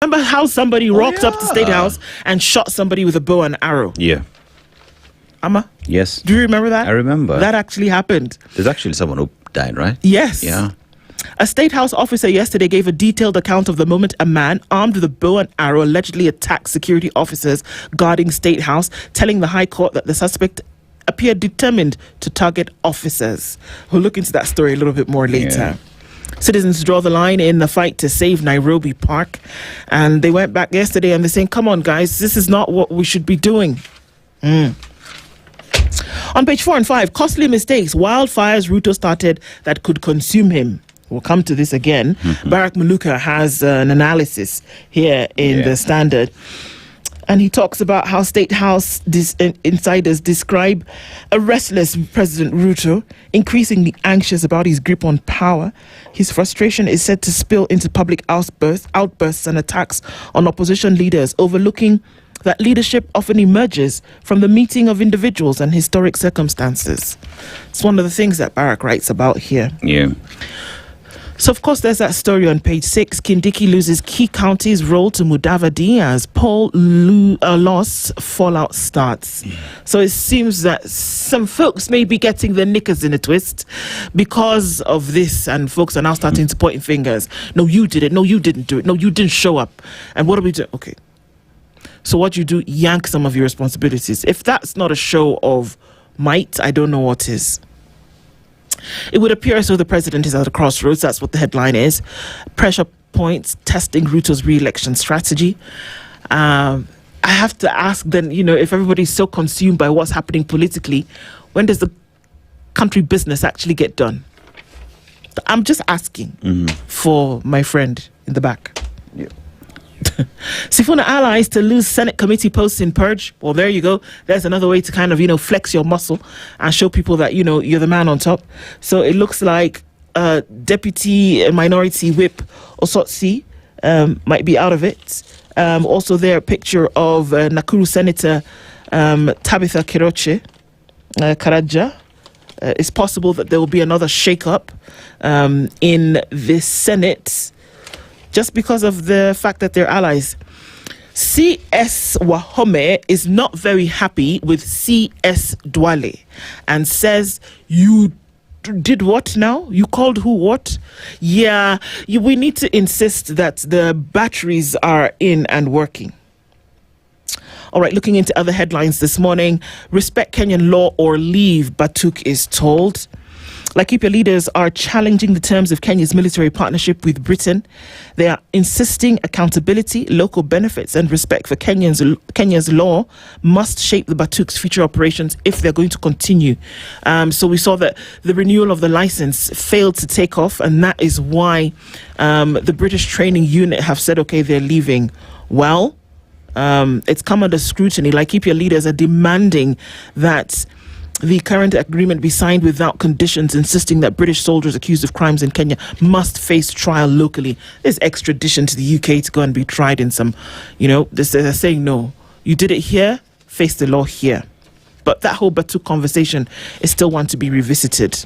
Remember how somebody rocked up to State House and shot somebody with a bow and arrow? Yeah. Amma? Yes. Do you remember that? I remember. That actually happened. There's actually someone who died, right? Yes. Yeah. A State House officer yesterday gave a detailed account of the moment a man armed with a bow and arrow allegedly attacked security officers guarding State House, telling the High Court that the suspect appeared determined to target officers. We'll look into that story a little bit more later. Yeah. Citizens draw the line in the fight to save Nairobi Park, and they went back yesterday and they're saying, come on guys, this is not what we should be doing. On page 4 and 5, costly mistakes, wildfires Ruto started that could consume him. We'll come to this again. Barack Maluka has an analysis here in the Standard. And he talks about how State House insiders describe a restless President Ruto, increasingly anxious about his grip on power. His frustration is said to spill into public outbursts and attacks on opposition leaders, overlooking that leadership often emerges from the meeting of individuals and historic circumstances. It's one of the things that Barack writes about here. Yeah. So, of course, there's that story on page 6. Kindiki loses key counties role to Mudavadi as poll loss fallout starts. So it seems that some folks may be getting their knickers in a twist because of this, and folks are now starting to point fingers. No, you did it. No, you didn't do it. No, you didn't show up. And what do we do? Okay. So what you do, yank some of your responsibilities. If that's not a show of might, I don't know what is. It would appear as though the president is at a crossroads. That's what the headline is. Pressure points testing Ruto's re-election strategy. I have to ask then, if everybody's so consumed by what's happening politically, when does the country business actually get done? I'm just asking for my friend in the back. Yeah. Sifuna allies to lose Senate committee posts in purge. Well, there you go. There's another way to kind of, flex your muscle and show people that, you're the man on top. So it looks like Deputy Minority Whip Osotsi might be out of it. Also there, a picture of Nakuru Senator Tabitha Karaja. It's possible that there will be another shake-up in this Senate, just because of the fact that they're allies. C.S. Wahome is not very happy with C.S. Dwale and says, you did what now? You called who what? Yeah, we need to insist that the batteries are in and working. All right, looking into other headlines this morning. Respect Kenyan law or leave, Batuk is told. Laikipia leaders are challenging the terms of Kenya's military partnership with Britain. They are insisting accountability, local benefits and respect for Kenya's law must shape the Batuk's future operations if they're going to continue. So we saw that the renewal of the license failed to take off, and that is why the British training unit have said, okay, they're leaving. Well, it's come under scrutiny. Laikipia leaders are demanding that the current agreement be signed without conditions, insisting that British soldiers accused of crimes in Kenya must face trial locally. There's extradition to the UK to go and be tried in some, they're saying no. You did it here, face the law here. But that whole Batuk conversation is still one to be revisited.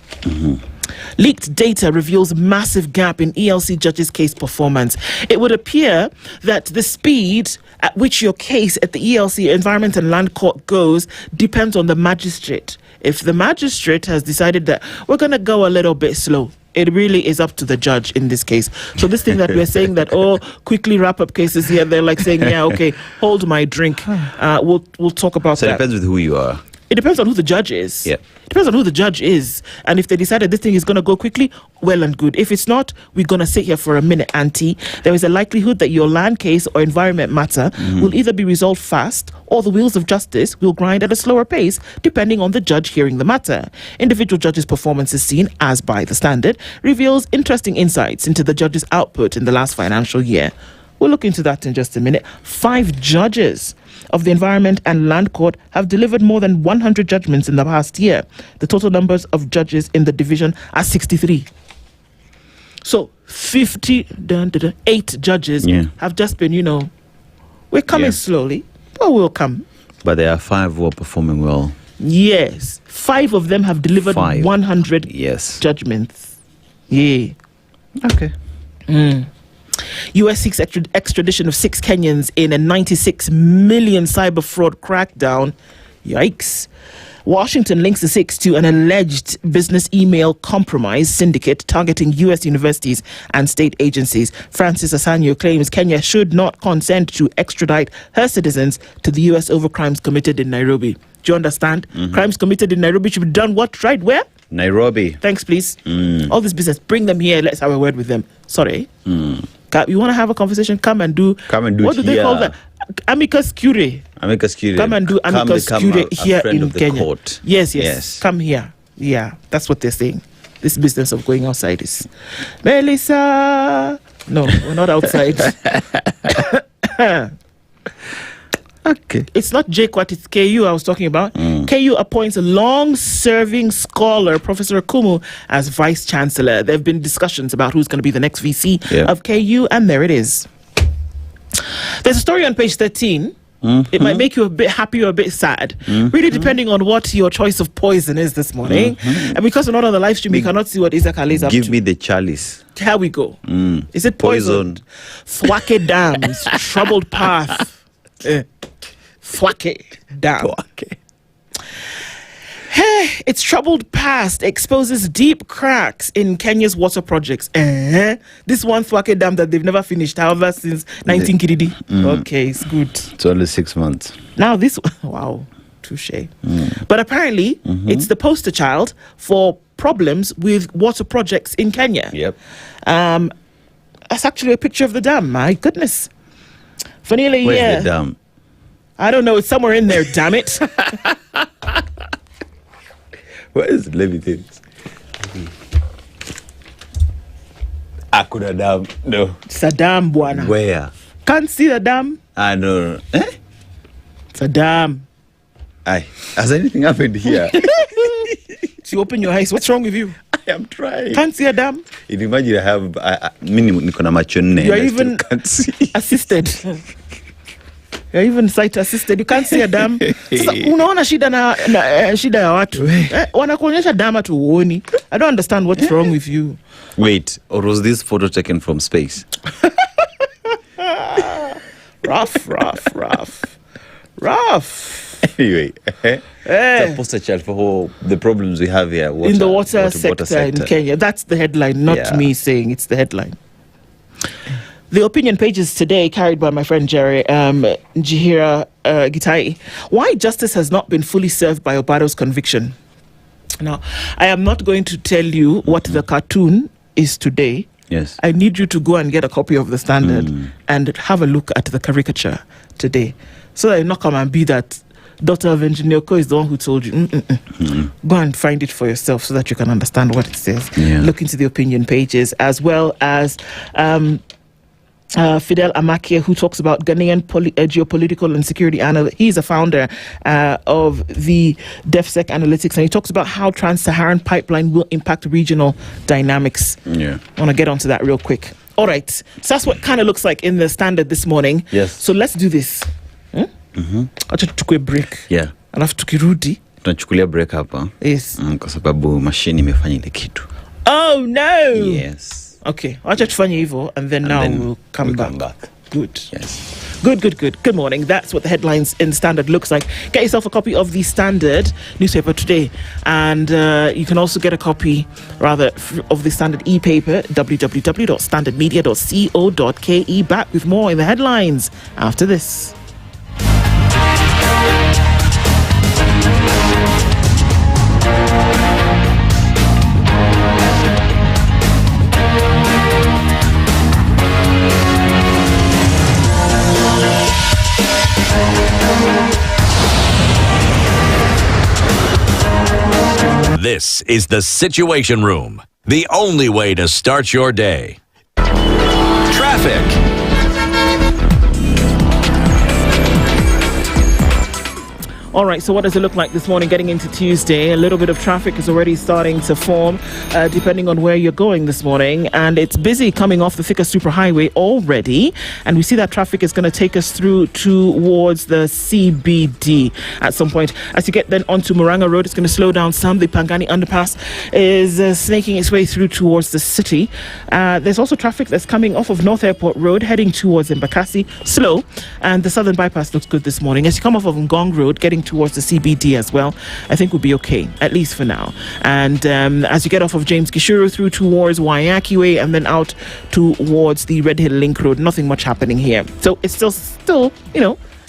Leaked data reveals massive gap in ELC judges' case performance. It would appear that the speed at which your case at the ELC Environment and Land Court goes depends on the magistrate. If the magistrate has decided that we're going to go a little bit slow, it really is up to the judge in this case. So this thing that we're saying that, quickly wrap up cases here, they're like saying, yeah, okay, hold my drink. We'll talk about that. So it depends with who you are. It depends on who the judge is. Yeah. It depends on who the judge is. And if they decided this thing is going to go quickly, well and good. If it's not, we're going to sit here for a minute, auntie. There is a likelihood that your land case or environment matter will either be resolved fast or the wheels of justice will grind at a slower pace, depending on the judge hearing the matter. Individual judges' performance is seen, as by the Standard, reveals interesting insights into the judge's output in the last financial year. We'll look into that in just a minute. 5 judges of the Environment and Land Court have delivered more than 100 judgments in the past year. The total numbers of judges in the division are 63. So 58 judges have just been, we're coming slowly, but we'll come. But there are 5 who are performing well. Yes. 5 of them have delivered 100 judgments. Yeah. Okay. US seeks extradition of 6 Kenyans in a 96 million cyber fraud crackdown. Yikes. Washington links the 6 to an alleged business email compromise syndicate targeting US universities and state agencies. Francis Asanyo claims Kenya should not consent to extradite her citizens to the US over crimes committed in Nairobi. Do you understand? Crimes committed in Nairobi should be done what? Right where? Nairobi. Thanks, please. All this business, bring them here. Let's have a word with them. Sorry. You want to have a conversation? Come and do. What do they call that? Amicus curiae. Amicus curiae. Come and do amicus curiae here in Kenya. Court. Yes. Come here. Yeah, that's what they're saying. This business of going outside is. Melissa. No, we're not outside. Okay. It's not JQuat, it's KU I was talking about. KU appoints a long-serving scholar, Professor Kumu, as Vice Chancellor. There have been discussions about who's going to be the next VC of KU, and there it is. There's a story on page 13. It might make you a bit happy or a bit sad, really depending on what your choice of poison is this morning. And because we're not on the live stream, you cannot see what Isaac Ali is up to. Give me the chalice. Here we go. Is it poisoned? Thwake Dams, troubled path. Thwake Dam. Its troubled past exposes deep cracks in Kenya's water projects. This one Thwake Dam that they've never finished, however, since 19 Kiridi. Okay, it's good. It's only 6 months. Now this, wow, touche. But apparently, it's the poster child for problems with water projects in Kenya. Yep. That's actually a picture of the dam. My goodness. For nearly a year. Where's the dam? I don't know. It's somewhere in there, damn it. Where is it? Let me think. Akuna dam. No. It's a dam, Buana. Where? Can't see the dam. I know. It's a dam. Aye. Has anything happened here? So you open your eyes. What's wrong with you? I am trying. Can't see a dam. If imagine I have minimum niko na macho nne. You are even can't see. assisted. You're even sight assisted. You can't see a dam. Sasa unaona shida ya watu. Wanakuonyesha dam tu uoni. I don't understand what's wrong with you. Wait, or was this photo taken from space? Rough. Anyway, it's a poster child for the problems we have here. In the water sector in Kenya. That's the headline, not me saying it's the headline. The opinion pages today, carried by my friend Jerry Njihira Gitai. Why justice has not been fully served by Obado's conviction. Now, I am not going to tell you what the cartoon is today. Yes. I need you to go and get a copy of the Standard and have a look at the caricature today. So that you not come and be that daughter of Engineer Okoh is the one who told you. Go and find it for yourself so that you can understand what it says. Yeah. Look into the opinion pages, as well as Fidel Amakia, who talks about Ghanaian geopolitical and security analyst. He's a founder of the DefSec Analytics, and he talks about how Trans-Saharan pipeline will impact regional dynamics. Yeah. I want to get onto that real quick. All right. So that's what kind of looks like in the Standard this morning. Yes. So let's do this. Acha tuchukue break. Yeah. Alafu tukirudi. Tunachukulia break hapa. Yes. Kwa sababu machine imefanya ile kitu. Oh no. Yes. Okay. Acha tufanye hivyo, and then we'll come back. Good. Yes. Good morning. That's what the headlines in the Standard looks like. Get yourself a copy of the Standard newspaper today, and you can also get a copy, of the Standard e-paper, www.standardmedia.co.ke. Back with more in the headlines after this. This is the Situation Room, the only way to start your day. Traffic. All right, so what does it look like this morning getting into Tuesday? A little bit of traffic is already starting to form, depending on where you're going this morning. And it's busy coming off the Thika Superhighway already. And we see that traffic is going to take us through towards the CBD at some point. As you get then onto Moranga Road, it's going to slow down some. The Pangani Underpass is snaking its way through towards the city. There's also traffic that's coming off of North Airport Road, heading towards Mbakasi, slow. And the Southern Bypass looks good this morning. As you come off of Ngong Road, getting towards the CBD as well, I think we'll be okay, at least for now. And as you get off of James Gishuru through towards Waiyaki Way and then out towards the Red Hill Link Road, nothing much happening here. So it's still,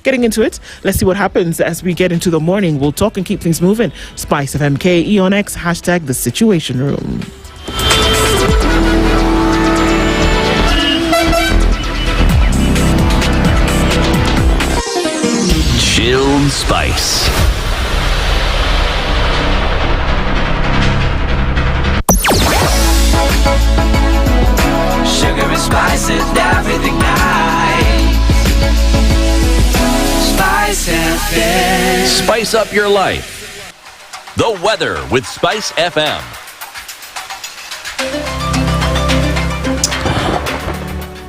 getting into it. Let's see what happens as we get into the morning. We'll talk and keep things moving. SpiceFM, KE on X, hashtag the Situation Room. Chilled Spice. Sugar and spice and everything nice. Spice FM. Spice up your life. The weather with Spice FM.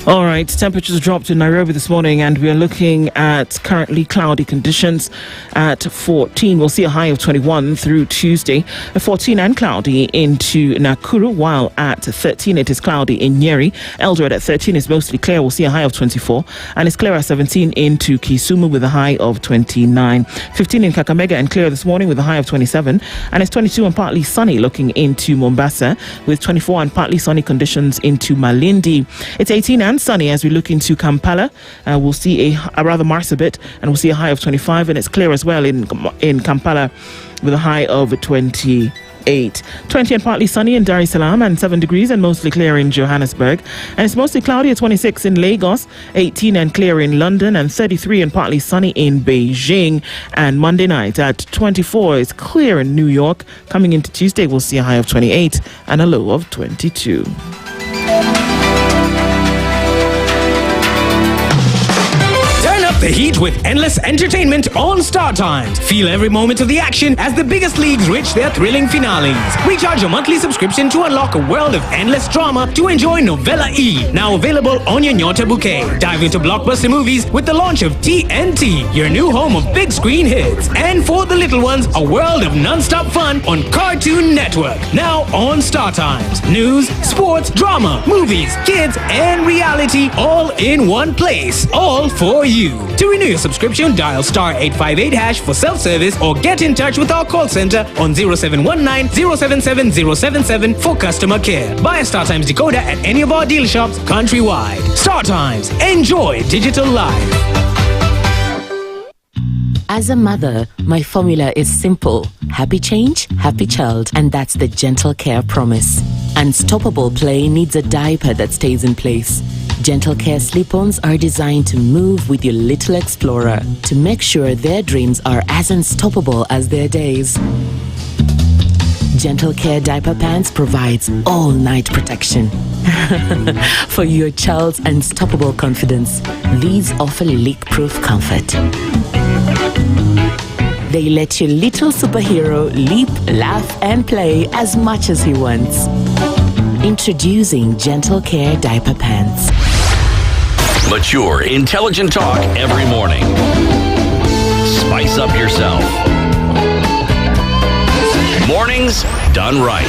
All right, temperatures dropped in Nairobi this morning and we are looking at currently cloudy conditions at 14. We'll see a high of 21 through Tuesday. 14 and cloudy into Nakuru, while at 13 it is cloudy in Nyeri. Eldoret at 13 is mostly clear. We'll see a high of 24. And it's clear at 17 into Kisumu with a high of 29. 15 in Kakamega and clear this morning with a high of 27. And it's 22 and partly sunny looking into Mombasa with 24 and partly sunny conditions into Malindi. It's 18 and sunny as we look into Kampala. We'll see a rather Marsabit, and we'll see a high of 25, and it's clear as well in Kampala with a high of 28. 20 and partly sunny in Dar es Salaam, and 7 degrees and mostly clear in Johannesburg. And it's mostly cloudy at 26 in Lagos, 18 and clear in London, and 33 and partly sunny in Beijing. And Monday night at 24 is clear in New York. Coming into Tuesday, we'll see a high of 28 and a low of 22. The heat with endless entertainment on Star Times. Feel every moment of the action as the biggest leagues reach their thrilling finales. Recharge your monthly subscription to unlock a world of endless drama to enjoy Novella E, now available on your Nyota bouquet. Dive into blockbuster movies with the launch of TNT, your new home of big screen hits. And for the little ones, a world of non-stop fun on Cartoon Network, now on Star Times. News, sports, drama, movies, kids, and reality all in one place. All for you. To renew your subscription, dial *858# for self-service or get in touch with our call center on 0719 077 077 for customer care. Buy a StarTimes decoder at any of our dealer shops countrywide. StarTimes. Enjoy digital life. As a mother, my formula is simple. Happy change, happy child. And that's the Gentle Care promise. Unstoppable play needs a diaper that stays in place. Gentle Care slip-ons are designed to move with your little explorer to make sure their dreams are as unstoppable as their days. Gentle Care diaper pants provides all-night protection. For your child's unstoppable confidence, these offer leak-proof comfort. They let your little superhero leap, laugh, and play as much as he wants. Introducing Gentle Care diaper pants. Mature, intelligent talk every morning. Spice up yourself. Mornings done right.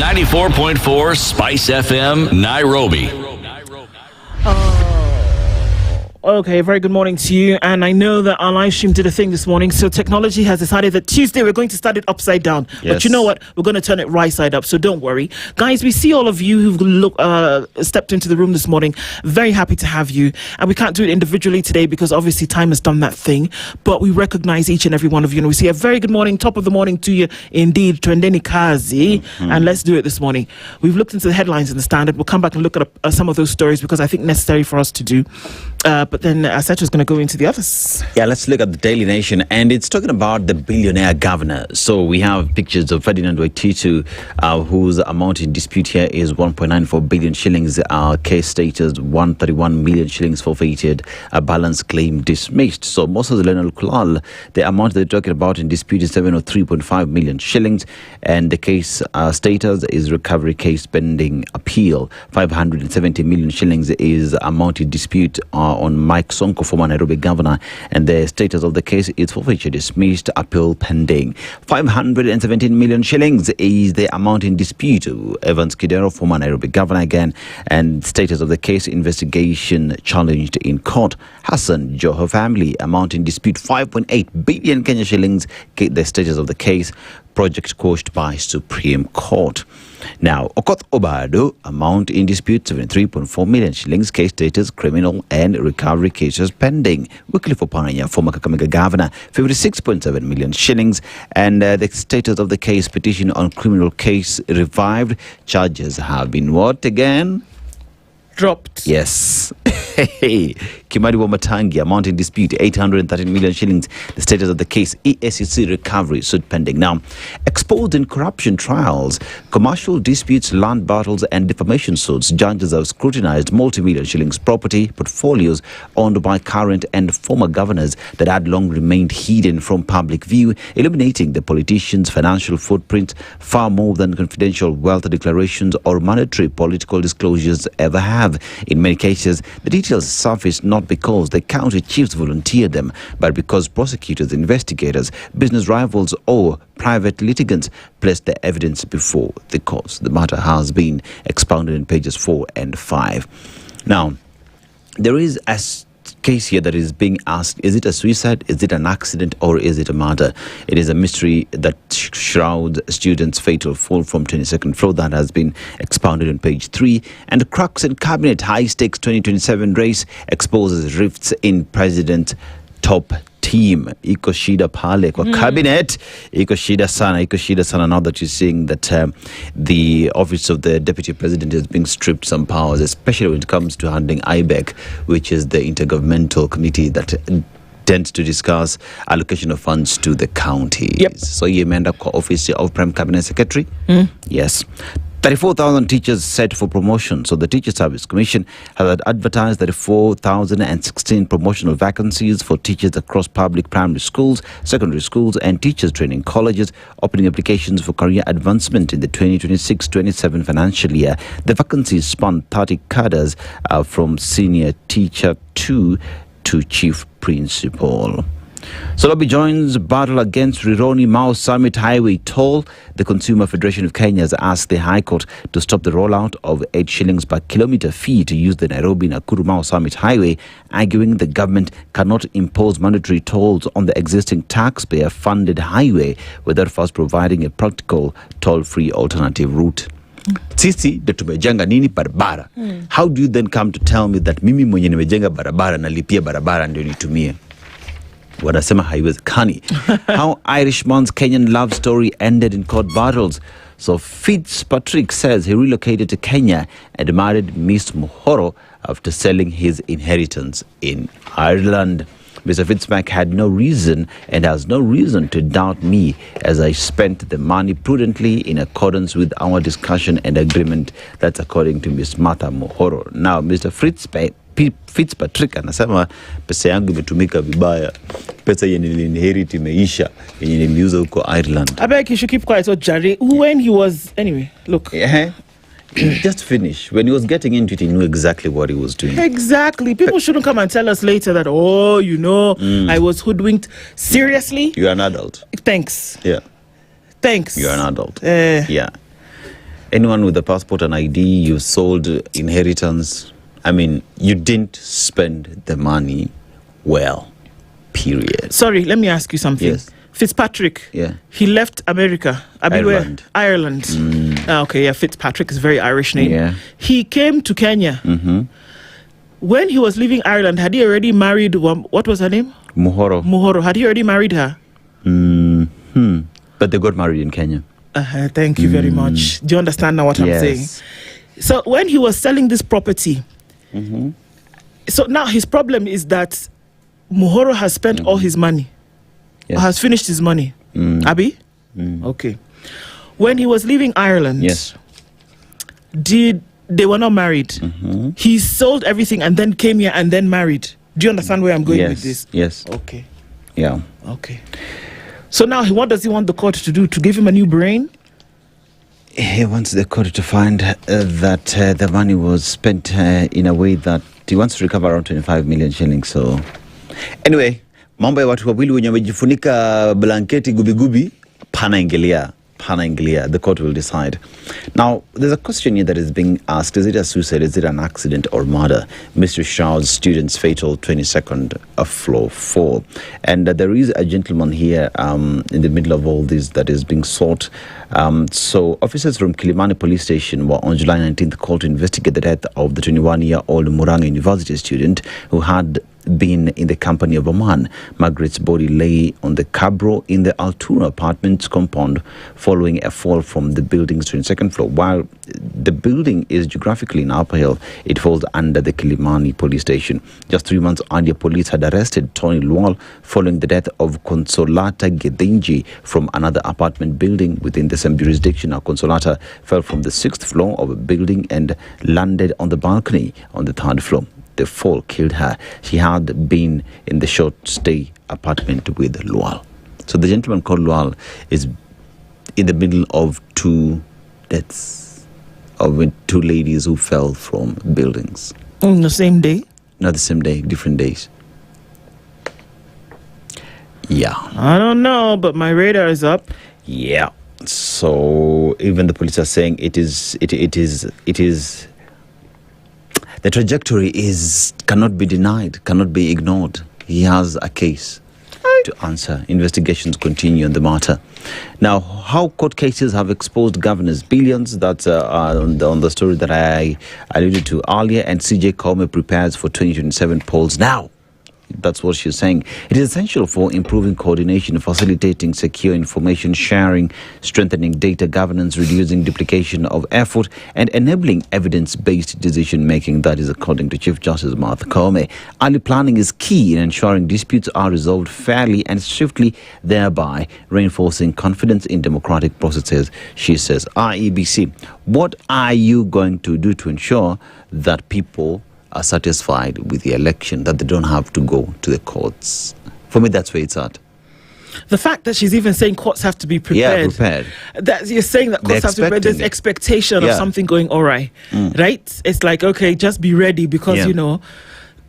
94.4 Spice FM, Nairobi. Okay, very good morning to you. And I know that our live stream did a thing this morning. So technology has decided that Tuesday we're going to start it upside down. Yes. But you know what? We're going to turn it right side up. So don't worry. Guys, we see all of you who've stepped into the room this morning. Very happy to have you. And we can't do it individually today because obviously time has done that thing. But we recognize each and every one of you. And we say a very good morning, top of the morning to you indeed. Twendeni Kazi. And let's do it this morning. We've looked into the headlines in the Standard. We'll come back and look at some of those stories because I think necessary for us to do. But then Aseto is going to go into the others. Yeah, let's look at the Daily Nation, and it's talking about the billionaire governor. So we have pictures of Ferdinand Waititu, whose amount in dispute here is 1.94 billion shillings. Case status 131 million shillings forfeited, a balance claim dismissed. So Moses Lenal Kulal, the amount they're talking about in dispute is 703.5 million shillings, and the case status is recovery case pending appeal. 570 million shillings is amount in dispute on Mike Sonko, former Nairobi governor, and the status of the case is forfeiture dismissed, appeal pending. 517 million shillings is the amount in dispute. Evans Kidero, former Nairobi governor again, and status of the case investigation challenged in court. Hassan Joho family, amount in dispute 5.8 billion Kenya shillings, the status of the case, project quashed by Supreme Court. Now, Okoth Obado, amount in dispute 73.4 million shillings, case status criminal and recovery cases pending. Wycliffe Oparanya, former Kakamega governor, 56.7 million shillings, and the status of the case, petition on criminal case revived. Charges have been what again? Dropped. Yes. Kimari Wamatangi, amount in dispute 813 million shillings. The status of the case, EACC recovery suit pending. Now, exposed in corruption trials, commercial disputes, land battles, and defamation suits, judges have scrutinized multi-million shillings property portfolios owned by current and former governors that had long remained hidden from public view, illuminating the politicians' financial footprint far more than confidential wealth declarations or monetary political disclosures ever have. In many cases, the details surfaced not because the county chiefs volunteered them, but because prosecutors, investigators, business rivals, or private litigants placed the evidence before the courts. The matter has been expounded in pages 4 and 5. Now, there is a case here that is being asked, is it a suicide, is it an accident, or is it a murder? It is a mystery that shrouds students' fatal fall from 22nd floor. That has been expounded on page 3. And the crux in cabinet, high-stakes 2027 race exposes rifts in president top team. Iko shida pale kwa cabinet. Iko shida sana. Now that you're seeing that the office of the deputy president is being stripped some powers, especially when it comes to handling IBEC, which is the intergovernmental committee that tends to discuss allocation of funds to the counties. Yep. So you imeenda kwa office of Prime Cabinet Secretary. Yes. 34,000 teachers set for promotion. So the Teacher Service Commission has advertised 34,016 promotional vacancies for teachers across public primary schools, secondary schools, and teachers training colleges, opening applications for career advancement in the 2026-27 financial year. The vacancies span 30 cadres from senior teacher 2 to chief principal. So Lobby joins battle against Rironi Mau Summit Highway toll. The Consumer Federation of Kenya has asked the High Court to stop the rollout of 8 shillings per kilometre fee to use the Nairobi-Nakuru Mau Summit Highway, arguing the government cannot impose mandatory tolls on the existing taxpayer-funded highway without first providing a practical toll-free alternative route. Sisi ndio tumejenga nini barabara. How do you then come to tell me that mimi mwenye nimejenga barabara nalipia barabara ndio nitumie? Wanasema haiwezekani. How Irishman's Kenyan love story ended in court battles. So Fitzpatrick says he relocated to Kenya and married Miss Muhoro after selling his inheritance in Ireland. Mr. Fitzpatrick had no reason and has no reason to doubt me as I spent the money prudently in accordance with our discussion and agreement. That's according to Miss Martha Muhoro. Now, Mr. Fitzpatrick anasema pesa yangu imetumika vibaya. Pesa yenye niliinherit imeisha, yenye niliuza huko Ireland. I beg you should keep quiet. So Jerry, when he was, anyway, look. Yeah. Just finish. When he was getting into it, he knew exactly what he was doing. Exactly. People shouldn't come and tell us later that, I was hoodwinked. Seriously? You're an adult. Thanks. Yeah. Thanks. You're an adult. Yeah. Anyone with a passport and ID, you sold inheritance. I mean, you didn't spend the money well. Period. Sorry, let me ask you something. Yes. Fitzpatrick. Yeah. He left America. Ireland. Ireland. Okay, yeah, Fitzpatrick is a very Irish name. Yeah. He came to Kenya. When he was leaving Ireland, had he already married, what was her name? Muhoro. Had he already married her? But they got married in Kenya. Thank you very much. Do you understand now what I'm saying? So when he was selling this property, So now his problem is that Muhoro has spent all his money. Yes. Or has finished his money. Abi? Okay. When he was leaving Ireland, Yes. They were not married. He sold everything and then came here and then married. Do you understand where I'm going with this? Yes. Okay. Yeah. Okay. So now, what does he want the court to do? To give him a new brain? He wants the court to find that the money was spent in a way that he wants to recover around 25 million shillings. So, anyway, mambo ya watu wawili wenye wamejifunika blanketi gubi-gubi, panaingilia. The court will decide. Now, there's a question here that is being asked. Is it a suicide? Is it an accident or murder? Mr. Shaw's student's fatal 22nd floor fall. And there is a gentleman here in the middle of all this that is being sought. So officers from Kilimani police station were on July 19th called to investigate the death of the 21-year-old Muranga University student who had been in the company of a man. Margaret's body lay on the cabro in the Altura apartments compound following a fall from the building's 22nd floor. While the building is geographically in Upper Hill, it falls under the Kilimani police station. Just 3 months earlier, police had arrested Tony Lual following the death of Consolata Gedenji from another apartment building within the same jurisdiction. Now, Consolata fell from the 6th floor of a building and landed on the balcony on the 3rd floor. The fall killed her. She had been in the short stay apartment with Lual. So the gentleman called Lual is in the middle of two deaths of two ladies who fell from buildings. On the same day? Not the same day, different days. Yeah. I don't know, but my radar is up. Yeah. So even the police are saying it is the trajectory cannot be denied, cannot be ignored. He has a case to answer. Investigations continue on the matter. Now, how court cases have exposed governors' billions, that's on the story that I alluded to earlier, and CJ Kome prepares for 2027 polls now. That's what she's saying. It is essential for improving coordination, facilitating secure information sharing, strengthening data governance, reducing duplication of effort, and enabling evidence-based decision-making. That is according to Chief Justice Martha Koome. Early planning is key in ensuring disputes are resolved fairly and swiftly, thereby reinforcing confidence in democratic processes, she says. IEBC, what are you going to do to ensure that people are satisfied with the election, that they don't have to go to the courts? For me, that's where it's at. The fact that she's even saying courts have to be prepared. Yeah, prepared. That you're saying that courts have to be prepared. There's expectation of something going all right. Right? It's like, okay, just be ready because, you know,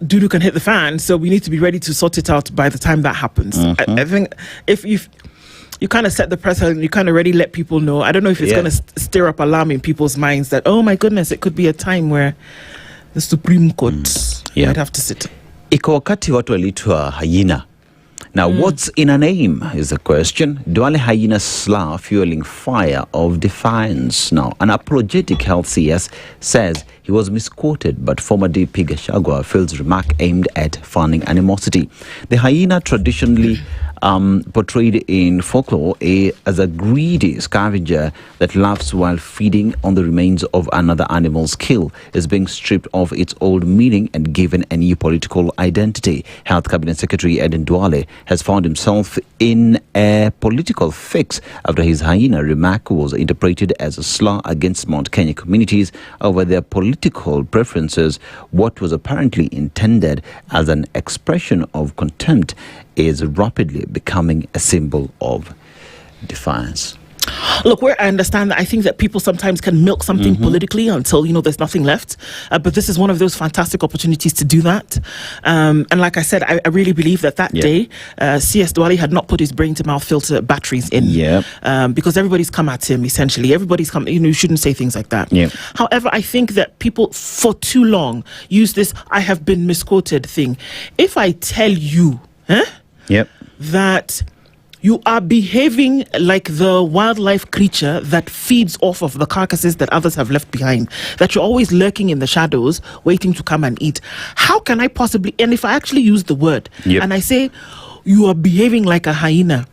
doo-doo can hit the fan. So we need to be ready to sort it out by the time that happens. I think if you kind of set the precedent, you kind of already let people know. I don't know if it's going to stir up alarm in people's minds that, oh my goodness, it could be a time where the Supreme Court might have to sit. Iko wakati watu waliitwa hyena. Now, what's in a name is the question. Duale hyena slur fueling fire of defiance. Now, an apologetic health CS says he was misquoted, but former DP Gachagua feels remark aimed at fanning animosity. The hyena, traditionally portrayed in folklore as a greedy scavenger that laughs while feeding on the remains of another animal's kill, is being stripped of its old meaning and given a new political identity. Health Cabinet Secretary Eden Duale has found himself in a political fix after his hyena remark was interpreted as a slur against Mount Kenya communities over their political preferences. What was apparently intended as an expression of contempt is rapidly becoming a symbol of defiance. Look, where I understand that, I think that people sometimes can milk something politically until, you know, there's nothing left. But this is one of those fantastic opportunities to do that. And like I said, I really believe that day, CS Duale had not put his brain-to-mouth filter batteries in. Because everybody's come at him, essentially. Everybody's come, you know, you shouldn't say things like that. However, I think that people for too long use this I have been misquoted thing. If I tell you that you are behaving like the wildlife creature that feeds off of the carcasses that others have left behind, that you're always lurking in the shadows, waiting to come and eat, how can I possibly, and if I actually use the word, and I say, you are behaving like a hyena,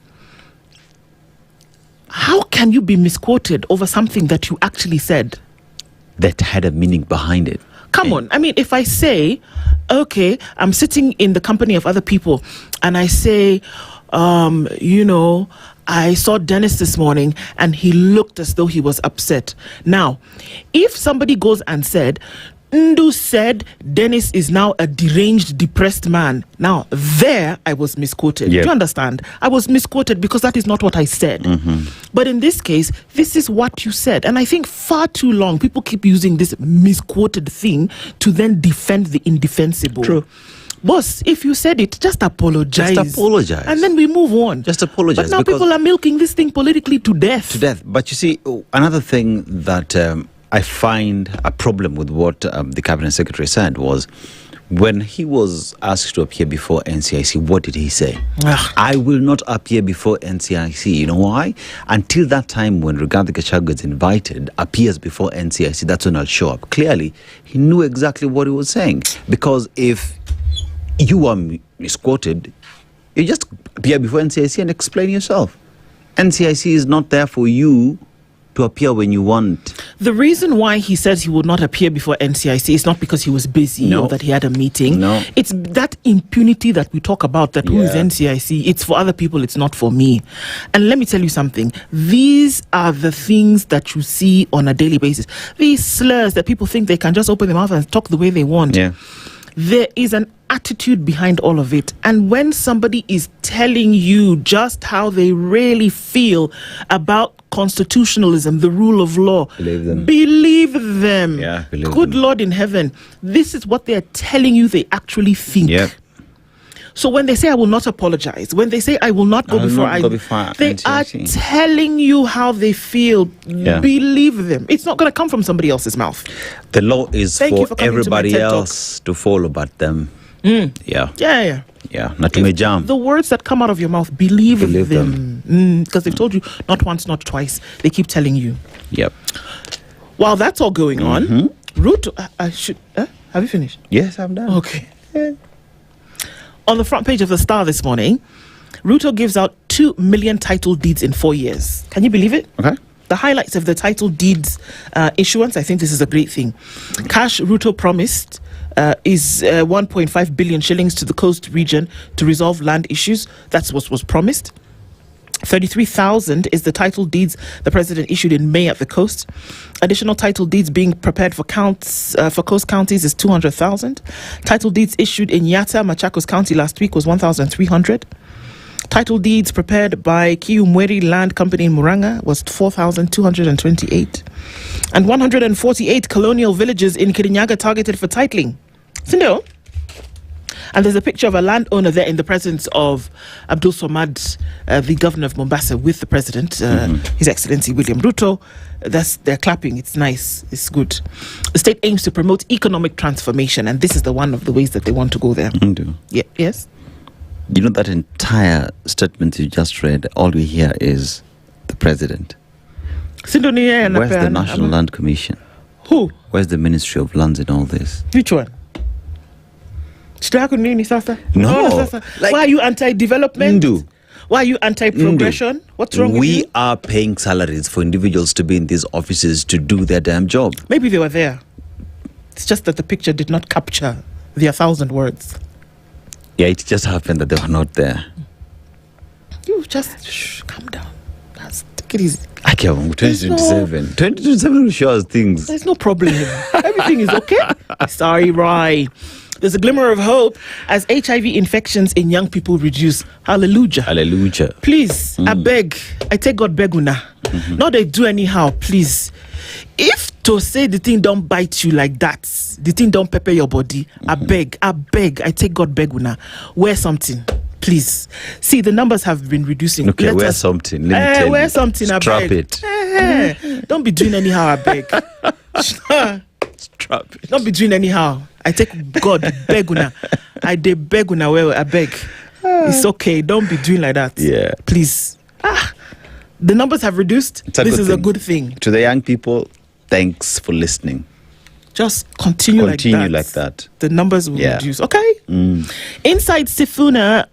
how can you be misquoted over something that you actually said? That had a meaning behind it. Come on. I mean, if I say, okay, I'm sitting in the company of other people and I say, I saw Dennis this morning and he looked as though he was upset. Now, if somebody goes and said, Nduh said Dennis is now a deranged, depressed man. Now, there I was misquoted. Yep. Do you understand? I was misquoted because that is not what I said. But in this case, this is what you said. And I think far too long, people keep using this misquoted thing to then defend the indefensible. True. Boss, if you said it, just apologize. Just apologize. And then we move on. Just apologize. But now people are milking this thing politically to death. To death. But you see, another thing that I find a problem with what the Cabinet Secretary said was when he was asked to appear before NCIC, what did he say? I will not appear before NCIC. You know why? Until that time when Rigathi Gachagua is invited, appears before NCIC, that's when I'll show up. Clearly, he knew exactly what he was saying. Because if you are misquoted, you just appear before NCIC and explain yourself. NCIC is not there for you to appear when you want. The reason why he says he would not appear before NCIC is not because he was busy or that he had a meeting. No. It's that impunity that we talk about, that who is NCIC, it's for other people, it's not for me. And let me tell you something. These are the things that you see on a daily basis. These slurs that people think they can just open their mouth and talk the way they want. Yeah. There is an attitude behind all of it. And when somebody is telling you just how they really feel about constitutionalism, the rule of law, Believe them. Believe them. Yeah, believe Good them. Lord in heaven. This is what they're telling you they actually think. Yep. So when they say I will not apologize, when they say I will not go before they are NCIC. telling you how they feel. Yeah. Believe them. It's not going to come from somebody else's mouth. The law is Thank you for for coming to my everybody TED Talk. else to follow but them. Yeah. Yeah. Yeah. Not to me jam. The words that come out of your mouth, believe them. them. Because they've told you not once, not twice. They keep telling you. Yep. While that's all going on, Ruto, I should. Have you finished? Yes, I'm done. Okay. On the front page of the Star this morning, Ruto gives out 2 million title deeds in 4 years. Can you believe it? Okay. The highlights of the title deeds issuance, I think this is a great thing. Cash Ruto promised is 1.5 billion shillings to the coast region to resolve land issues. That's what was promised. 33,000 is the title deeds the president issued in May at the coast. Additional title deeds being prepared for coast counties is 200,000. Title deeds issued in Yatta, Machakos County last week was 1,300. Title deeds prepared by Kiumweri Land Company in Muranga was 4,228. And 148 colonial villages in Kirinyaga targeted for titling. Sindo? And there's a picture of a landowner there in the presence of Abdul Somad, the governor of Mombasa, with the president, His Excellency William Ruto. They're clapping. It's nice. It's good. The state aims to promote economic transformation, and this is one of the ways that they want to go there. Nduh. Yeah. Yes. You know that entire statement you just read, all we hear is the president. Where's the National Land Commission? Who? Where's the Ministry of Lands in all this? Which one? No. Why are you anti-development? Nduh. Why are you anti-progression? What's wrong with you? We are paying salaries for individuals to be in these offices to do their damn job. Maybe they were there. It's just that the picture did not capture their 1,000 words. Yeah, it just happened that they were not there. You just calm down. Take it easy. I can't. 2027. 2027 will show us things. There's no problem. Everything is okay. Sorry, Roy. There's a glimmer of hope as HIV infections in young people reduce. Hallelujah. Hallelujah. Please, I beg. I take God beg una. Not they do anyhow, please. If to say the thing don't bite you like that, the thing don't pepper your body, I beg, I take God beg una. Wear something, please. See, the numbers have been reducing. Okay, wear something. Let me tell wear you. something, I Strap beg. it. Don't be doing anyhow, I beg. Strap it. Don't be doing anyhow. I take God beg una. I de beg una well, I beg. It's okay. Don't be doing like that. Yeah. Please. The numbers have reduced. This is a good thing. To the young people, thanks for listening. Just continue like that. The numbers will reduce. Okay. Inside Matiangi,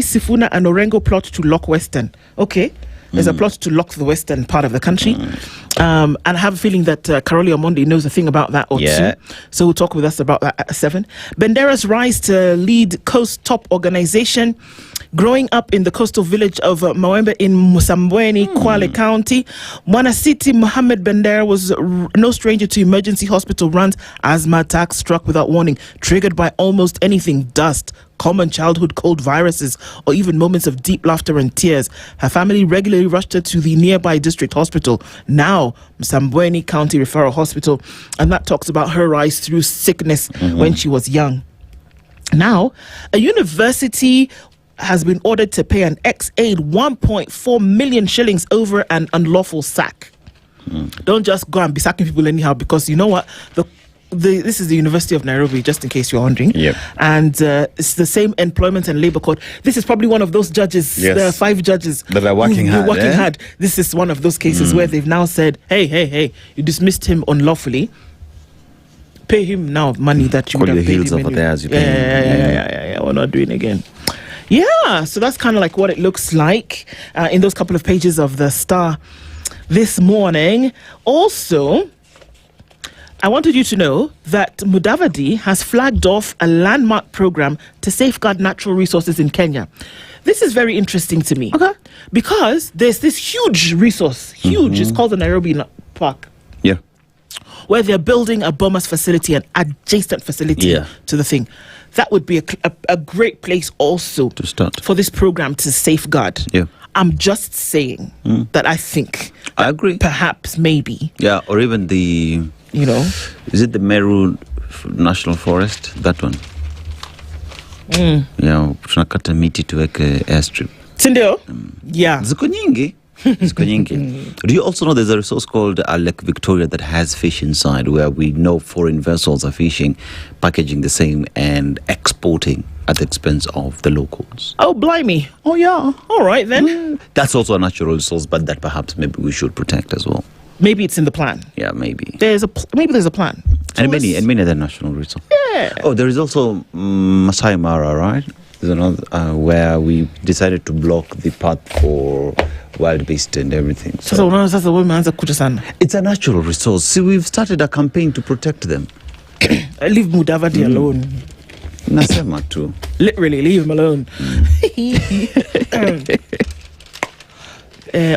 Sifuna, and Orengo plot to lock Western. Okay. There's a plot to lock the western part of the country. And I have a feeling that Karoli Omondi knows a thing about that or two. So will talk with us about that at 7. Bendera's rise to lead Coast top organization. Growing up in the coastal village of Mawembe in Musambweni, Kwale County, Mwanasiti Mohammed Bendera was no stranger to emergency hospital runs. Asthma attacks struck without warning, triggered by almost anything: dust, common childhood cold viruses, or even moments of deep laughter and tears. Her family regularly rushed her to the nearby district hospital, now Msambweni County Referral Hospital, and that talks about her rise through sickness when she was young. Now, a university has been ordered to pay an ex-aide 1.4 million shillings over an unlawful sack. Don't just go and be sacking people anyhow, because you know what? This is the University of Nairobi, just in case you're wondering. And it's the same Employment and Labour Code. This is probably one of those judges, there are 5 judges that are working hard. This is one of those cases where they've now said, hey, you dismissed him unlawfully. Pay him now money that you would have paid him anyway. Yeah, we're not doing again. Yeah, so that's kind of like what it looks like in those couple of pages of the Star this morning. Also, I wanted you to know that Mudavadi has flagged off a landmark program to safeguard natural resources in Kenya. This is very interesting to me. Okay. Because there's this huge resource, it's called the Nairobi Park. Yeah. Where they're building a Bomas facility, an adjacent facility to the thing. That would be a great place also to start for this program to safeguard. Yeah. I'm just saying that I think I agree. Perhaps, maybe. Yeah, or even the, is it the Meru National Forest? That one. Yeah, tunakata miti tuweke airstrip. Sindio? Yeah. Ziko nyingi. Do you also know there's a resource called Lake Victoria that has fish inside, where we know foreign vessels are fishing, packaging the same and exporting at the expense of the locals? Oh, blimey. Oh, yeah. All right, then. That's also a natural resource, but that perhaps maybe we should protect as well. Maybe it's in the plan. Yeah, maybe. Maybe there's a plan. And many other national resources. Yeah. Oh, there is also Masai Mara, right? There's another where we decided to block the path for wild beast and everything. So it's a natural resource. See, we've started a campaign to protect them. Leave Mudavadi alone. Nasema tu. Literally, leave him alone.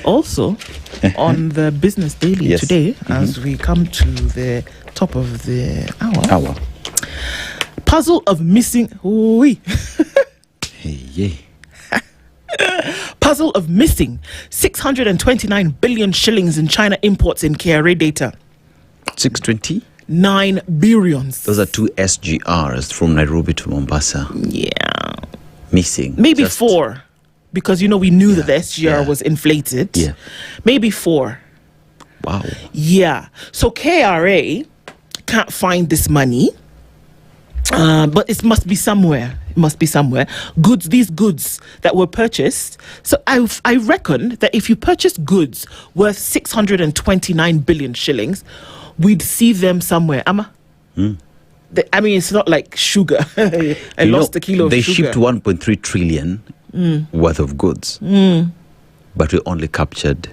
Also, on the Business Daily today, as we come to the top of the hour. Puzzle of missing... Puzzle of missing 629 billion shillings in China imports in KRA data. 629 billions. Those are 2 SGRs from Nairobi to Mombasa. Yeah. Missing. Maybe 4. Because, we knew that the SGR was inflated. Yeah. Maybe 4. Wow. Yeah. So KRA can't find this money. But it must be somewhere. These goods that were purchased. So I reckon that if you purchase goods worth 629 billion shillings, we'd see them somewhere. It's not like sugar. I lost a kilo of sugar. They shipped 1.3 trillion worth of goods. But we only captured...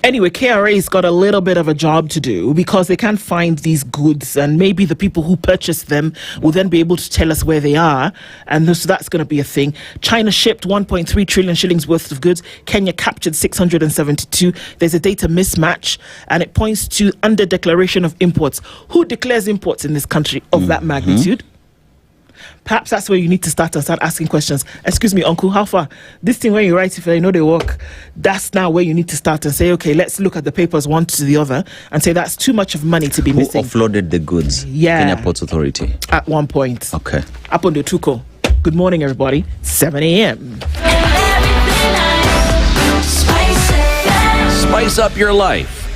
Anyway, KRA's got a little bit of a job to do because they can't find these goods, and maybe the people who purchased them will then be able to tell us where they are, and so that's going to be a thing. China shipped 1.3 trillion shillings worth of goods. Kenya captured 672. There's a data mismatch, and it points to under declaration of imports. Who declares imports in this country of that magnitude? Perhaps that's where you need to start asking questions. Excuse me, uncle, how far? This thing where you write, if I know they work, that's now where you need to start and say, okay, let's look at the papers one to the other and say that's too much of money to be missing. Who offloaded the goods? Yeah. Kenya Ports Authority. At one point. Okay. Up on the Tuko. Good morning, everybody. 7 a.m. Spice up your life.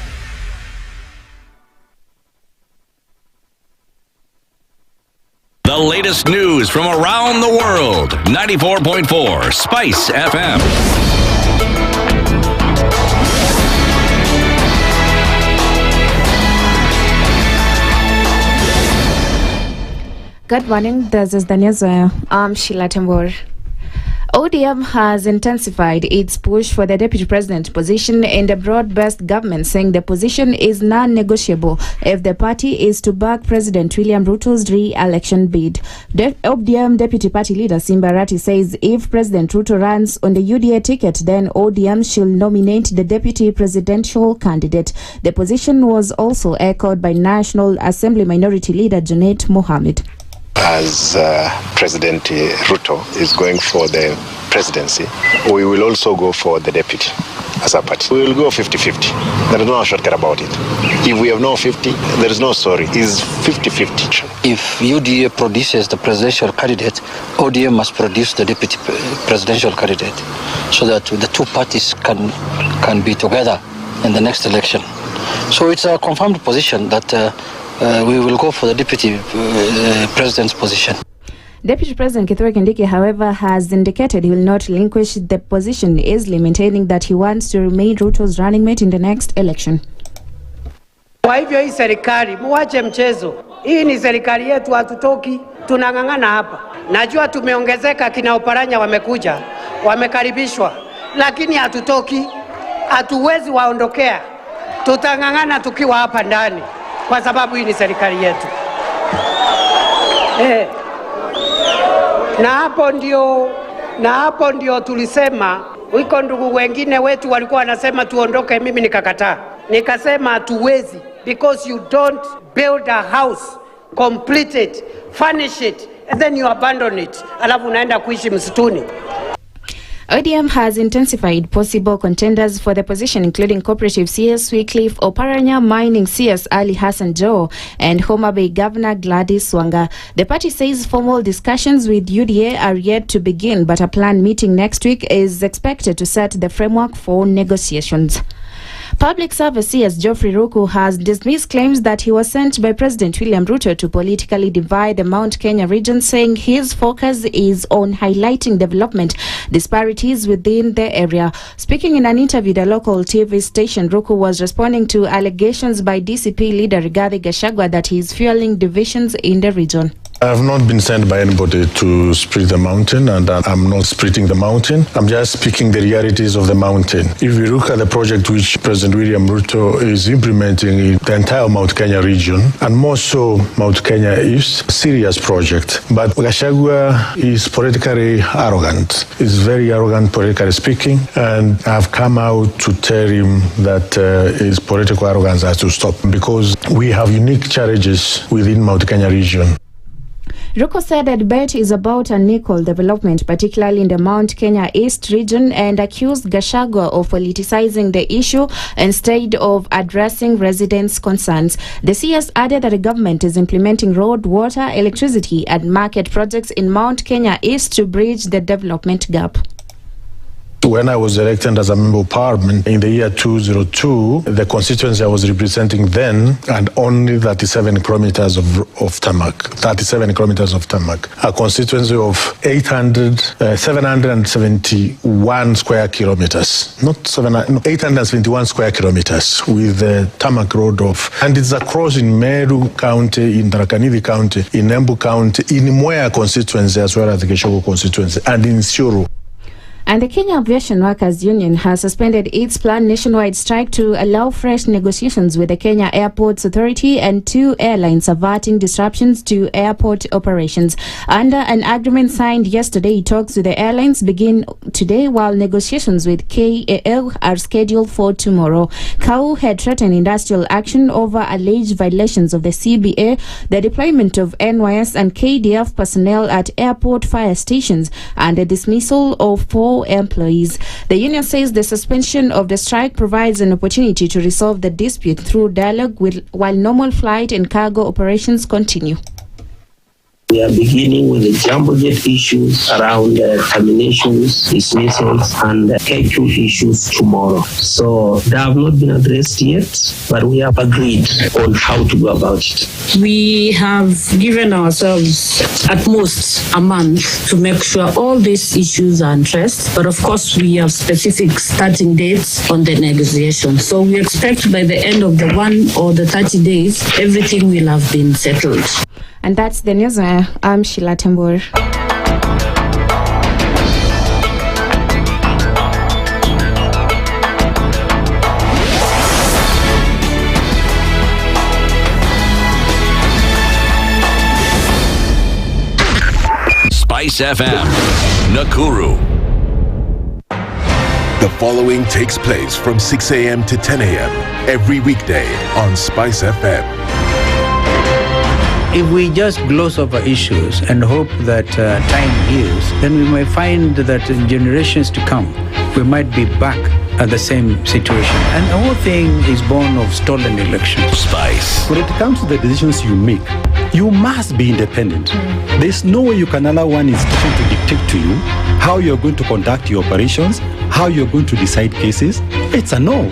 The latest news from around the world. 94.4 Spice FM. Good morning, this is the news. I'm Sheila Tambor. ODM has intensified its push for the deputy president position in the broad-based government, saying the position is non-negotiable if the party is to back President William Ruto's re-election bid. The ODM deputy party leader Simba Arati says if President Ruto runs on the UDA ticket, then ODM should nominate the deputy presidential candidate. The position was also echoed by National Assembly Minority Leader Janet Mohammed. As President Ruto is going for the presidency, we will also go for the deputy as a party. We will go 50-50. There is no shortcut about it. If we have no 50, there is no sorry. It's 50-50. If UDA produces the presidential candidate, ODM must produce the deputy presidential candidate so that the two parties can be together in the next election. So it's a confirmed position that we will go for the deputy president's position. Deputy President Kithure Kindiki, however, has indicated he will not relinquish the position easily, maintaining that he wants to remain Ruto's running mate in the next election. Kwa hivyo hii serikali muache mchezo. Hii ni serikali yetu, hatutoki, tunang'ang'ana hapa. Najua tumeongezeka, kina Oparanya wamekuja, wamekaribishwa, lakini hatutoki, hatuwezi waondokea. Tutang'ang'ana tukiwa hapa ndani, kwa sababu hii ni serikali yetu. Na hapo ndio tulisema, wiko ndugu wengine wetu walikuwa wanasema tuondoke, mimi nikakataa. Nikasema hatuwezi, because you don't build a house, complete it, furnish it, and then you abandon it. Alafu unaenda kuishi msituni. ODM has intensified possible contenders for the position, including Cooperative CS Wycliffe Oparanya, Mining CS Ali Hassan Joe, and Homa Bay Governor Gladys Wanga. The party says formal discussions with UDA are yet to begin, but a planned meeting next week is expected to set the framework for negotiations. Public Service CS Geoffrey Ruku has dismissed claims that he was sent by President William Ruto to politically divide the Mount Kenya region, saying his focus is on highlighting development disparities within the area. Speaking in an interview at a local TV station, Ruku was responding to allegations by DCP leader Rigathi Gachagua that he is fueling divisions in the region. I have not been sent by anybody to split the mountain, and I'm not splitting the mountain. I'm just speaking the realities of the mountain. If we look at the project which President William Ruto is implementing in the entire Mount Kenya region, and more so Mount Kenya East, serious project. But Gachagua is politically arrogant. He's very arrogant, politically speaking, and I've come out to tell him that his political arrogance has to stop, because we have unique challenges within Mount Kenya region. Ruko said that bet is about unequal development, particularly in the Mount Kenya East region, and accused Gachagua of politicizing the issue instead of addressing residents' concerns. The CS added that the government is implementing road, water, electricity, and market projects in Mount Kenya East to bridge the development gap. When I was elected as a member of parliament in the year 2002, the constituency I was representing then had only 37 kilometers of tarmac. 37 kilometers of tarmac. A constituency of 771 square kilometers. 871 square kilometers with the tarmac road and it's across in Meru County, in Tharaka Nithi County, in Embu County, in Mwea constituency as well as the Keshogo constituency, and in Siuru. And the Kenya Aviation Workers Union has suspended its planned nationwide strike to allow fresh negotiations with the Kenya Airports Authority and 2 airlines, averting disruptions to airport operations. Under an agreement signed yesterday, talks with the airlines begin today, while negotiations with KAL are scheduled for tomorrow. KAU had threatened industrial action over alleged violations of the CBA, the deployment of NYS and KDF personnel at airport fire stations, and the dismissal of 4 employees. The union says the suspension of the strike provides an opportunity to resolve the dispute through dialogue while normal flight and cargo operations continue. We are beginning with the jumbo jet issues around terminations, dismissals, and KQ issues tomorrow. So they have not been addressed yet, but we have agreed on how to go about it. We have given ourselves at most a month to make sure all these issues are addressed. But of course, we have specific starting dates on the negotiation. So we expect by the end of the 1 or the 30 days, everything will have been settled. And that's the news. I'm Sheila Tembur. Spice FM, Nakuru. The following takes place from 6 a.m. to 10 a.m. every weekday on Spice FM. If we just gloss over issues and hope that time heals, then we may find that in generations to come, we might be back at the same situation. And the whole thing is born of stolen elections. Spice. When it comes to the decisions you make, you must be independent. There's no way you can allow one institution to dictate to you how you're going to conduct your operations, how you're going to decide cases. It's a no.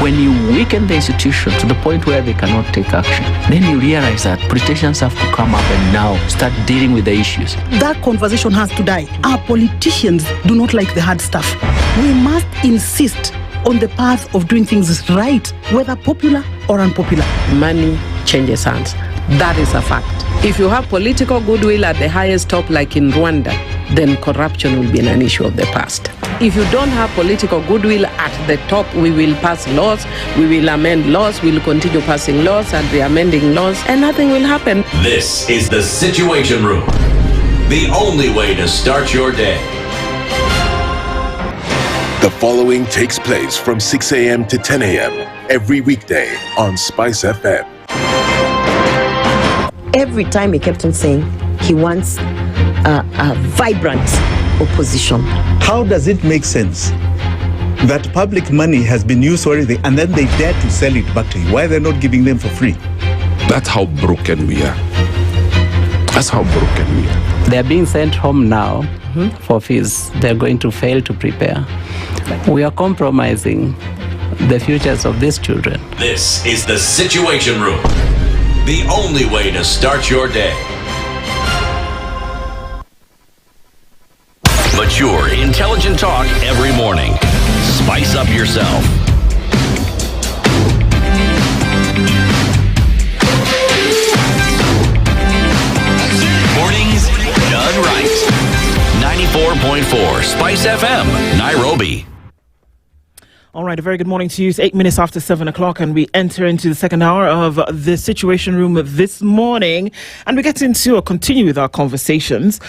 When you weaken the institution to the point where they cannot take action, then you realize that politicians have to come up and now start dealing with the issues. That conversation has to die. Our politicians do not like the hard stuff. We must insist on the path of doing things right, whether popular or unpopular. Money changes hands. That is a fact. If you have political goodwill at the highest top, like in Rwanda, then corruption will be an issue of the past. If you don't have political goodwill at the top, we will pass laws, we will amend laws, we will continue passing laws and re-amending laws, and nothing will happen. This is the Situation Room, the only way to start your day. The following takes place from 6 a.m. to 10 a.m. every weekday on Spice FM. Every time he kept on saying he wants a vibrant opposition. How does it make sense that public money has been used for everything and then they dare to sell it back to you? Why are they not giving them for free? That's how broken we are. That's how broken we are. They're being sent home now for fees. They're going to fail to prepare. We are compromising the futures of these children. This is the Situation Room, the only way to start your day. Mature, intelligent talk every morning. Spice up yourself. Mornings done right. 94.4 Spice FM, Nairobi. All right, a very good morning to you. It's 8 minutes after 7 o'clock, and we enter into the second hour of the Situation Room this morning. And we get into or continue with our conversations,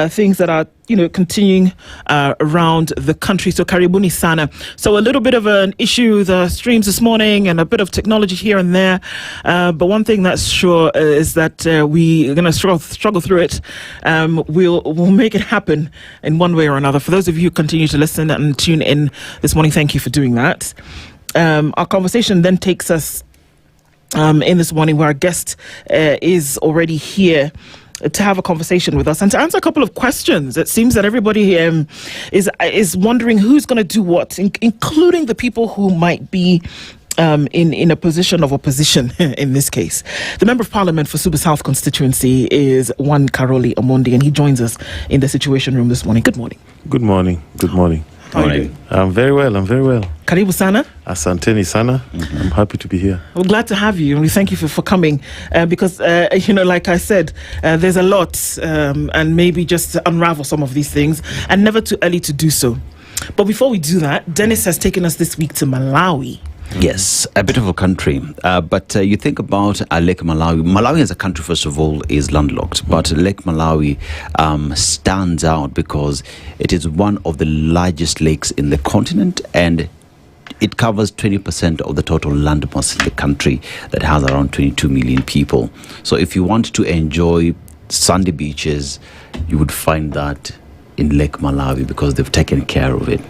things that are, continuing around the country. So, karibuni sana. So, a little bit of an issue with the streams this morning and a bit of technology here and there. But one thing that's sure is that we're going to struggle through it. We'll make it happen in one way or another. For those of you who continue to listen and tune in this morning, thank you for doing that. Our conversation then takes us in this morning where our guest is already here to have a conversation with us and to answer a couple of questions. It seems that everybody is wondering who's going to do what, including the people who might be in a position of opposition in this case. The Member of Parliament for Suba South constituency is One Karoli Omondi, and he joins us in the Situation Room this morning. Good morning. Good morning. Good morning. How are you doing? I'm very well. Karibu sana. Asanteni sana. I'm happy to be here. We're glad to have you, and we thank you for coming because, like I said, there's a lot and maybe just to unravel some of these things, and never too early to do so. But before we do that, Dennis has taken us this week to Malawi. Yes, a bit of a country. But you think about Lake Malawi. Malawi as a country, first of all, is landlocked. But Lake Malawi stands out because it is one of the largest lakes in the continent, and it covers 20% of the total land mass in the country that has around 22 million people. So if you want to enjoy sandy beaches, you would find that in Lake Malawi because they've taken care of it.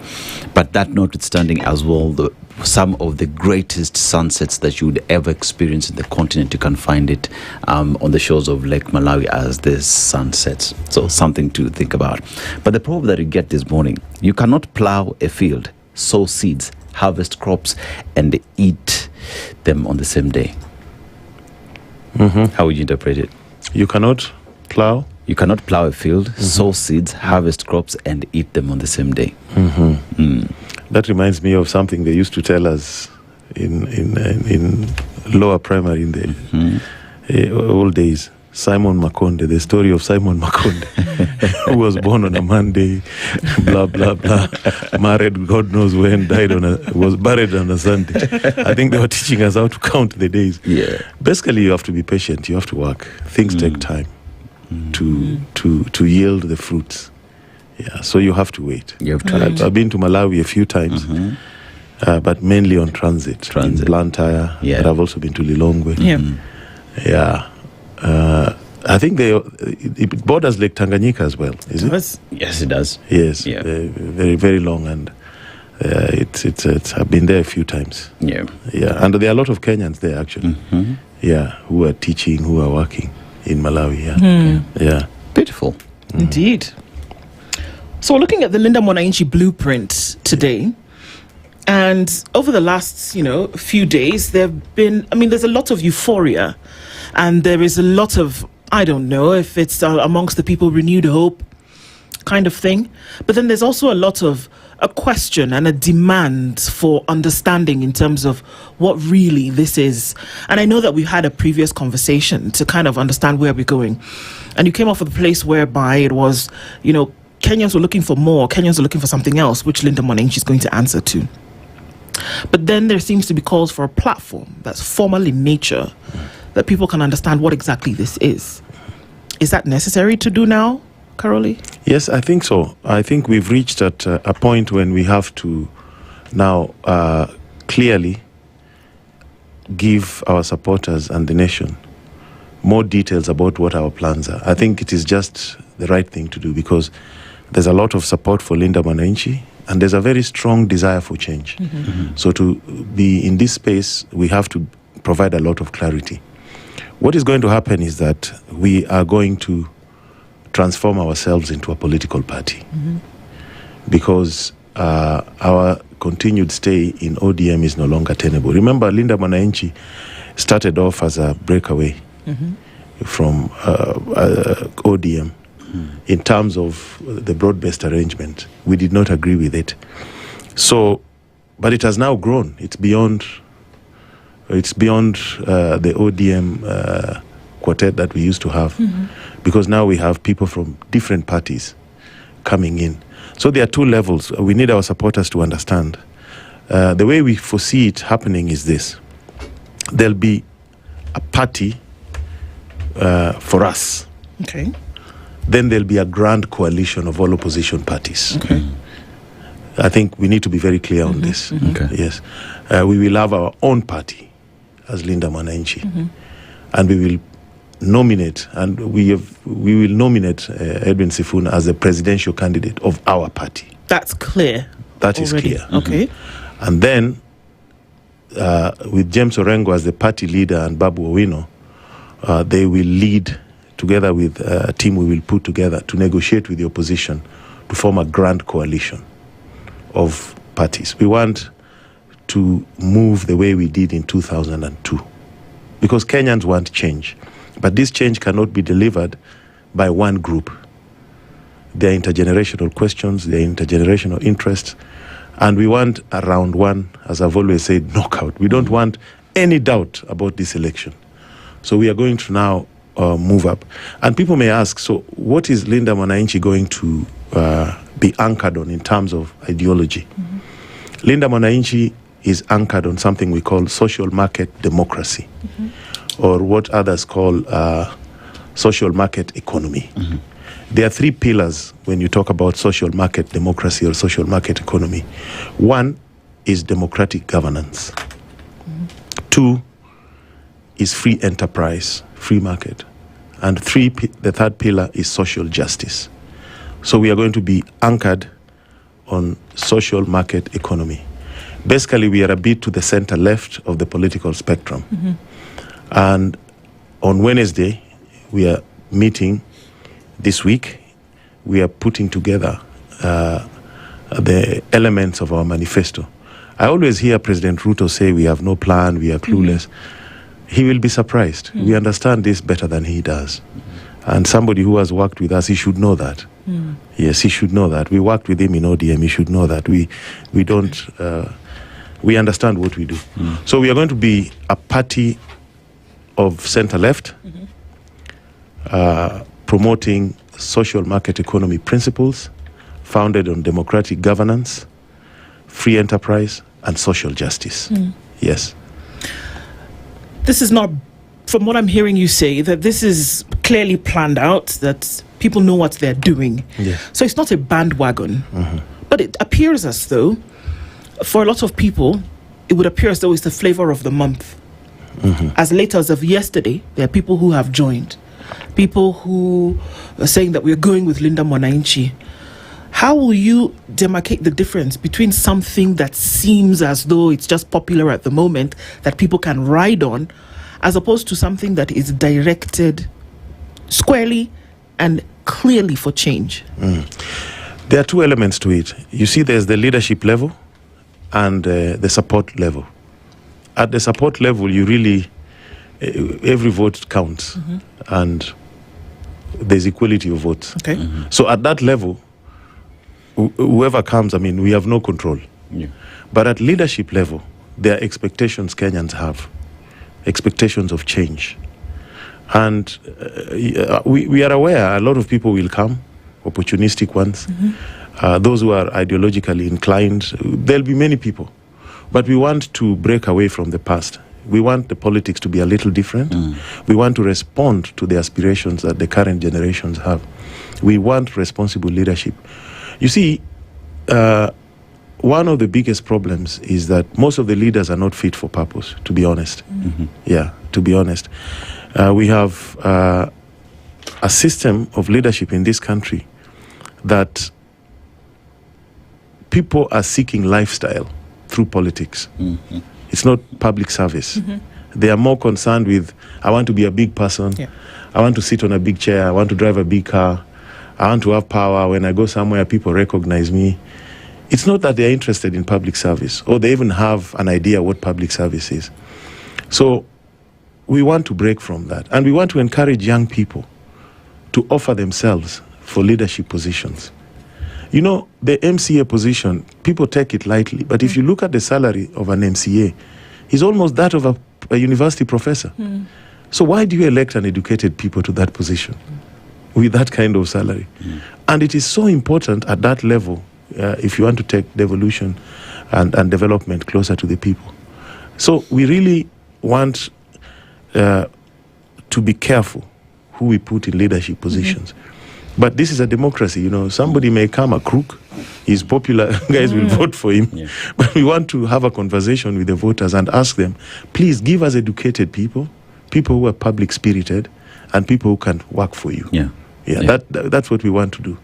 But that notwithstanding as well, some of the greatest sunsets that you would ever experience in the continent, you can find it on the shores of Lake Malawi as the sunsets. So something to think about. But the problem that you get this morning, you cannot plow a field, sow seeds, harvest crops, and eat them on the same day. How would you interpret it? You cannot plow? You cannot plow a field, sow seeds, harvest crops, and eat them on the same day. That reminds me of something they used to tell us in lower primary in the old days. Simon Makonde, the story of Simon Makonde, who was born on a Monday, blah, blah, blah, married God knows when, was buried on a Sunday. I think they were teaching us how to count the days. Yeah. Basically, you have to be patient. You have to work. Things take time. to yield the fruits. Yeah, so you have to wait. I've been to Malawi a few times, but mainly on transit. In Blantyre, but I've also been to Lilongwe. I think it borders Lake Tanganyika as well, is it? Yes, it does. Yes, very, very long, and it's I've been there a few times. Yeah, and there are a lot of Kenyans there actually. Who are teaching, who are working in Malawi. Beautiful, indeed. So we're looking at the Linda Mwananchi blueprint today. And over the last, few days, there's a lot of euphoria. And there is a lot of, I don't know if it's amongst the people, renewed hope kind of thing. But then there's also a lot of a question and a demand for understanding in terms of what really this is. And I know that we've had a previous conversation to kind of understand where we're going. And you came off with a place whereby it was, Kenyans were looking for more. Kenyans were looking for something else, which Linda Mwananchi is going to answer to. But then there seems to be calls for a platform that's formal in nature, that people can understand what exactly this is. Is that necessary to do now, Karoli? Yes, I think so. I think we've reached at a point when we have to now clearly give our supporters and the nation more details about what our plans are. I think it is just the right thing to do because there's a lot of support for Linda Mwananchi and there's a very strong desire for change. So to be in this space, we have to provide a lot of clarity. What is going to happen is that we are going to transform ourselves into a political party because our continued stay in ODM is no longer tenable. Remember, Linda Mwananchi started off as a breakaway from ODM. In terms of the broad-based arrangement, we did not agree with it. So, but it has now grown. It's beyond the ODM quartet that we used to have, because now we have people from different parties coming in. So there are two levels. We need our supporters to understand. The way we foresee it happening is this. There'll be a party for us. Okay. Then there'll be a grand coalition of all opposition parties. Okay. I think we need to be very clear on this. Yes. We will have our own party as Linda Mwananchi. And we will nominate, we will nominate Edwin Sifuna as the presidential candidate of our party. That's clear. That is already. clear. Okay. And then, with James Orengo as the party leader and Babu Owino, they will lead together with a team we will put together to negotiate with the opposition to form a grand coalition of parties. We want to move the way we did in 2002 because Kenyans want change. But this change cannot be delivered by one group. There are intergenerational questions, there are intergenerational interests, and we want a round one, as I've always said, knockout. We don't want any doubt about this election. So we are going to now move up. And people may ask, so what is Linda Mwananchi going to be anchored on in terms of ideology? Linda Mwananchi is anchored on something we call social market democracy, or what others call social market economy. There are three pillars when you talk about social market democracy or social market economy. One is democratic governance. Two is free enterprise, free market. And the third pillar is social justice. So we are going to be anchored on social market economy. Basically, we are a bit to the center left of the political spectrum. And on Wednesday, we are meeting this week. We are putting together the elements of our manifesto. I always hear President Ruto say we have no plan, we are clueless. He will be surprised. We understand this better than he does. And somebody who has worked with us, he should know that. Yes, he should know that. We worked with him in ODM, he should know that. We understand what we do. So we are going to be a party of center-left, promoting social market economy principles founded on democratic governance, free enterprise, and social justice. Yes. This is not, from what I'm hearing you say, that this is clearly planned out, that people know what they're doing. Yeah. So it's not a bandwagon. But it appears as though, for a lot of people, it would appear as though it's the flavor of the month. As late as of yesterday, there are people who have joined. People who are saying that we're going with Linda Mwananchi. How will you demarcate the difference between something that seems as though it's just popular at the moment, that people can ride on, as opposed to something that is directed squarely and clearly for change? There are two elements to it. You see, there's the leadership level and the support level. At the support level, you really, every vote counts, and there's equality of votes. Okay. So at that level, whoever comes, I mean, we have no control. But at leadership level, there are expectations Kenyans have, expectations of change. And we are aware a lot of people will come, opportunistic ones, those who are ideologically inclined. There'll be many people. But we want to break away from the past. We want the politics to be a little different. We want to respond to the aspirations that the current generations have. We want responsible leadership. You see, one of the biggest problems is that most of the leaders are not fit for purpose, to be honest. Yeah, to be honest. We have a system of leadership in this country that people are seeking lifestyle through politics. It's not public service. They are more concerned with, I want to be a big person. I want to sit on a big chair. I want to drive a big car. I want to have power. When I go somewhere, people recognize me. It's not that they're interested in public service, or they even have an idea what public service is. So we want to break from that. And we want to encourage young people to offer themselves for leadership positions. You know, the MCA position, people take it lightly, but if you look at the salary of an MCA, it's almost that of a university professor. So why do you elect uneducated people to that position with that kind of salary? And it is so important at that level, if you want to take devolution and development closer to the people. So we really want to be careful who we put in leadership positions. But this is a democracy, you know. Somebody may come a crook, he's popular, guys will vote for him. But we want to have a conversation with the voters and ask them, please give us educated people, people who are public spirited, and people who can work for you. That's what we want to do.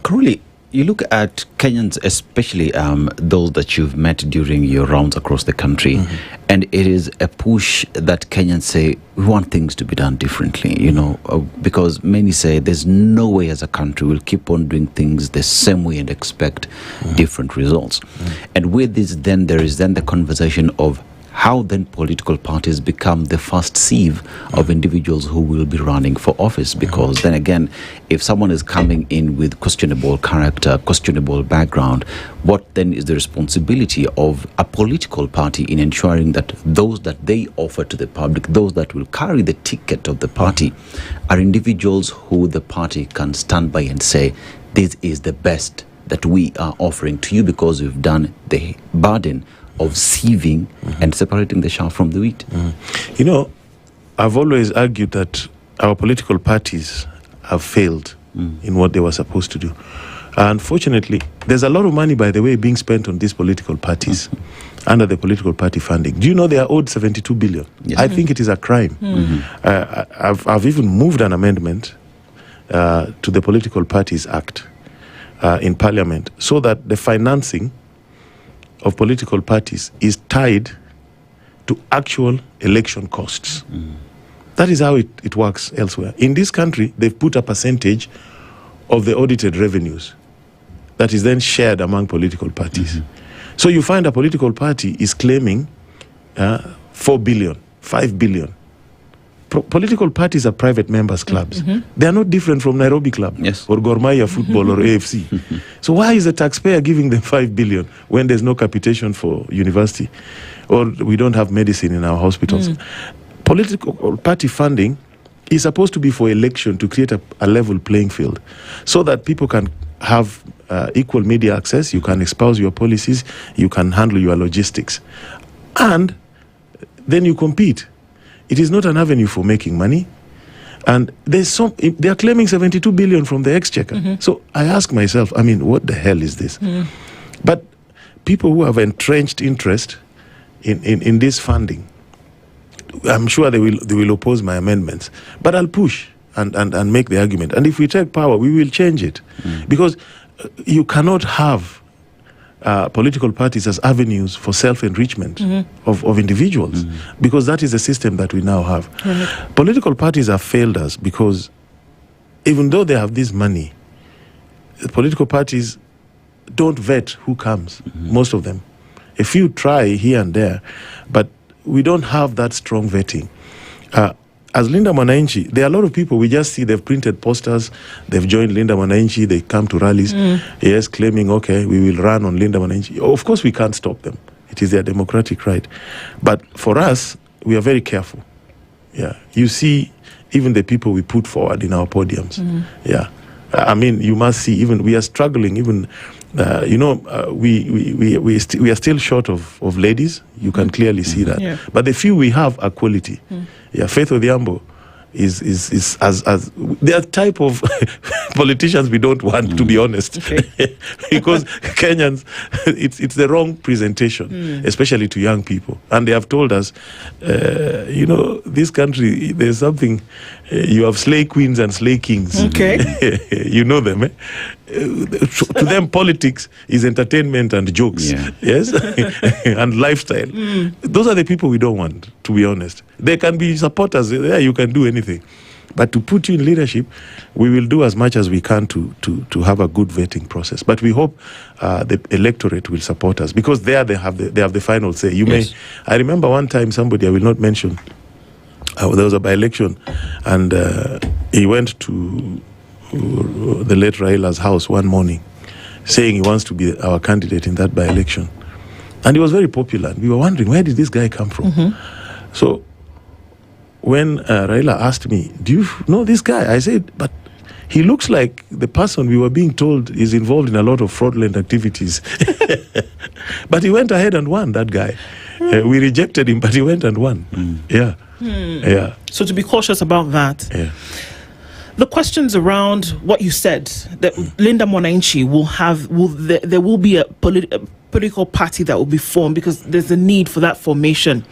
Crowley, you look at Kenyans, especially those that you've met during your rounds across the country, and it is a push that Kenyans say, we want things to be done differently, you know, because many say there's no way as a country we'll keep on doing things the same way and expect different results. And with this, then there is then the conversation of how then political parties become the first sieve of individuals who will be running for office. Because then again, if someone is coming in with questionable character, questionable background, what then is the responsibility of a political party in ensuring that those that they offer to the public, those that will carry the ticket of the party, are individuals who the party can stand by and say, this is the best that we are offering to you because we've done the burden of sieving and separating the chaff from the wheat. You know, I've always argued that our political parties have failed in what they were supposed to do. Unfortunately, there's a lot of money, by the way, being spent on these political parties under the political party funding. Do you know they are owed 72 billion? I think it is a crime. I've even moved an amendment to the Political Parties Act in Parliament so that the financing of political parties is tied to actual election costs. That is how it works elsewhere. In this country, they've put a percentage of the audited revenues that is then shared among political parties. So you find a political party is claiming 4 billion, 5 billion. Political parties are private members clubs. They are not different from Nairobi Club or Gor Mahia Football or AFC. So why is the taxpayer giving them 5 billion when there's no capitation for university or we don't have medicine in our hospitals? Political party funding is supposed to be for election to create a level playing field so that people can have equal media access, you can espouse your policies, you can handle your logistics. And then you compete. It is not an avenue for making money. And they are claiming 72 billion from the exchequer. So I ask myself, I mean, what the hell is this? But people who have entrenched interest in this funding, I'm sure they will oppose my amendments. But I'll push and make the argument. And if we take power, we will change it. Because you cannot have political parties as avenues for self-enrichment of individuals, because that is the system that we now have. Political parties have failed us because even though they have this money, political parties don't vet who comes, most of them. A few try here and there, but we don't have that strong vetting. As Linda Mwananchi, there are a lot of people, we just see they've printed posters, they've joined Linda Mwananchi, they come to rallies, yes, claiming, okay, we will run on Linda Mwananchi. Of course, we can't stop them. It is their democratic right. But for us, we are very careful. Yeah, you see, even the people we put forward in our podiums. Yeah, I mean, you must see, even we are struggling, even, we are still short of ladies. You can clearly see that. Yeah. But the few we have are quality. Yeah, Faith Odhiambo is as they are type of politicians we don't want, to be honest. Because Kenyans, it's the wrong presentation, especially to young people. And they have told us, this country, there's something, you have slay queens and slay kings. Okay. You know them, eh? To them, politics is entertainment and jokes, yes, and lifestyle. Those are the people we don't want, to be honest. They can be supporters, you can do anything. But to put you in leadership, we will do as much as we can to have a good vetting process. But we hope the electorate will support us, because there they have the final say. I remember one time somebody, I will not mention, there was a by-election, and he went to the late Raila's house one morning, saying he wants to be our candidate in that by-election. And he was very popular. We were wondering, where did this guy come from? So when Raila asked me, do you know this guy? I said, but he looks like the person we were being told is involved in a lot of fraudulent activities. But he went ahead and won, that guy. We rejected him, but he went and won. Yeah. Yeah. So to be cautious about that. Yeah. The questions around what you said, that Linda Mwananchi there will be a political party that will be formed, because there's a need for that formation.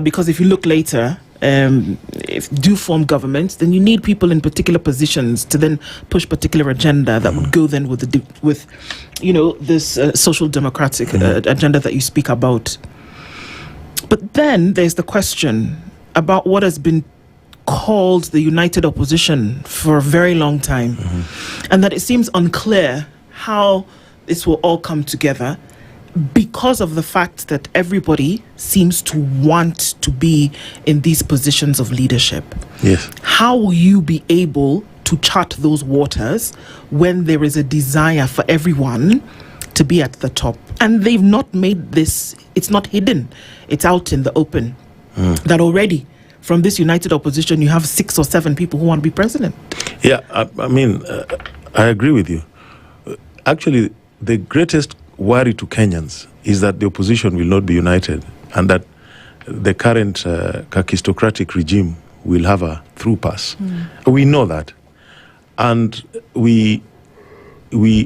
Because if you look later, if you do form governments, then you need people in particular positions to then push particular agenda that would go then with this social democratic agenda that you speak about. But then there's the question about what has been called the united opposition for a very long time, and that it seems unclear how this will all come together, because of the fact that everybody seems to want to be in these positions of leadership. Yes. How will you be able to chart those waters when there is a desire for everyone to be at the top? And they've not made this, it's not hidden, it's out in the open, that already from this united opposition you have 6 or 7 people who want to be president. Yeah, I mean, I agree with you. Actually, the greatest worry to Kenyans is that the opposition will not be united, and that the current kakistocratic regime will have a through pass. We know that, and we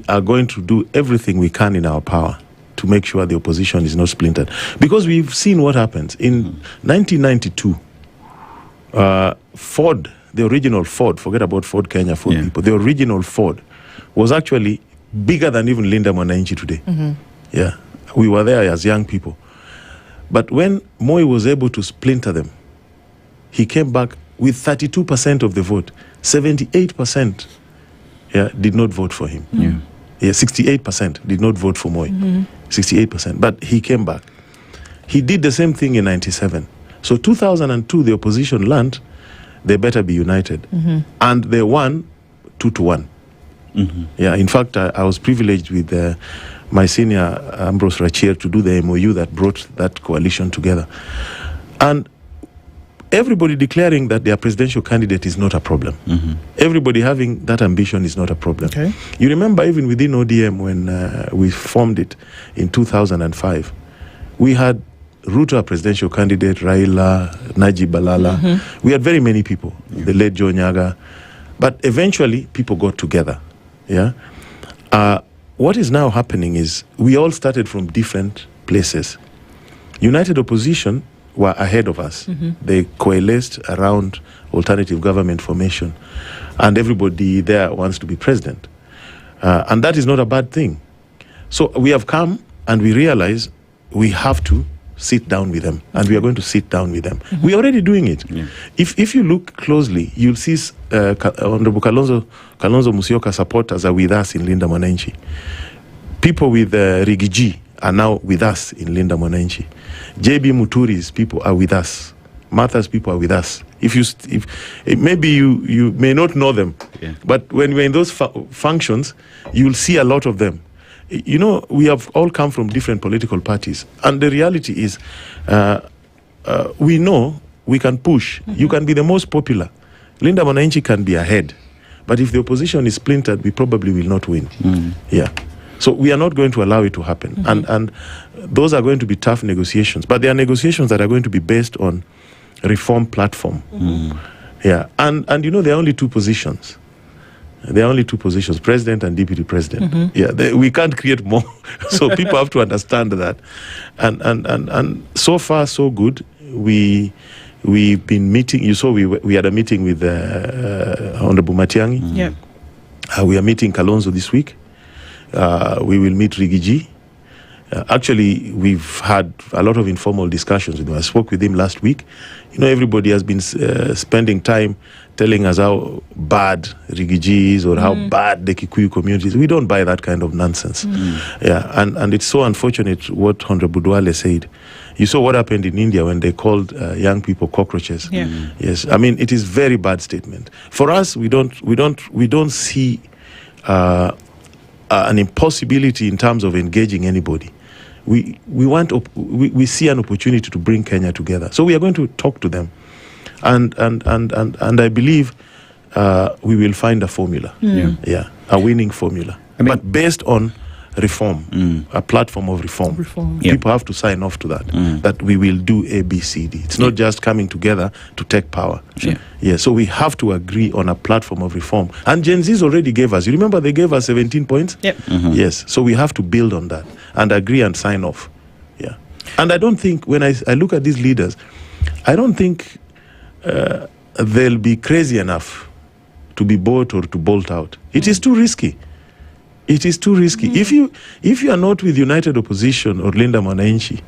are going to do everything we can in our power to make sure the opposition is not splintered, because we've seen what happens. In 1992, Ford, the original Ford, forget about Ford Kenya, Ford people, the original Ford was actually bigger than even Linda Mwananchi today. Yeah, we were there as young people. But when Moi was able to splinter them, he came back with 32% of the vote. 78% did not vote for him. 68% did not vote for Moi. 68%. But he came back. He did the same thing in 97. So 2002, the opposition learned they better be united. And they won 2-1. Yeah, in fact, I was privileged with my senior Ambrose Rachir to do the MOU that brought that coalition together. And everybody declaring that their presidential candidate is not a problem. Everybody having that ambition is not a problem. You remember even within ODM when we formed it in 2005, we had Ruto, a presidential candidate, Raila, Najib Balala. We had very many people, the late Joe Nyaga. But eventually, people got together. Yeah. What is now happening is we all started from different places. United Opposition were ahead of us. They coalesced around alternative government formation. And everybody there wants to be president. And that is not a bad thing. So we have come and we realize we have to sit down with them, and we are going to sit down with them. We are already doing it. If you look closely, you'll see Honorable Kalonzo Musyoka supporters are with us in Linda Mwananchi. People with Rigiji are now with us in Linda Mwananchi. JB Muturi's people are with us. Martha's people are with us. Maybe you may not know them, but when we're in those functions, you'll see a lot of them. You know, we have all come from different political parties, and the reality is, we know we can push. You can be the most popular. Linda Mwananchi can be ahead, but if the opposition is splintered, we probably will not win. Yeah. So we are not going to allow it to happen, and those are going to be tough negotiations. But they are negotiations that are going to be based on reform platform. Yeah, and you know, there are only two positions. There are only two positions, president and deputy president. Yeah, we can't create more. So people have to understand that. And so far, so good. We've been meeting. You saw we had a meeting with Honorable Matiang'i. Yeah. We are meeting Kalonzo this week. We will meet Rigiji. Actually, we've had a lot of informal discussions with him. I spoke with him last week. You know, everybody has been spending time telling us how bad Rigiji is or how bad the Kikuyu community is. We don't buy that kind of nonsense. Yeah, and it's so unfortunate what Honorable Duale said. You saw what happened in India when they called young people cockroaches. Yes, I mean, it is very bad statement. For us, we don't see an impossibility in terms of engaging anybody. We see an opportunity to bring Kenya together. So we are going to talk to them, and I believe we will find a formula. A winning formula, but based on reform, a platform of reform. People have to sign off to that. That we will do A, B, C, D. It's not just coming together to take power. So we have to agree on a platform of reform. And Gen Z's already gave us. You remember they gave us 17 points. Yes. So we have to build on that and agree and sign off. Yeah. And I don't think when I look at these leaders, I don't think they'll be crazy enough to be bought or to bolt out. It is too risky. It is too risky. If you are not with United Opposition or Linda Mwananchi,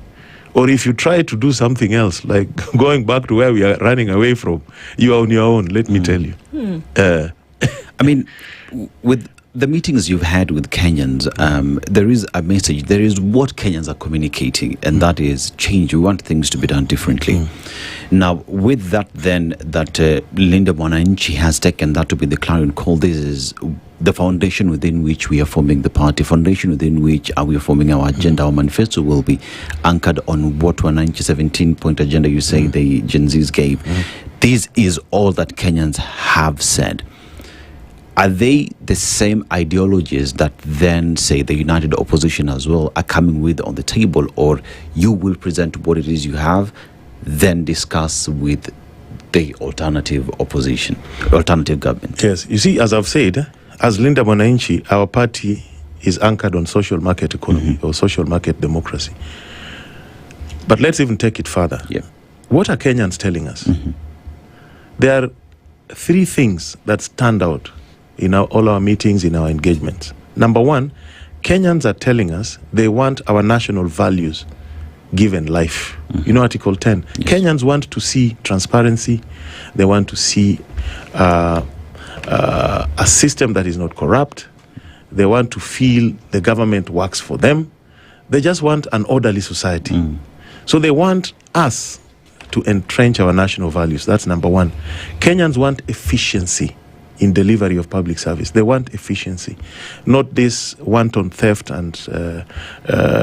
or if you try to do something else, like going back to where we are running away from, you are on your own, let me tell you. I mean, with the meetings you've had with Kenyans, there is a message. There is what Kenyans are communicating, and that is change. We want things to be done differently. Now, with that, then, that Linda Mwananchi has taken that to be the clarion call. This is the foundation within which we are forming the party, foundation within which we are forming our agenda. Our manifesto will be anchored on what 17-point agenda you say the Gen Zs gave. This is all that Kenyans have said. Are they the same ideologies that then, say, the United Opposition as well are coming with on the table, or you will present what it is you have, then discuss with the alternative opposition, alternative government? Yes, you see, as I've said, as Linda Mwananchi, our party is anchored on social market economy or social market democracy. But let's even take it further. What are Kenyans telling us? There are three things that stand out in all our meetings, in our engagements. Number one, Kenyans are telling us they want our national values given life. You know, Article 10. Kenyans want to see transparency. They want to see a system that is not corrupt. They want to feel the government works for them. They just want an orderly society. So they want us to entrench our national values. That's number one. Kenyans want efficiency in delivery of public service. They want efficiency, not this wanton theft and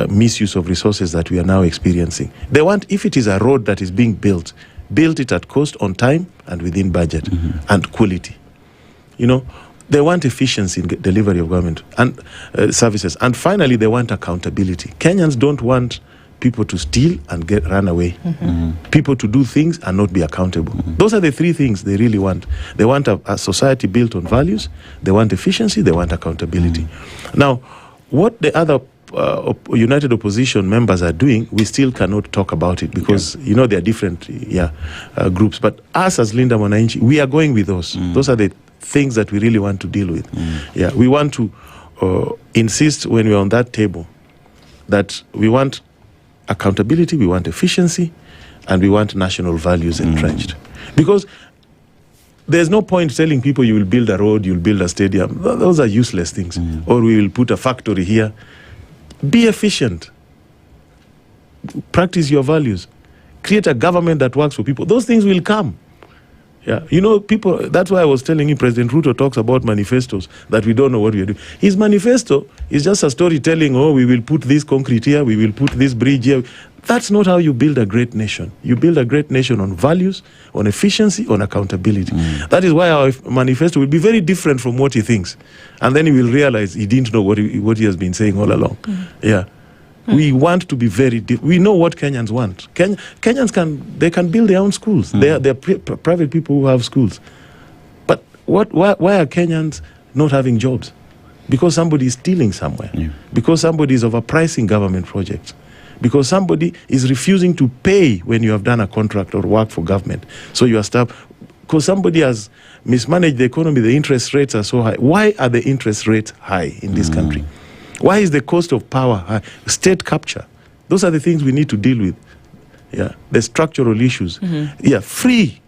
misuse of resources that we are now experiencing. They want, if it is a road that is being built, build it at cost, on time, and within budget, and quality. You know, they want efficiency in delivery of government and services. And finally, they want accountability. Kenyans don't want people to steal and run away, people to do things and not be accountable. Those are the three things they really want. They want a society built on values, they want efficiency, they want accountability. Now, what the other United Opposition members are doing, we still cannot talk about it because, you know, there are different groups. But us as Linda Mwananchi, we are going with those. Those are the things that we really want to deal with. Yeah, we want to insist when we're on that table that we want accountability, we want efficiency, and we want national values entrenched. Because there's no point telling people you will build a road, you'll build a stadium. Those are useless things. Or we will put a factory here. Be efficient. Practice your values. Create a government that works for people. Those things will come. Yeah, you know, people, that's why I was telling you, President Ruto talks about manifestos, that we don't know what we are doing. His manifesto is just a story telling, oh, we will put this concrete here, we will put this bridge here. That's not how you build a great nation. You build a great nation on values, on efficiency, on accountability. That is why our manifesto will be very different from what he thinks. And then he will realize he didn't know what he has been saying all along. Yeah. We want to be very we know what Kenyans want. Kenyans can build their own schools. They are private people who have schools. But why are Kenyans not having jobs? Because somebody is stealing somewhere. Because somebody is overpricing government projects. Because somebody is refusing to pay when you have done a contract or work for government. So you are stuck. Because somebody has mismanaged the economy, the interest rates are so high. Why are the interest rates high in this country? Why is the cost of power high? State capture. Those are the things we need to deal with. Yeah, the structural issues. Yeah, free.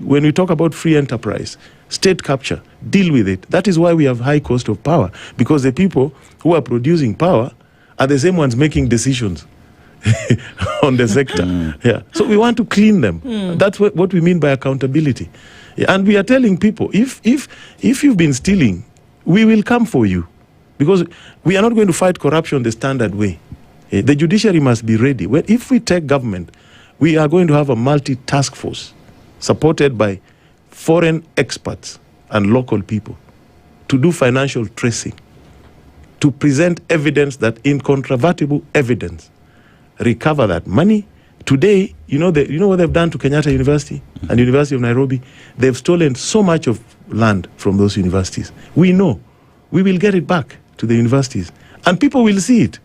When we talk about free enterprise, state capture, deal with it. That is why we have high cost of power, because the people who are producing power are the same ones making decisions on the sector. Yeah, so we want to clean them. That's what we mean by accountability. Yeah, and we are telling people, if you've been stealing, we will come for you. Because we are not going to fight corruption the standard way. The judiciary must be ready. If we take government, we are going to have a multi-task force supported by foreign experts and local people to do financial tracing, to present evidence, that incontrovertible evidence, recover that money. Today, you know what they've done to Kenyatta University and University of Nairobi? They've stolen so much of land from those universities. We know. We will get it back to the universities, and people will see it.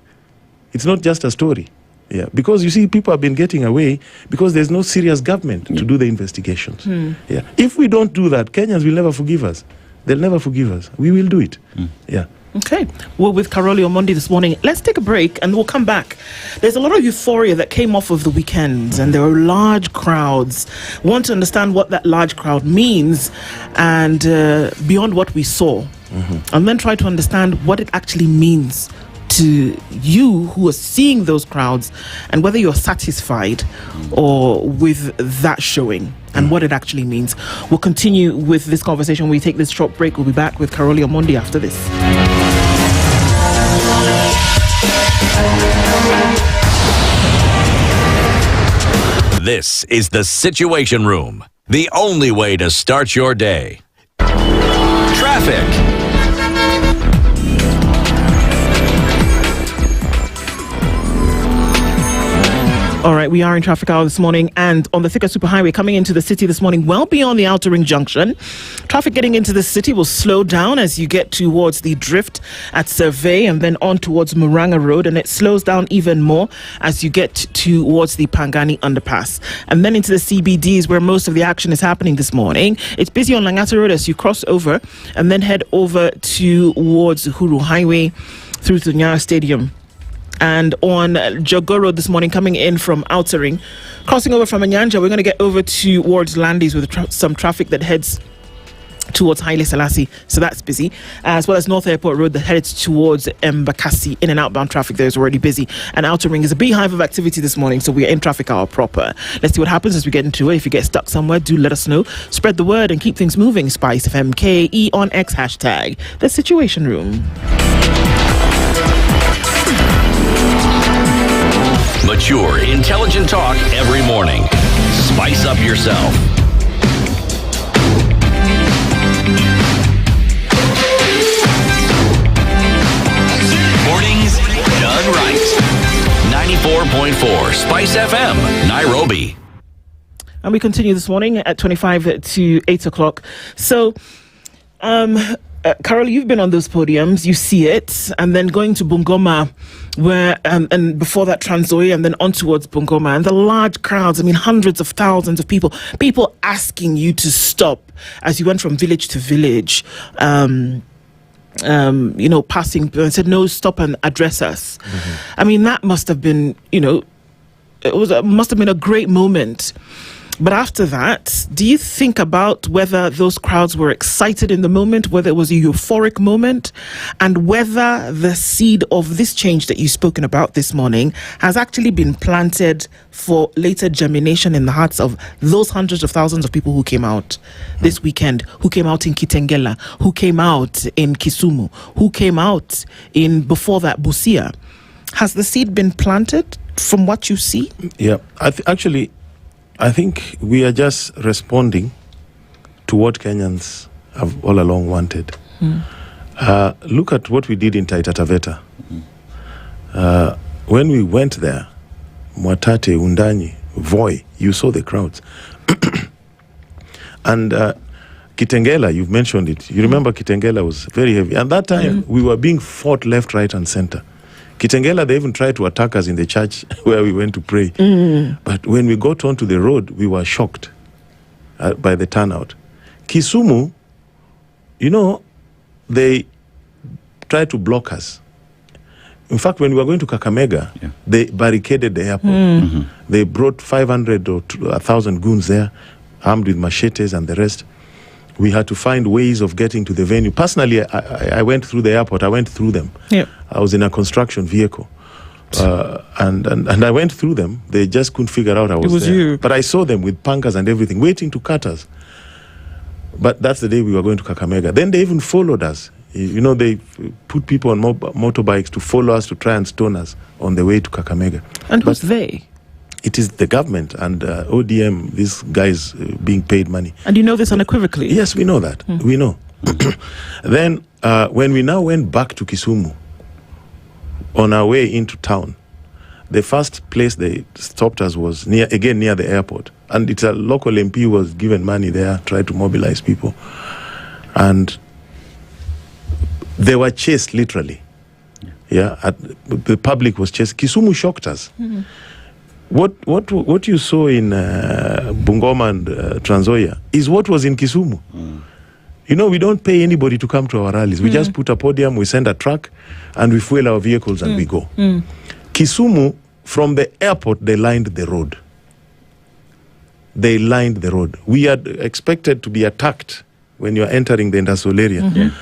It's not just a story. Yeah, because you see, people have been getting away because there's no serious government to do the investigations. Yeah, if we don't do that, Kenyans will never forgive us. They'll never forgive us. We will do it. Yeah. Okay, we're with Karoli Omondi this morning. Let's take a break and we'll come back. There's a lot of euphoria that came off of the weekend, and there were large crowds. We want to understand what that large crowd means and beyond what we saw. And then try to understand what it actually means to you who are seeing those crowds, and whether you're satisfied or with that showing and what it actually means. We'll continue with this conversation when we take this short break. We'll be back with Karoli Omondi after this. This is the Situation Room, the only way to start your day. Traffic. All right, we are in traffic hour this morning, and on the Thika Superhighway coming into the city this morning, well beyond the Outer Ring Junction. Traffic getting into the city will slow down as you get towards the Drift at Survey and then on towards Muranga Road, and it slows down even more as you get towards the Pangani Underpass. And then into the CBD is where most of the action is happening this morning. It's busy on Langata Road as you cross over and then head over towards Uhuru Highway through to Nyara Stadium. And on Jogo Road this morning, coming in from Outer Ring, crossing over from Anyanja, we're going to get over towards Landis with some traffic that heads towards Haile Selassie, so that's busy, as well as North Airport Road that heads towards Mbakasi. In and outbound traffic there is already busy, and Outer Ring is a beehive of activity this morning, so we are in traffic hour proper. Let's see what happens as we get into it. If you get stuck somewhere, do let us know. Spread the word and keep things moving. SpiceFM KE on X, hashtag The Situation Room. Mature, intelligent talk every morning. Spice up yourself. Mornings done right. 94.9 101.4 Spice FM, Nairobi. And we continue this morning at 25 to 8 o'clock. So, Carol, you've been on those podiums, you see it, and then going to Bungoma, where and before that Trans Nzoia, and then on towards Bungoma, and the large crowds, I mean hundreds of thousands of people asking you to stop as you went from village to village, passing and said, no, stop and address us. Mm-hmm. I mean, that must have been, must have been a great moment. But after that, do you think about whether those crowds were excited in the moment, whether it was a euphoric moment, and whether the seed of this change that you've spoken about this morning has actually been planted for later germination in the hearts of those hundreds of thousands of people who came out this weekend, who came out in Kitengela, who came out in Kisumu, who came out in, before that, Busia? Has the seed been planted from what you see? Yeah, I think we are just responding to what Kenyans have all along wanted. Look at what we did in Taita Taveta. When we went there, Mwatate, Undanyi, Voi, you saw the crowds. And Kitengela, you've mentioned it. You remember Kitengela was very heavy. At that time, we were being fought left, right, and center. Kitengela, they even tried to attack us in the church where we went to pray. But when we got onto the road, we were shocked by the turnout. Kisumu, they tried to block us. In fact, when we were going to Kakamega, they barricaded the airport. They brought 500 or 1,000 goons there, armed with machetes and the rest. We had to find ways of getting to the venue. Personally, I went through the airport. I went through them. Yeah. I was in a construction vehicle. And I went through them. They just couldn't figure out I was there. You. But I saw them with punkers and everything, waiting to cut us. But that's the day we were going to Kakamega. Then they even followed us. They put people on motorbikes to follow us, to try and stone us on the way to Kakamega. And who's they? It is the government and ODM, these guys being paid money. And you know this unequivocally? Yes, we know that. We know. Then when we now went back to Kisumu, on our way into town, the first place they stopped us was near the airport. And it's a local MP who was given money there, tried to mobilize people. And they were chased, literally. The public was chased. Kisumu shocked us. What you saw in Bungoma and Trans Nzoia is what was in Kisumu. We don't pay anybody to come to our rallies. We just put a podium, we send a truck, and we fuel our vehicles and we go. Kisumu, from the airport, they lined the road. We had expected to be attacked when you are entering the industrial area.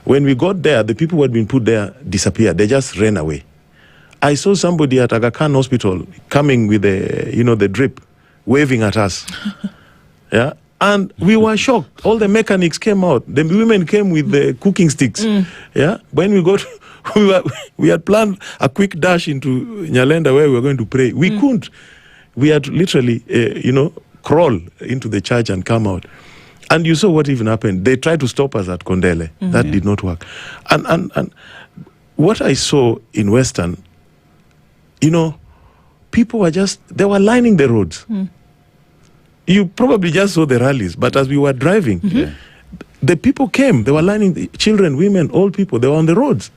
When we got there, the people who had been put there disappeared. They just ran away. I saw somebody at Aga Khan Hospital coming with the drip, waving at us. And we were shocked. All the mechanics came out. The women came with the cooking sticks. When we got, we had planned a quick dash into Nyalenda where we were going to pray. We couldn't. We had to literally, crawl into the church and come out. And you saw what even happened. They tried to stop us at Kondele. That did not work. And what I saw in Western, people were they were lining the roads. You probably just saw the rallies, but as we were driving, the people came. They were lining, the children, women, old people. They were on the roads.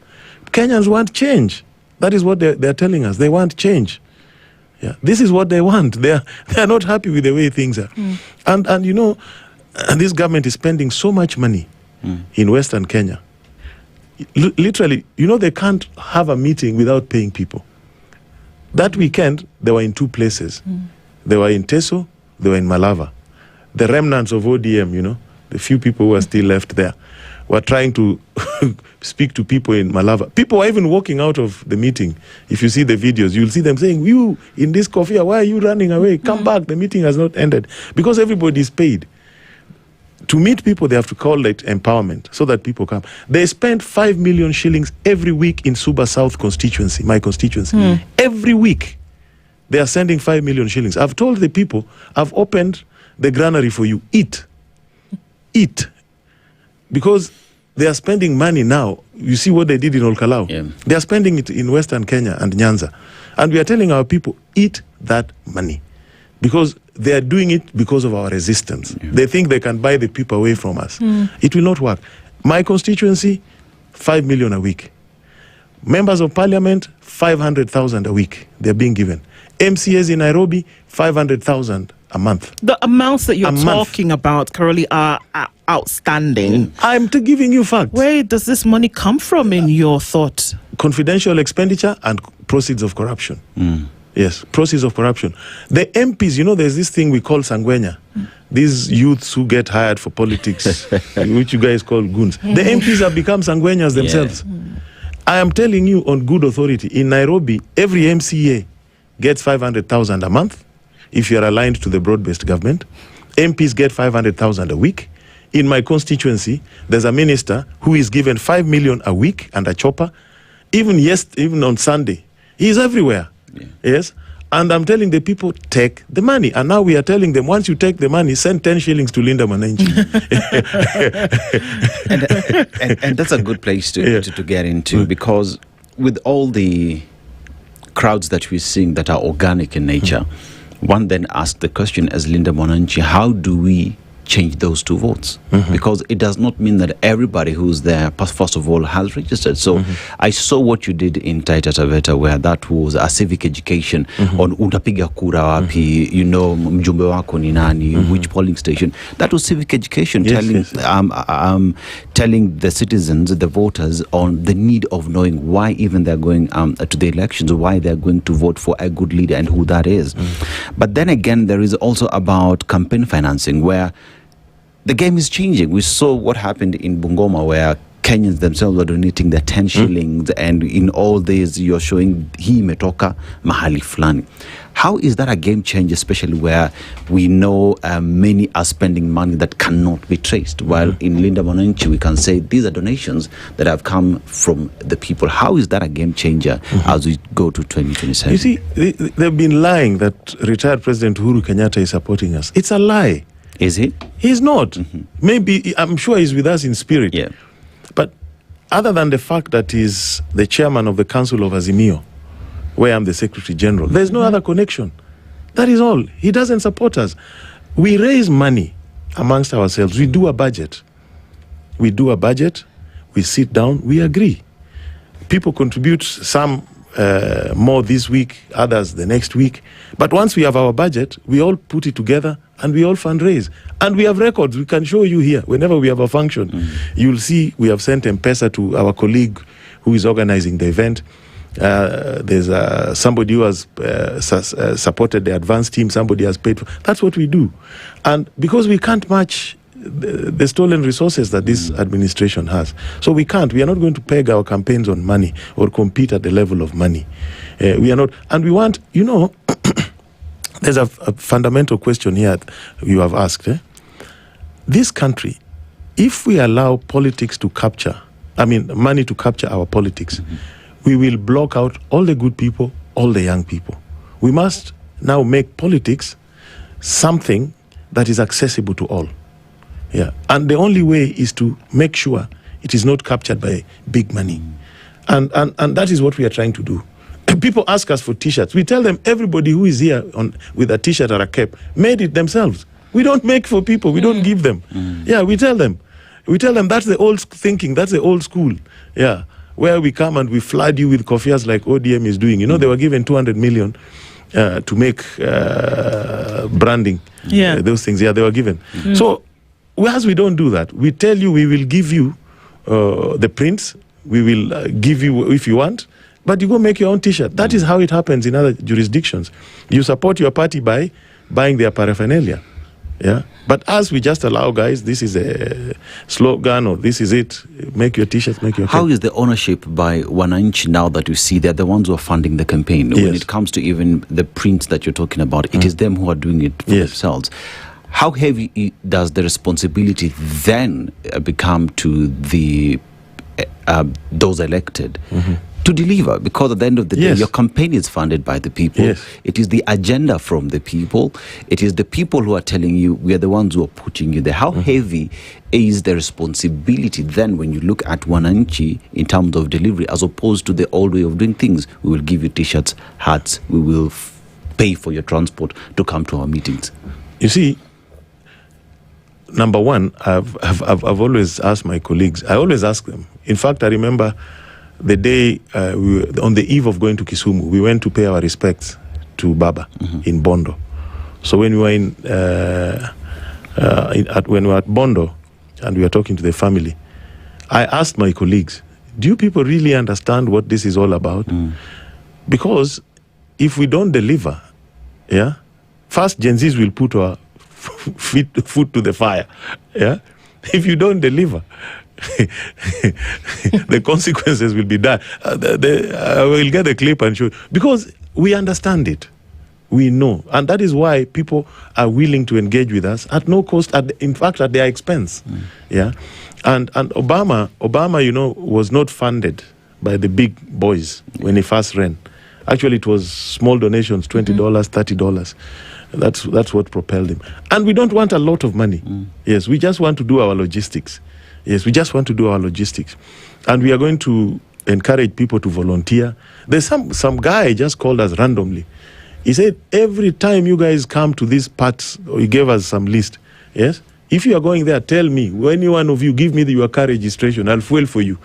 Kenyans want change. That is what they're telling us. They want change. This is what they want. They are not happy with the way things are. And this government is spending so much money in Western Kenya. Literally, they can't have a meeting without paying people. That weekend, they were in two places. They were in Teso, they were in Malava. The remnants of ODM, the few people who are still left there, were trying to speak to people in Malava. People were even walking out of the meeting. If you see the videos, you'll see them saying, you, in this coffee, why are you running away? Come back, the meeting has not ended. Because everybody is paid. To meet people, they have to call it empowerment so that people come. They spend 5 million shillings every week in Suba South constituency, my constituency. Every week, they are sending 5 million shillings. I've told the people, I've opened the granary for you. Eat. Because they are spending money now. You see what they did in Olkalau. Yeah. They are spending it in Western Kenya and Nyanza. And we are telling our people, eat that money. Because they are doing it because of our resistance. Yeah. They think they can buy the people away from us. It will not work. My constituency, 5 million a week. Members of parliament, 500,000 a week. They're being given. MCAs in Nairobi, 500,000 a month. The amounts that you're talking about currently are outstanding. I'm giving you facts. Where does this money come from in your thought? Confidential expenditure and proceeds of corruption. Yes, proceeds of corruption. The MPs, you know, there's this thing we call sangwenya. These youths who get hired for politics, which you guys call goons. The MPs have become sangwenyas themselves. I am telling you on good authority, in Nairobi, every MCA gets 500,000 a month if you are aligned to the broad-based government. MPs get 500,000 a week. In my constituency, there's a minister who is given 5 million a week and a chopper. Even on Sunday, he's everywhere. Yes. And I'm telling the people, take the money. And now we are telling them, once you take the money, send 10 shillings to Linda Mwananchi. and that's a good place to get into, because with all the crowds that we're seeing that are organic in nature, one then asks the question, as Linda Mwananchi, how do we change those two votes? Because it does not mean that everybody who's there, first of all, has registered. So I saw what you did in Taita Taveta, where that was a civic education on utapiga kura wapi, you know, mjumbe wako ni nani, which polling station. That was civic education, telling the citizens, the voters, on the need of knowing why even they're going to the elections, why they're going to vote for a good leader and who that is. But then again, there is also about campaign financing, where the game is changing. We saw what happened in Bungoma, where Kenyans themselves were donating their 10 shillings, and in all this you're showing hii imetoka mahali fulani. How is that a game change, especially where we know many are spending money that cannot be traced, while in Linda Mwananchi we can say these are donations that have come from the people? How is that a game changer as we go to 2027? You see, they've been lying that retired President Uhuru Kenyatta is supporting us. It's a lie. Is he? He's not. Maybe, I'm sure he's with us in spirit. Yeah. But other than the fact that he's the chairman of the Council of Azimio, where I'm the Secretary General, there's no other connection. That is all. He doesn't support us. We raise money amongst ourselves. We do a budget. We sit down, we agree. People contribute, some more this week, others the next week. But once we have our budget, we all put it together and we all fundraise. And we have records. We can show you here. Whenever we have a function, you'll see we have sent M-Pesa to our colleague who is organizing the event. There's somebody who has supported the advance team. Somebody has paid for. That's what we do. And because we can't match the stolen resources that this administration has. So we can't. We are not going to peg our campaigns on money or compete at the level of money. We are not. And we want, you know, there's a fundamental question here you have asked. This country, if we allow politics to capture, money to capture our politics, we will block out all the good people, all the young people. We must now make politics something that is accessible to all. Yeah, and the only way is to make sure it is not captured by big money. And that is what we are trying to do. People ask us for T-shirts. We tell them everybody who is here with a T-shirt or a cap made it themselves. We don't make for people. We don't give them. Yeah, we tell them. That's the old thinking. That's the old school. Yeah, where we come and we flood you with coffees like ODM is doing. You know, they were given 200 million to make branding. Yeah. Those things. Yeah, they were given. So, whereas we don't do that, we tell you we will give you the prints, we will give you if you want, but you go make your own T-shirt. That is how it happens in other jurisdictions. You support your party by buying their paraphernalia. Yeah, but as we just allow guys, this is a slogan or this is it, make your T-shirts, make your... How is the ownership by Wananchi now that you see they're the ones who are funding the campaign? Yes. When it comes to even the prints that you're talking about, it is them who are doing it for themselves. How heavy does the responsibility then become to the those elected to deliver, because at the end of the day, Yes. your campaign is funded by the people. Yes. It is the agenda from the people. It is the people who are telling you, we are the ones who are putting you there. How heavy is the responsibility then when you look at Wananchi in terms of delivery, as opposed to the old way of doing things? We will give you t-shirts, hats, we will pay for your transport to come to our meetings. You see, number one, I've always asked my colleagues, I always ask them. In fact, I remember the day on the eve of going to Kisumu, we went to pay our respects to Baba in Bondo. So when we were when we were at Bondo and we were talking to the family, I asked my colleagues, do you people really understand what this is all about? Because if we don't deliver, first Gen Zs will put our foot to the fire. If you don't deliver, the consequences will be dire. I will get the clip and show you. Because we understand it. We know. And that is why people are willing to engage with us at no cost, in fact, at their expense. And Obama, was not funded by the big boys when he first ran. Actually, it was small donations, $20, $30. That's what propelled him. And we don't want a lot of money. Yes, we just want to do our logistics. Yes, we just want to do our logistics. And we are going to encourage people to volunteer. There's some guy just called us randomly. He said, every time you guys come to this part, or he gave us some list, yes? If you are going there, tell me. Any one of you, give me your car registration. I'll fuel for you.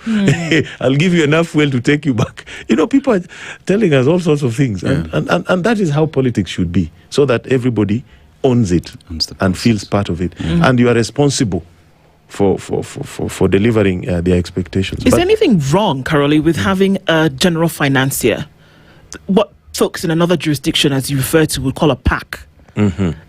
I'll give you enough fuel to take you back. People are telling us all sorts of things. And that is how politics should be, so that everybody owns it and feels part of it. And you are responsible for delivering their expectations. Is there anything wrong, Carolee, with having a general financier? What folks in another jurisdiction, as you refer to, would call a PAC.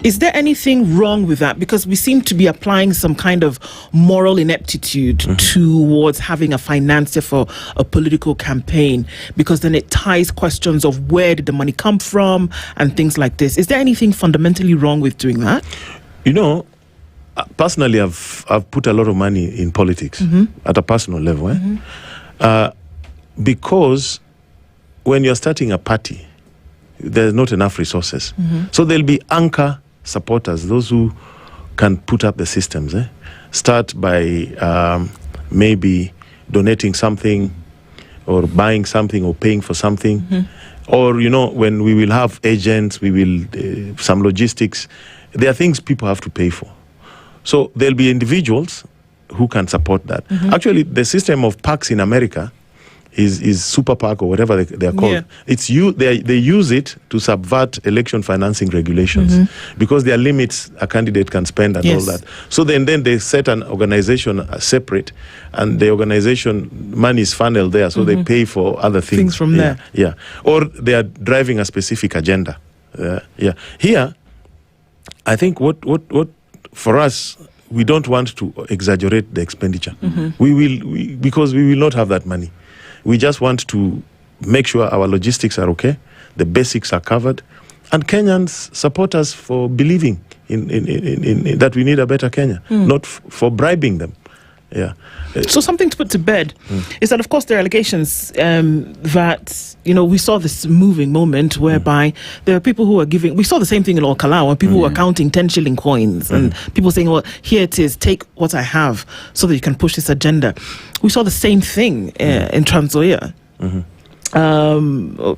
Is there anything wrong with that? Because we seem to be applying some kind of moral ineptitude towards having a financier for a political campaign, because then it ties questions of where did the money come from and things like this. Is there anything fundamentally wrong with doing that? Personally, I've put a lot of money in politics at a personal level. Because when you're starting a party, there's not enough resources. So there'll be anchor supporters, those who can put up the systems. Start by maybe donating something or buying something or paying for something. Or, when we will have agents, we will, some logistics. There are things people have to pay for. So there'll be individuals who can support that. Actually, the system of PACs in America is Super PAC or whatever they are called. It's they use it to subvert election financing regulations because there are limits a candidate can spend and all that. So then they set an organization separate, and the organization money is funneled there, so they pay for other things from there. Or they are driving a specific agenda. Here, I think what for us, we don't want to exaggerate the expenditure. Because we will not have that money. We just want to make sure our logistics are okay, the basics are covered, and Kenyans support us for believing in that we need a better Kenya, not for bribing them. So something to put to bed is that, of course, there are allegations that, we saw this moving moment whereby there are people who are giving, we saw the same thing in Okalau, when people were counting 10 shilling coins and people saying, well, here it is, take what I have so that you can push this agenda. We saw the same thing in Trans Nzoia.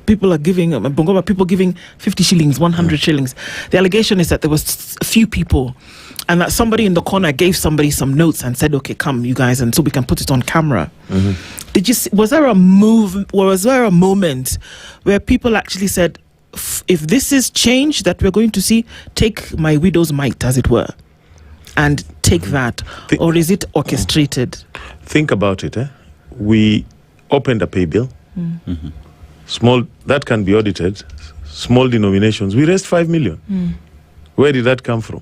People are giving, Bungoma, people giving 50 shillings, 100 shillings. The allegation is that there was a few people, and that somebody in the corner gave somebody some notes and said, okay, come you guys, and so we can put it on camera. Did you see, was there a moment where people actually said, if this is change that we're going to see, take my widow's mite, as it were, and take that? Or is it orchestrated? Think about it. We opened a pay bill. Small, that can be audited. Small denominations. We raised 5 million. Where did that come from?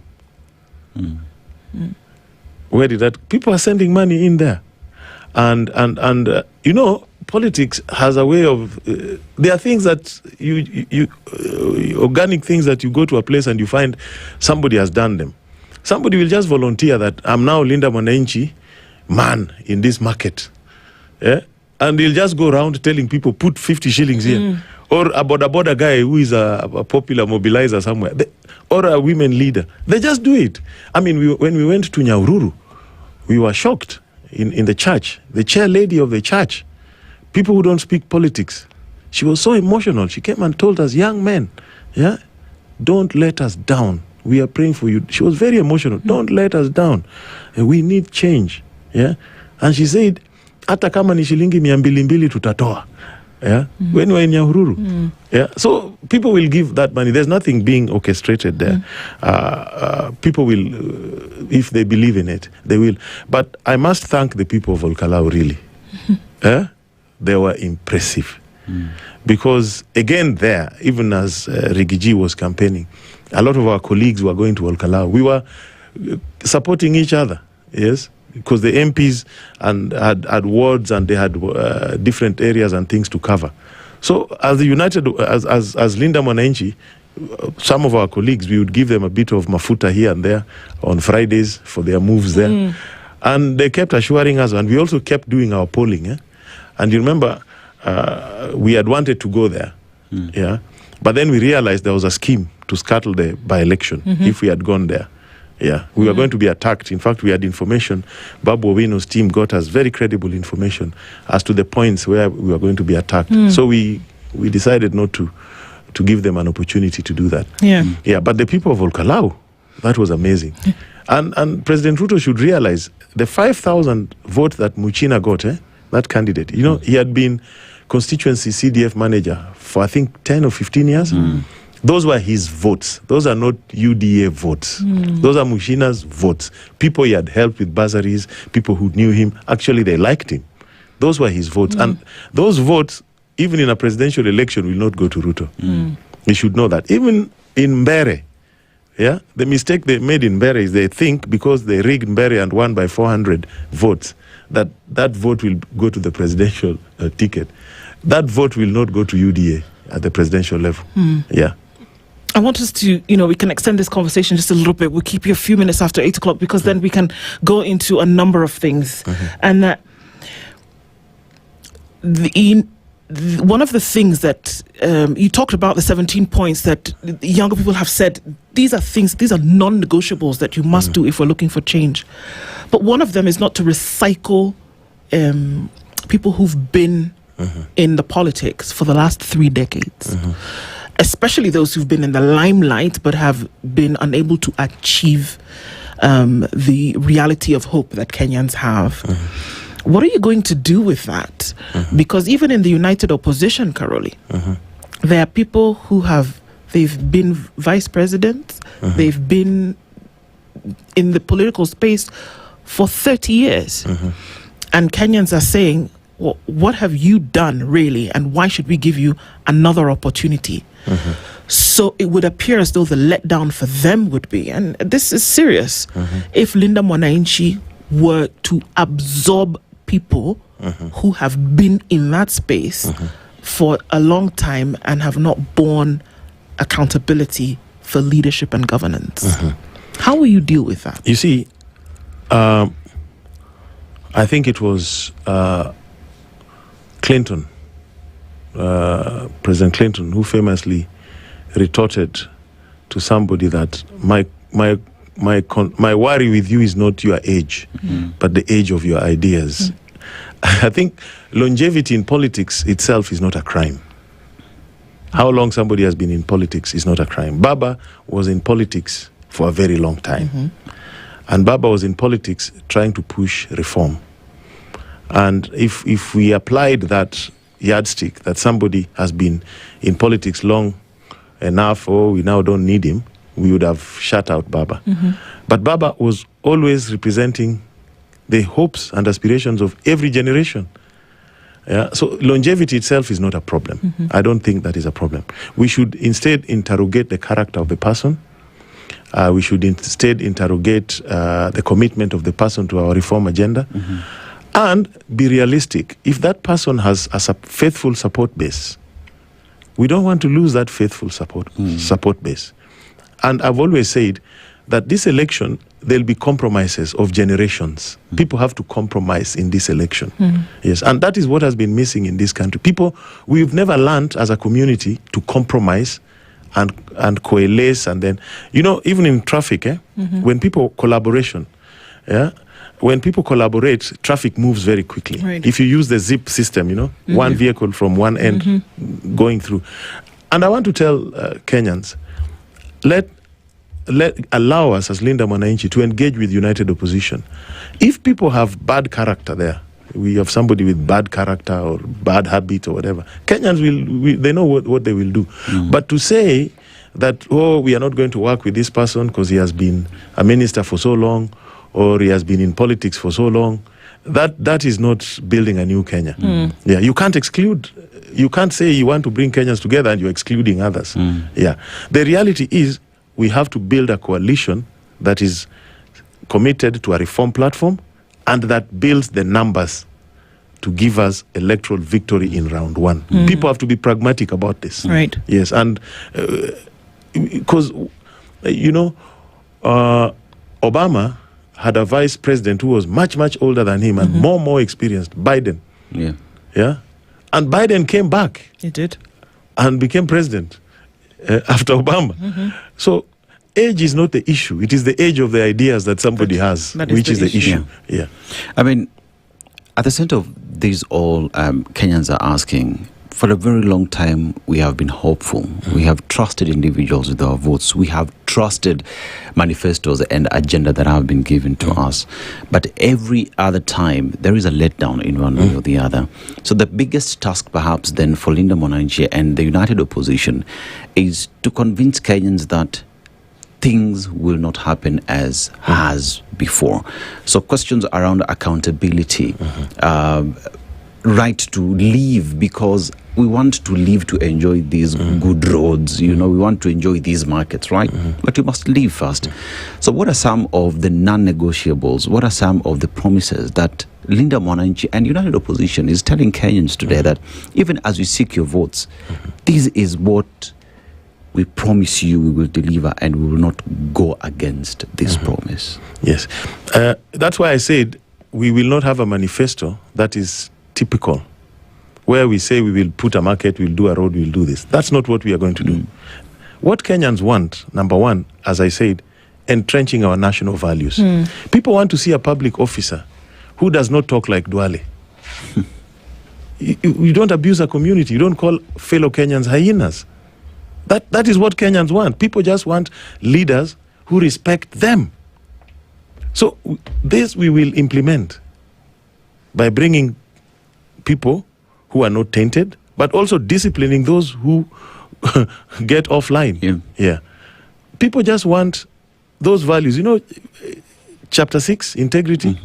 Where did that? People are sending money in there, and politics has a way of. There are things that you organic things that you go to a place and you find somebody has done them. Somebody will just volunteer that I'm now Linda Mwananchi man in this market. And he'll just go around telling people, put 50 shillings here. Or a boda guy who is a popular mobilizer somewhere. Or a women leader. They just do it. I mean, when we went to Nyahururu, we were shocked in the church. The chair lady of the church, people who don't speak politics, she was so emotional. She came and told us, young men, yeah, don't let us down. We are praying for you. She was very emotional. Don't let us down. We need change. Yeah. And she said, hata kama ni shilingi 200 tutatoa. Yeah. When we're in Nyahururu. Yeah. So people will give that money. There's nothing being orchestrated there. People will, if they believe in it, they will. But I must thank the people of Olkalau, really. They were impressive. Because again there, even as Rigiji was campaigning, a lot of our colleagues were going to Olkalau. We were supporting each other, yes, because the MPs had wards and they had different areas and things to cover. So as the United, as Linda Mwananchi, some of our colleagues, we would give them a bit of mafuta here and there on Fridays for their moves there. And they kept assuring us, and we also kept doing our polling. And you remember, we had wanted to go there, yeah, but then we realized there was a scheme to scuttle the by-election if we had gone there. Yeah, we were going to be attacked. In fact, we had information. Babu Owino's team got us very credible information as to the points where we were going to be attacked. So we decided not to give them an opportunity to do that. Yeah, but the people of Olkalau, that was amazing. And President Ruto should realize the 5,000 vote that Muchina got, that candidate, you know, he had been constituency CDF manager for I think 10 or 15 years. Those were his votes. Those are not UDA votes. Those are Muchina's votes. People he had helped with bursaries, people who knew him. Actually, they liked him. Those were his votes. And those votes, even in a presidential election, will not go to Ruto. You should know that. Even in Mbere, yeah, the mistake they made in Mbere is they think because they rigged Mbere and won by 400 votes, that vote will go to the presidential ticket. That vote will not go to UDA at the presidential level. Yeah. I want us to, we can extend this conversation just a little bit. We'll keep you a few minutes after 8 o'clock because then we can go into a number of things. And that one of the things that you talked about, the 17 points that younger people have said, these are non-negotiables that you must do if we're looking for change. But one of them is not to recycle people who've been in the politics for the last 3 decades. Especially those who've been in the limelight but have been unable to achieve the reality of hope that Kenyans have. What are you going to do with that? Because even in the United Opposition, Karoli, there are people who they've been vice presidents, they've been in the political space for 30 years. And Kenyans are saying, well, what have you done really, and why should we give you another opportunity? So it would appear as though the letdown for them would be, and this is serious, if Linda Mwananchi were to absorb people who have been in that space for a long time and have not borne accountability for leadership and governance. How will you deal with that? You see, I think it was Clinton, President Clinton, who famously retorted to somebody that my worry with you is not your age, but the age of your ideas. I think longevity in politics itself is not a crime. How long somebody has been in politics is not a crime. Baba was in politics for a very long time. And Baba was in politics trying to push reform. And if we applied that yardstick that somebody has been in politics long enough, or we now don't need him, we would have shut out Baba. But Baba was always representing the hopes and aspirations of every generation. Yeah? So longevity itself is not a problem. I don't think that is a problem. We should instead interrogate the character of the person. We should instead interrogate the commitment of the person to our reform agenda. And be realistic. If that person has a faithful support base, we don't want to lose that faithful support base. And I've always said that this election, there'll be compromises of generations. People have to compromise in this election. Yes, and that is what has been missing in this country. We've never learned as a community to compromise and coalesce, and then, even in traffic, when people collaborate, traffic moves very quickly. Right. If you use the zip system, one vehicle from one end going through. And I want to tell Kenyans, allow us as Linda Mwananchi to engage with united opposition. If people have bad character there, we have somebody with bad character or bad habit or whatever, Kenyans they know what they will do. But to say that, we are not going to work with this person because he has been a minister for so long, or he has been in politics for so long, that is not building a new Kenya. Yeah, you can't say you want to bring Kenyans together and you're excluding others. Yeah, the reality is we have to build a coalition that is committed to a reform platform and that builds the numbers to give us electoral victory in round one. People have to be pragmatic about this. Right. Yes, and because, Obama had a vice president who was much, much older than him and more experienced, Biden. Yeah. Yeah. And Biden came back. He did. And became president after Obama. So age is not the issue. It is the age of the ideas that somebody has, which is the issue. Yeah. I mean, at the center of these all, Kenyans are asking, for a very long time, we have been hopeful. We have trusted individuals with our votes. We have trusted manifestos and agenda that have been given to us. But every other time, there is a letdown in one way or the other. So the biggest task, perhaps, then for Linda Mwananchi and the united opposition is to convince Kenyans that things will not happen as before. So questions around accountability, right to live, because we want to live to enjoy these good roads, we want to enjoy these markets, right? But you must live first. So what are some of the non-negotiables? What are some of the promises that Linda Mwananchi and united opposition is telling Kenyans today that even as we seek your votes, this is what we promise you we will deliver, and we will not go against this promise? Yes. That's why I said we will not have a manifesto that is typical, where we say we will put a market, we'll do a road, we'll do this. That's not what we are going to do. What Kenyans want, number one, as I said, entrenching our national values. People want to see a public officer who does not talk like Duale. You don't abuse a community. You don't call fellow Kenyans hyenas. That is what Kenyans want. People just want leaders who respect them. So this we will implement by bringing people who are not tainted, but also disciplining those who get offline. Yeah. People just want those values. Chapter 6, integrity,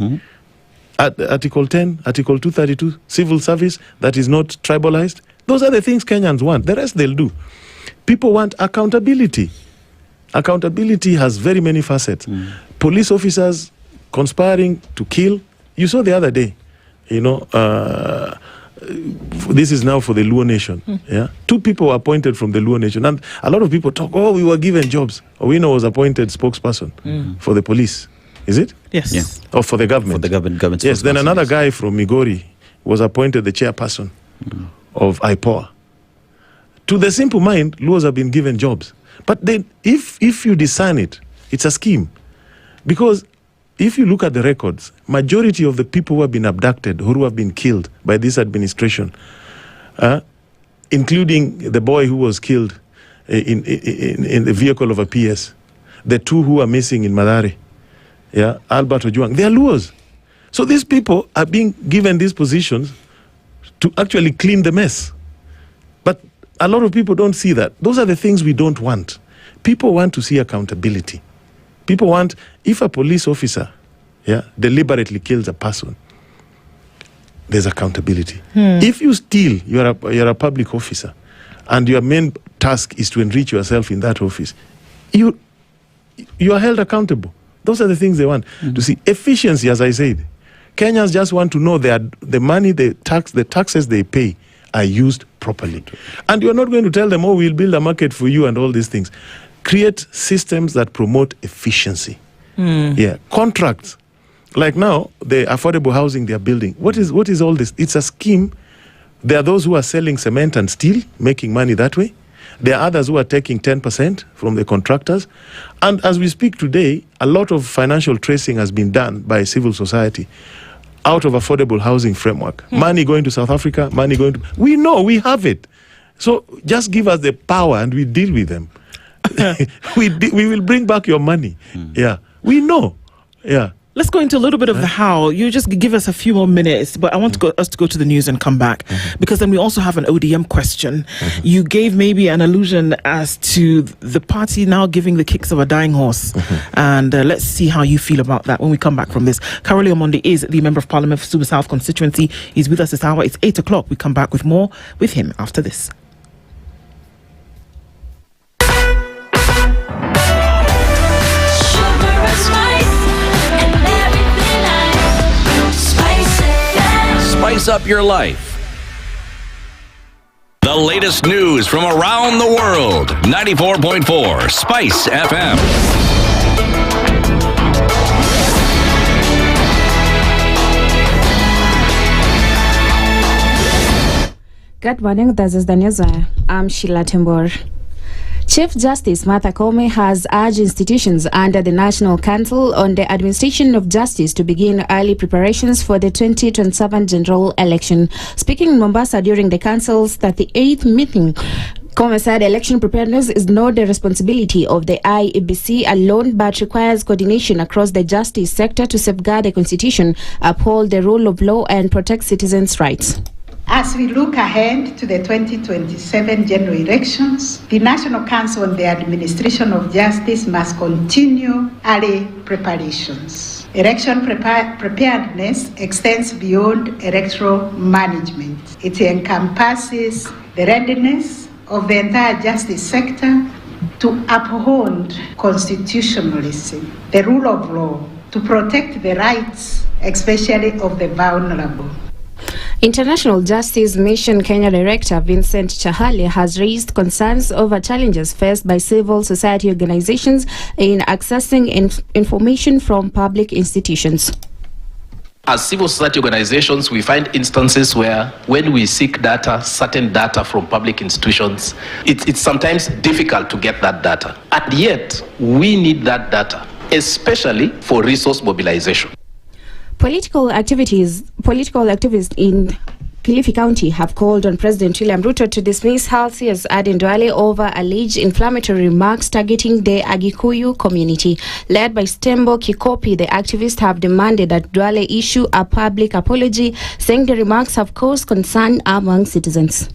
Article 10, Article 232, civil service that is not tribalized. Those are the things Kenyans want. The rest they'll do. People want accountability. Accountability has very many facets. Police officers conspiring to kill. You saw the other day, this is now for the Luo Nation. 2 people were appointed from the Luo Nation. And a lot of people talk, we were given jobs. Owino was appointed spokesperson for the police. Is it? Yes. Yeah. Or for the government? For the government. Yes, then another guy from Migori was appointed the chairperson of IPOA. To the simple mind, Luos have been given jobs. But then if you discern it, it's a scheme. Because if you look at the records, majority of the people who have been abducted or who have been killed by this administration, including the boy who was killed in the vehicle of a PS, the 2 who are missing in Madare, Albert Ojuang, they are Luos. So these people are being given these positions to actually clean the mess. But a lot of people don't see that. Those are the things we don't want. People want to see accountability. People want, if a police officer deliberately kills a person, there's accountability. If you steal, you're a public officer, and your main task is to enrich yourself in that office, you are held accountable. Those are the things they want to see. Efficiency, as I said. Kenyans just want to know that the money, the taxes they pay are used properly. And you're not going to tell them, we'll build a market for you and all these things. Create systems that promote efficiency. Yeah, contracts. Like now, the affordable housing they are building. What is all this? It's a scheme. There are those who are selling cement and steel, making money that way. There are others who are taking 10% from the contractors. And as we speak today, a lot of financial tracing has been done by civil society out of affordable housing framework. Money going to South Africa, money going to... We know, we have it. So just give us the power and we deal with them. We will bring back your money. Yeah, we know. Yeah. Let's go into a little bit of the how. You just give us a few more minutes, but I want us to go to the news and come back, because then we also have an ODM question. You gave maybe an allusion as to the party now giving the kicks of a dying horse, and let's see how you feel about that when we come back from this. Karoli Omondi is the Member of Parliament for Suba South constituency. He's with us this hour. It's 8 o'clock. We come back with more with him after this. Spice up your life. The latest news from around the world. 94.4 Spice FM. Good morning, this is the news. I'm Sheila Tembor. Chief Justice Martha Koome has urged institutions under the National Council on the Administration of Justice to begin early preparations for the 2027 general election. Speaking in Mombasa during the Council's 38th meeting, Koome said election preparedness is not the responsibility of the IEBC alone, but requires coordination across the justice sector to safeguard the Constitution, uphold the rule of law, and protect citizens' rights. As we look ahead to the 2027 general elections, the National Council on the Administration of Justice must continue early preparations. Election preparedness extends beyond electoral management. It encompasses the readiness of the entire justice sector to uphold constitutionalism, the rule of law, to protect the rights, especially of the vulnerable. International Justice Mission Kenya Director Vincent Chahali has raised concerns over challenges faced by civil society organizations in accessing information from public institutions. As civil society organizations, we find instances where when we seek data, certain data from public institutions, it's sometimes difficult to get that data. And yet, we need that data, especially for resource mobilization. Political activists in Kilifi County have called on President William Ruto to dismiss Health CS Aden Duale over alleged inflammatory remarks targeting the Agikuyu community. Led by Stembo Kikopi, the activists have demanded that Duale issue a public apology, saying the remarks have caused concern among citizens.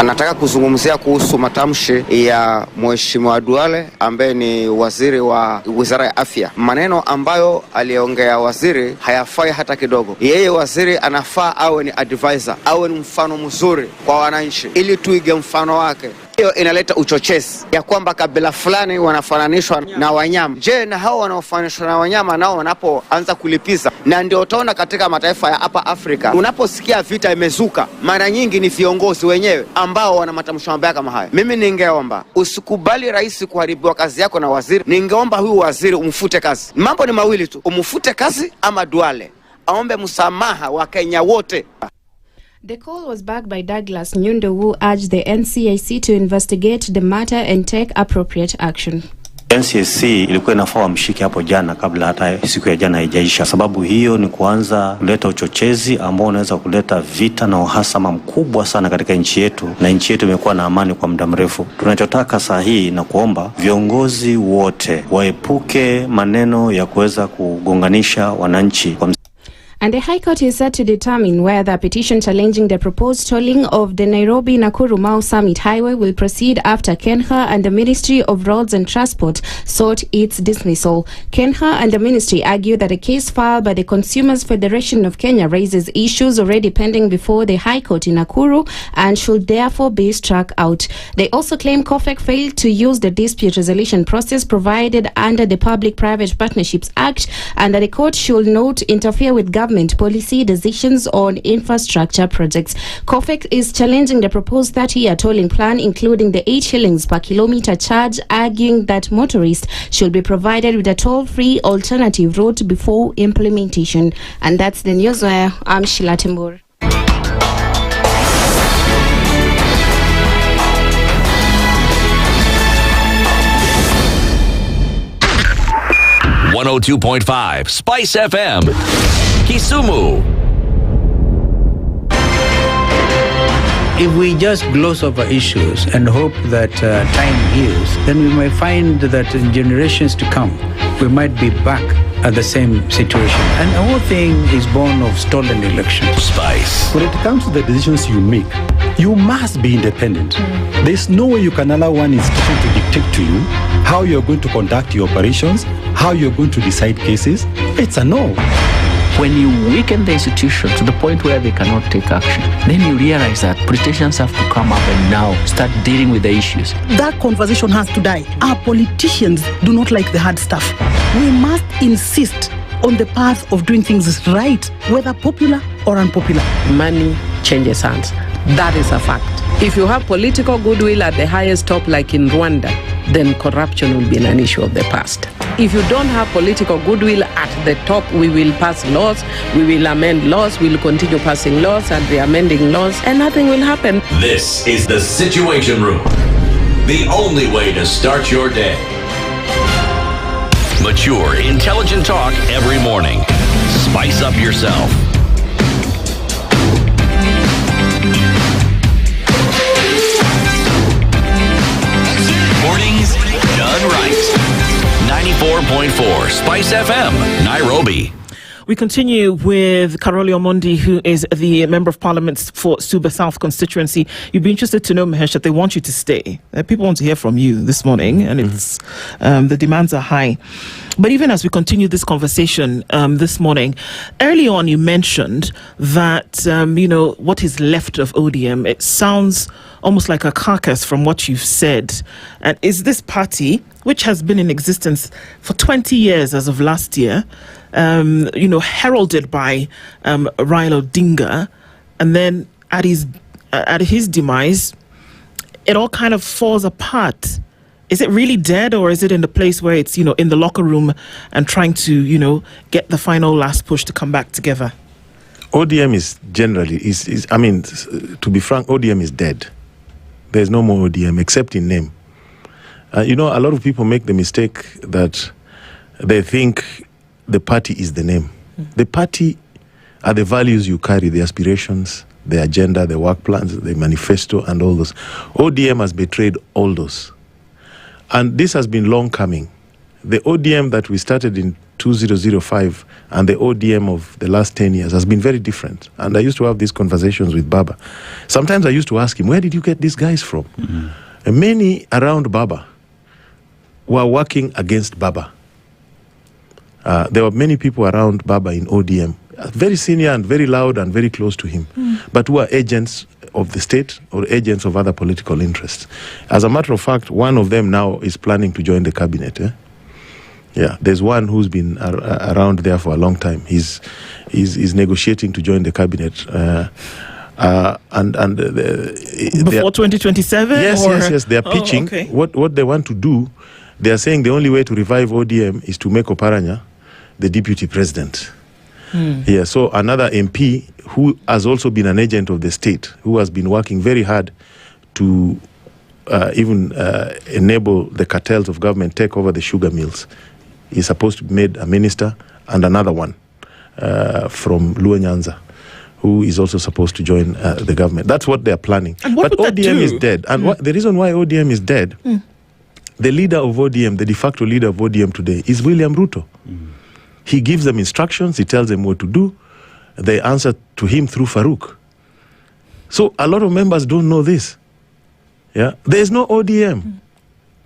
Nataka kuzungumzia kuhusu matamshi ya Mheshimiwa Duale ambaye ni waziri wa Wizara ya Afya. Maneno ambayo aliongea waziri hayafai hata kidogo. Yeye waziri anafaa awe ni advisor, awe ni mfano mzuri kwa wananchi ili tuige mfano wake. Hiyo inaleta uchochezi ya kwamba kabila fulani wanafananishwa na wanyama. Je, na hao wanaofananishwa na wanyama nao wanapoanza kulipiza? Na ndio utaona katika mataifa ya hapa Afrika, unaposikia vita imezuka, mara nyingi ni viongozi wenyewe ambao wana matamshi mabaya kama haya. Mimi ningeomba usikubali rais kuharibiwa kazi yako na waziri. Ningeomba huyu waziri umfute kazi. Mambo ni mawili tu, umfute kazi ama Duale aombe msamaha wa Kenya wote. The call was backed by Douglas Nduh, who urged the NCIC to investigate the matter and take appropriate action. NCIC ilikuwa inafaa wamshike hapo jana kabla hata siku ya jana haijaisha. Sababu hiyo ni kuanza kuleta uchochezi ambao unaweza kuleta vita na uhasama mkubwa sana katika nchi yetu, na nchi yetu imekuwa na amani kwa muda mrefu. Tunachotaka saa hii na kuomba viongozi wote waepuke maneno ya kuweza kugonganisha wananchi. And the High Court is set to determine whether a petition challenging the proposed tolling of the Nairobi-Nakuru-Mau Summit Highway will proceed after Kenha and the Ministry of Roads and Transport sought its dismissal. Kenha and the ministry argue that a case filed by the Consumers Federation of Kenya raises issues already pending before the High Court in Nakuru and should therefore be struck out. They also claim COFEC failed to use the dispute resolution process provided under the Public-Private Partnerships Act and that the court should not interfere with government government policy decisions on infrastructure projects. COFEC is challenging the proposed 30-year tolling plan, including the 8 shillings per kilometer charge, arguing that motorists should be provided with a toll-free alternative route before implementation. And that's the news where I'm Sheila Tembur. 102.5 Spice FM, Kisumu. If we just gloss over issues and hope that time heals, then we might find that in generations to come, we might be back at the same situation. And the whole thing is born of stolen elections. Spice. When it comes to the decisions you make, you must be independent. There's no way you can allow one institution to dictate to you how you're going to conduct your operations, how you're going to decide cases. It's a no. When you weaken the institution to the point where they cannot take action, then you realize that politicians have to come up and now start dealing with the issues. That conversation has to die. Our politicians do not like the hard stuff. We must insist on the path of doing things right, whether popular or unpopular. Money changes hands. That is a fact. If you have political goodwill at the highest top, like in Rwanda, then corruption will be an issue of the past. If you don't have political goodwill at the top, we will pass laws, we will amend laws, we will continue passing laws and re-amending laws, and nothing will happen. This is the Situation Room, the only way to start your day. Mature, intelligent talk every morning. Spice up yourself. Mornings done right. 94.4 Spice FM, Nairobi. We continue with Karoli Omondi, who is the Member of Parliament for Suba South constituency. You'd be interested to know, Mahesh, that they want you to stay. People want to hear from you this morning, and it's the demands are high. But even as we continue this conversation this morning, early on you mentioned that, what is left of ODM, it sounds almost like a carcass from what you've said. And is this party, which has been in existence for 20 years as of last year, heralded by Raila Odinga, and then at his demise, it all kind of falls apart. Is it really dead, or is it in the place where it's, in the locker room and trying to, get the final last push to come back together? ODM is generally, to be frank, ODM is dead. There's no more ODM except in name. A lot of people make the mistake that they think the party is the name. The party are the values you carry, the aspirations, the agenda, the work plans, the manifesto, and all those. ODM has betrayed all those. And this has been long coming. The ODM that we started in 2005 and the ODM of the last 10 years has been very different. And I used to have these conversations with Baba. Sometimes I used to ask him, where did you get these guys from? And many around Baba were working against Baba. There were many people around Baba in ODM, very senior and very loud and very close to him, but who are agents of the state or agents of other political interests. As a matter of fact, one of them now is planning to join the cabinet. Yeah, there's one who's been around there for a long time. He's negotiating to join the cabinet. Before 2027? Yes. They are pitching. Okay. What they want to do, they are saying the only way to revive ODM is to make Oparanya the deputy president. Yeah, so another MP who has also been an agent of the state, who has been working very hard to enable the cartels of government take over the sugar mills, is supposed to be made a minister, and another one from Luo Nyanza, who is also supposed to join the government. That's what they're planning. But ODM is dead. And the reason why ODM is dead, the leader of ODM, the de facto leader of ODM today, is William Ruto. He gives them instructions, he tells them what to do. They answer to him through Farouk. So a lot of members don't know this. Yeah, there's no ODM.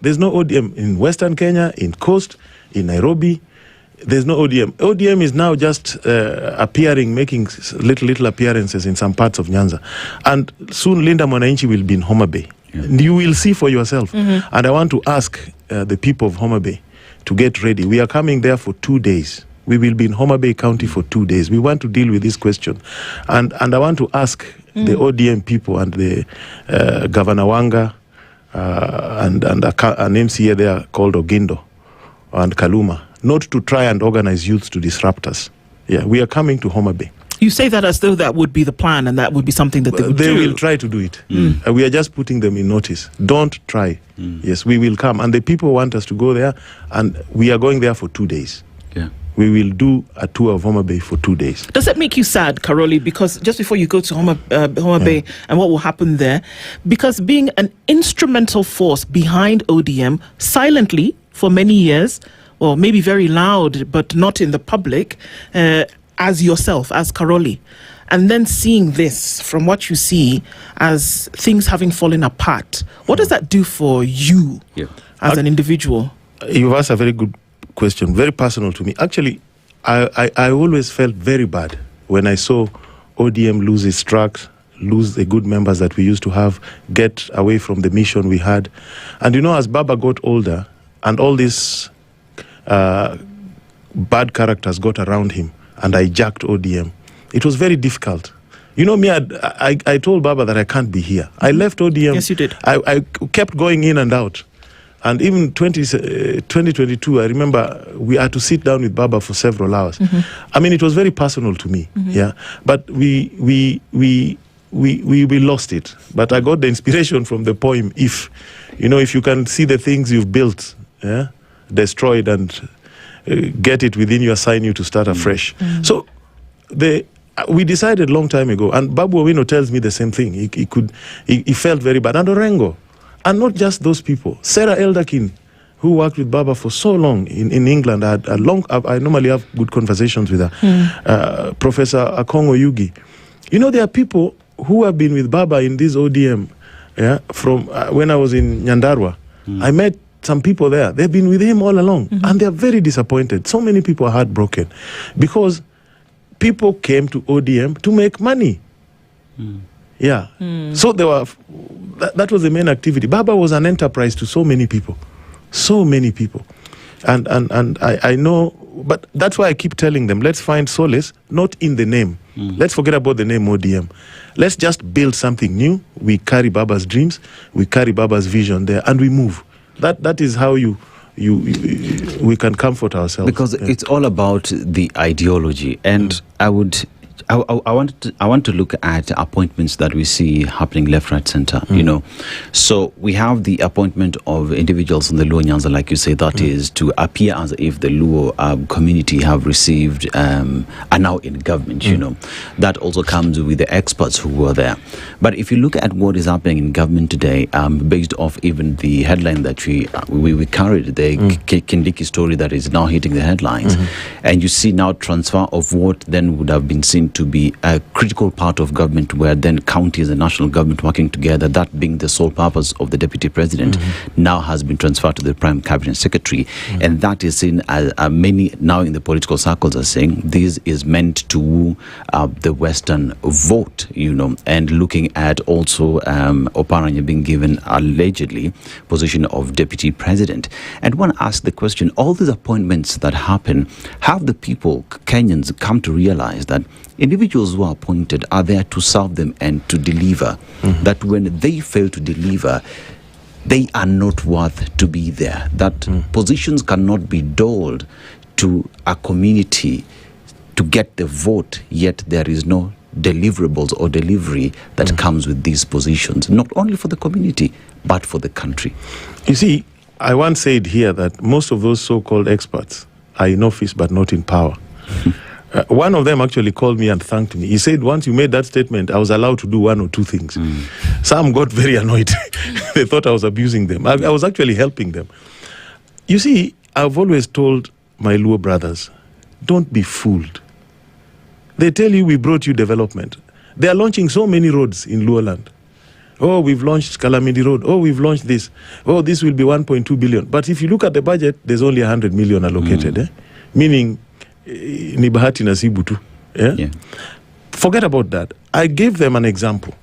There's no ODM in Western Kenya, in Coast, in Nairobi. There's no ODM. ODM is now just appearing, making little appearances in some parts of Nyanza. And soon Linda Mwananchi will be in Homa Bay. You will see for yourself. And I want to ask the people of Homa Bay to get ready. We are coming there for 2 days. We will be in Homa Bay County for 2 days. We want to deal with this question. And I want to ask the ODM people and the Governor Wanga and an MCA there called Ogindo and Kaluma not to try and organize youth to disrupt us. Yeah, we are coming to Homa Bay. You say that as though that would be the plan and that would be something that they would do. They will try to do it. We are just putting them in notice. Don't try. Yes, we will come. And the people want us to go there, and we are going there for 2 days. Yeah. We will do a tour of Homa Bay for 2 days. Does that make you sad, Karoli? Because just before you go to Homa Bay and what will happen there, because being an instrumental force behind ODM silently for many years, or maybe very loud but not in the public, as yourself, as Karoli, and then seeing this from what you see as things having fallen apart, what does that do for you as an individual? You've asked a very good question, very personal to me. Actually, I always felt very bad when I saw ODM lose its tracks, lose the good members that we used to have, get away from the mission we had. And you know, as Baba got older and all these bad characters got around him and I jacked ODM, it was very difficult. You know me, I told Baba that I can't be here. I left ODM. Yes, you did. I kept going in and out. And even 2022, I remember we had to sit down with Baba for several hours. I mean, it was very personal to me. Yeah, but we lost it. But I got the inspiration from the poem. If you can see the things you've built, destroyed, and get it within you, assign you to start afresh. So we decided a long time ago, and Babu Owino tells me the same thing. He felt very bad. And Orengo. And not just those people. Sarah Elderkin, who worked with Baba for so long in England, I normally have good conversations with her. Professor Akongo Yugi. You know, there are people who have been with Baba in this ODM from when I was in Nyandarua. I met some people there. They've been with him all along. And they're very disappointed. So many people are heartbroken because people came to ODM to make money. Yeah. So there were that was the main activity. Baba was an enterprise to so many people. So many people. And I know, but that's why I keep telling them, let's find solace not in the name. Let's forget about the name ODM. Let's just build something new. We carry Baba's dreams, we carry Baba's vision there, and we move. That is how we can comfort ourselves. Because it's all about the ideology. And I want to look at appointments that we see happening left, right, center. You know, so we have the appointment of individuals in the Luo Nyanza, like you say, that is to appear as if the Luo community have received are now in government. You know, that also comes with the experts who were there. But if you look at what is happening in government today, based off even the headline that we carried, the Kindiki story that is now hitting the headlines, and you see now transfer of what then would have been seen to be a critical part of government, where then counties and national government working together, that being the sole purpose of the deputy president, now has been transferred to the prime cabinet secretary. And that is seen as many now in the political circles are saying this is meant to woo the Western vote, you know, and looking at also Oparanya being given allegedly position of deputy president. And one asks the question, all these appointments that happen, have the people, Kenyans, come to realize that individuals who are appointed are there to serve them and to deliver, that when they fail to deliver, they are not worth to be there, that positions cannot be doled to a community to get the vote, yet there is no deliverables or delivery that comes with these positions, not only for the community, but for the country. You see, I once said here that most of those so-called experts are in office but not in power. One of them actually called me and thanked me. He said, once you made that statement, I was allowed to do one or two things. Some got very annoyed. They thought I was abusing them. I was actually helping them. You see, I've always told my Luo brothers, don't be fooled. They tell you we brought you development. They are launching so many roads in Luo land. Oh, we've launched Calamity Road. Oh, we've launched this. Oh, this will be 1.2 billion. But if you look at the budget, there's only 100 million allocated. Meaning, ni bahati nasibu tu. Forget about that. I gave them an example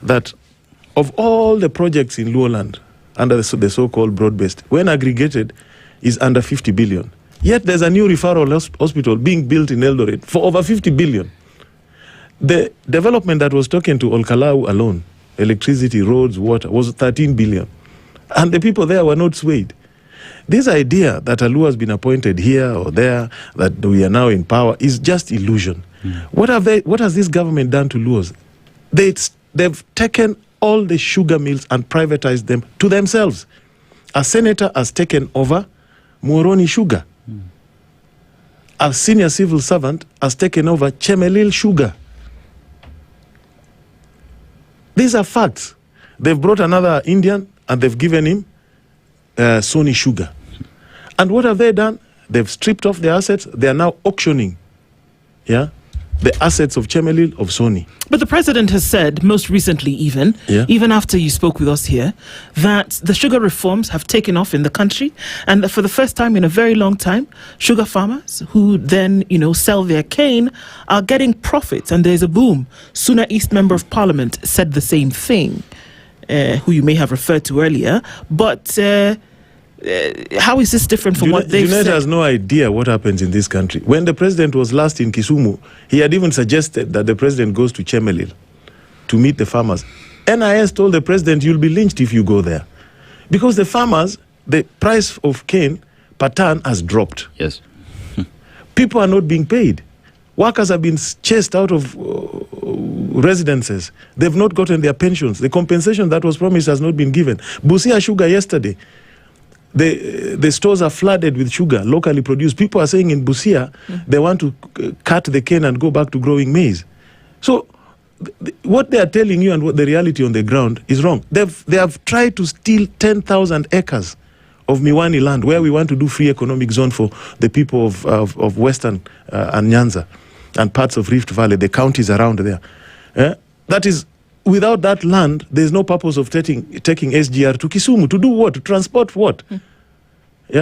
that of all the projects in Luo land under the so-called broad-based, when aggregated, is under 50 billion. Yet there's a new referral hospital being built in Eldoret for over 50 billion. The development that was taken to Olkalau alone, electricity, roads, water, was 13 billion. And the people there were not swayed. This idea that a Luo has been appointed here or there, that we are now in power, is just illusion. What has this government done to Luos? They've taken all the sugar mills and privatized them to themselves. A senator has taken over Muhoroni Sugar. A senior civil servant has taken over Chemelil Sugar. These are facts. They've brought another Indian and they've given him Sony Sugar. And what have they done? They've stripped off their assets. They are now auctioning the assets of Chemelil, of Sony. But the president has said, most recently even after you spoke with us here, that the sugar reforms have taken off in the country, and that for the first time in a very long time, sugar farmers who then, sell their cane are getting profits, and there's a boom. Suna East Member of Parliament said the same thing, who you may have referred to earlier, but how is this different from what they've said? Junaid has no idea what happens in this country. When the president was last in Kisumu, he had even suggested that the president goes to Chemelil to meet the farmers. NIS told the president, you'll be lynched if you go there. Because the farmers, the price of cane per ton has dropped. Yes. People are not being paid. Workers have been chased out of residences. They've not gotten their pensions. The compensation that was promised has not been given. Busia Sugar yesterday, the stores are flooded with sugar, locally produced. People are saying in Busia, they want to cut the cane and go back to growing maize. So what they are telling you and what the reality on the ground is wrong. They have tried to steal 10,000 acres of Miwani land, where we want to do free economic zone for the people of Western and Nyanza and parts of Rift Valley, the counties around there. That is, without that land, there's no purpose of taking SGR to Kisumu. To do what? To transport what?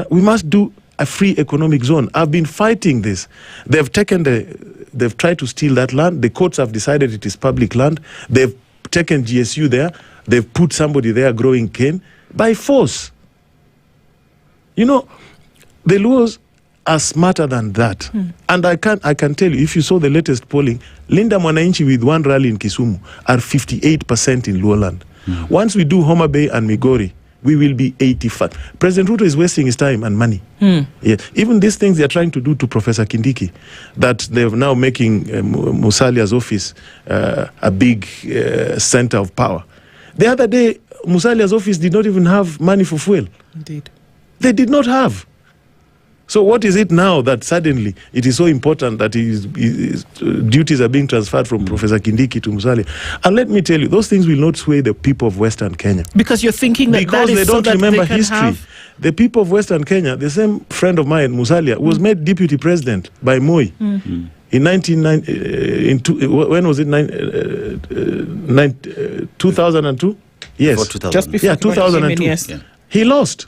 We must do a free economic zone. I've been fighting this. They've tried to steal that land. The courts have decided it is public land. They've taken GSU there. They've put somebody there growing cane by force. The Luos are smarter than that. And I can tell you, if you saw the latest polling, Linda Mwananchi with one rally in Kisumu are 58% in Luo land. Once we do Homa Bay and Migori, we will be 85. President Ruto is wasting his time and money. Even these things they are trying to do to Professor Kindiki, that they're now making Musalia's office a big center of power. The other day, Musalia's office did not even have money for fuel. Indeed. They did not have. So what is it now that suddenly it is so important that his duties are being transferred from Professor Kindiki to Musalia? And let me tell you, those things will not sway the people of Western Kenya. Because you're thinking that because that is they don't so that remember they can history. have... The people of Western Kenya, the same friend of mine, Musalia, was made deputy president by Moi. In 1990, when was it? 2002? Yes. Just before 2002. Yes. He lost.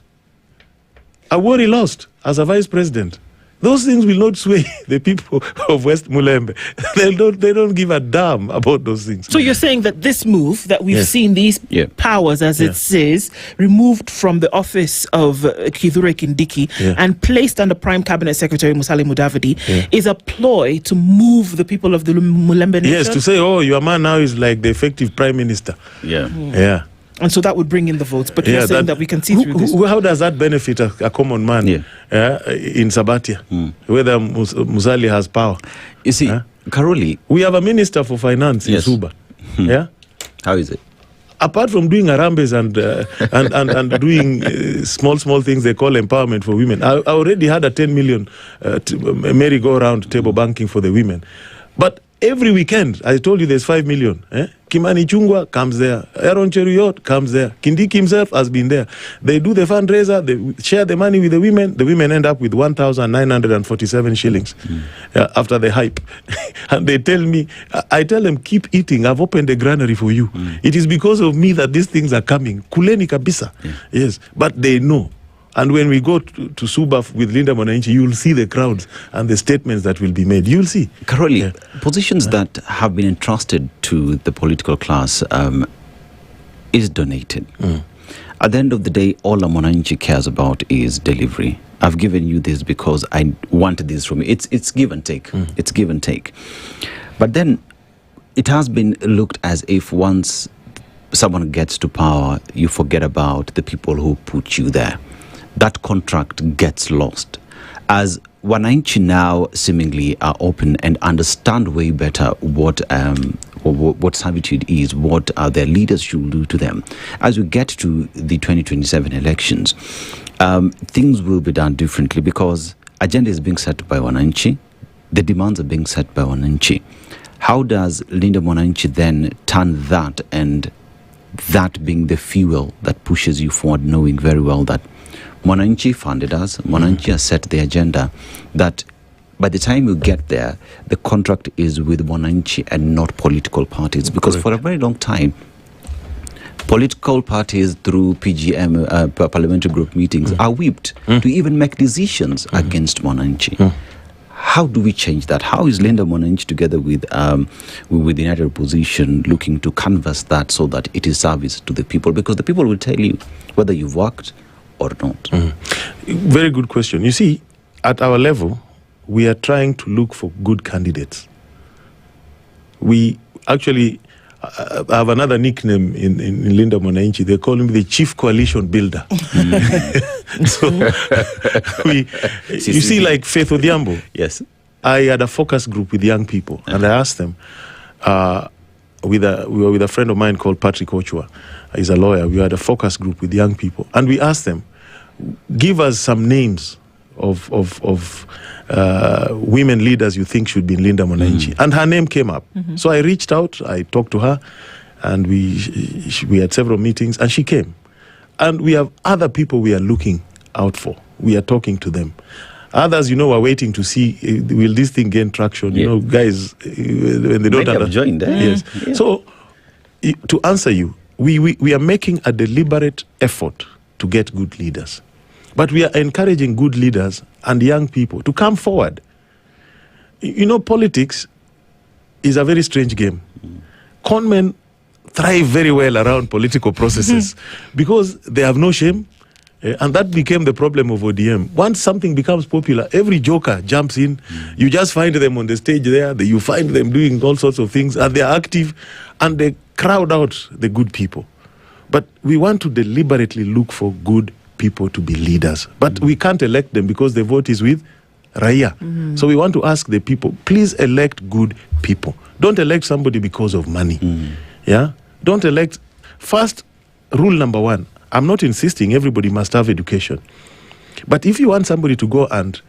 Awori lost as a vice president. Those things will not sway the people of West Mulembe. They don't give a damn about those things. So you're saying that this move, that we've seen these powers, as it says, removed from the office of Kithure Kindiki and placed under Prime Cabinet Secretary Musalia Mudavadi is a ploy to move the people of the Mulembe nation? Yes, to say, oh, your man now is like the effective prime minister. Yeah. And so that would bring in the votes. But you're saying that we can see through this. How does that benefit a common man in Sabatia, whether Musalia has power? You see, Karoli... We have a minister for finance in Suba. How is it? Apart from doing arambes and doing small things they call empowerment for women, I already had a 10 million merry-go-round table banking for the women. But every weekend, I told you there's 5 million. Kimani Chungwa comes there. Aaron Cheruyot comes there. Kindiki himself has been there. They do the fundraiser. They share the money with the women. The women end up with 1,947 shillings after the hype. And they tell me, I tell them, keep eating. I've opened a granary for you. It is because of me that these things are coming. Kuleni kabisa. Yes. But they know. And when we go to Suba with Linda Mwananchi, you'll see the crowds and the statements that will be made. You'll see. Karoli, positions that have been entrusted to the political class is donated. At the end of the day, all a Mwananchi cares about is delivery. I've given you this because I wanted this from you. It's give and take. It's give and take. But then it has been looked as if once someone gets to power, you forget about the people who put you there. That contract gets lost. As Wananchi now seemingly are open and understand way better what servitude is, what their leaders should do to them. As we get to the 2027 elections, things will be done differently because agenda is being set by Wananchi. The demands are being set by Wananchi. How does Linda Mwananchi then turn that, and that being the fuel that pushes you forward, knowing very well that Mwananchi funded us, Mwananchi has set the agenda, that by the time you get there, the contract is with Mwananchi and not political parties. Because for a very long time, political parties through PGM, parliamentary group meetings, are whipped to even make decisions against Mwananchi. How do we change that? How is Linda Mwananchi together with the United Opposition looking to canvass that so that it is service to the people? Because the people will tell you whether you've worked or not. Very good question. You see, at our level, we are trying to look for good candidates. We actually have another nickname in Linda Mwananchi. They call him the Chief Coalition Builder. So, you see, like Faith Odhiambo. Yes. I had a focus group with young people, and I asked them, we were with a friend of mine called Patrick Ochua. He's a lawyer. We had a focus group with young people, and we asked them, give us some names of women leaders you think should be in Linda Mwananchi. And her name came up. So I reached out, I talked to her, and we had several meetings, and she came. And we have other people we are looking out for. We are talking to them. Others, are waiting to see, will this thing gain traction? Guys, when they don't have joined. Yes. Yeah. So, to answer you, we are making a deliberate effort to get good leaders. But we are encouraging good leaders and young people to come forward. Politics is a very strange game. Conmen thrive very well around political processes because they have no shame. And that became the problem of ODM. Once something becomes popular, every joker jumps in. You just find them on the stage there. You find them doing all sorts of things, and they're active, and they crowd out the good people. But we want to deliberately look for good people to be leaders. But we can't elect them because the vote is with Raya. So we want to ask the people, please elect good people. Don't elect somebody because of money. Yeah? Don't elect... First, rule number one, I'm not insisting everybody must have education. But if you want somebody to go and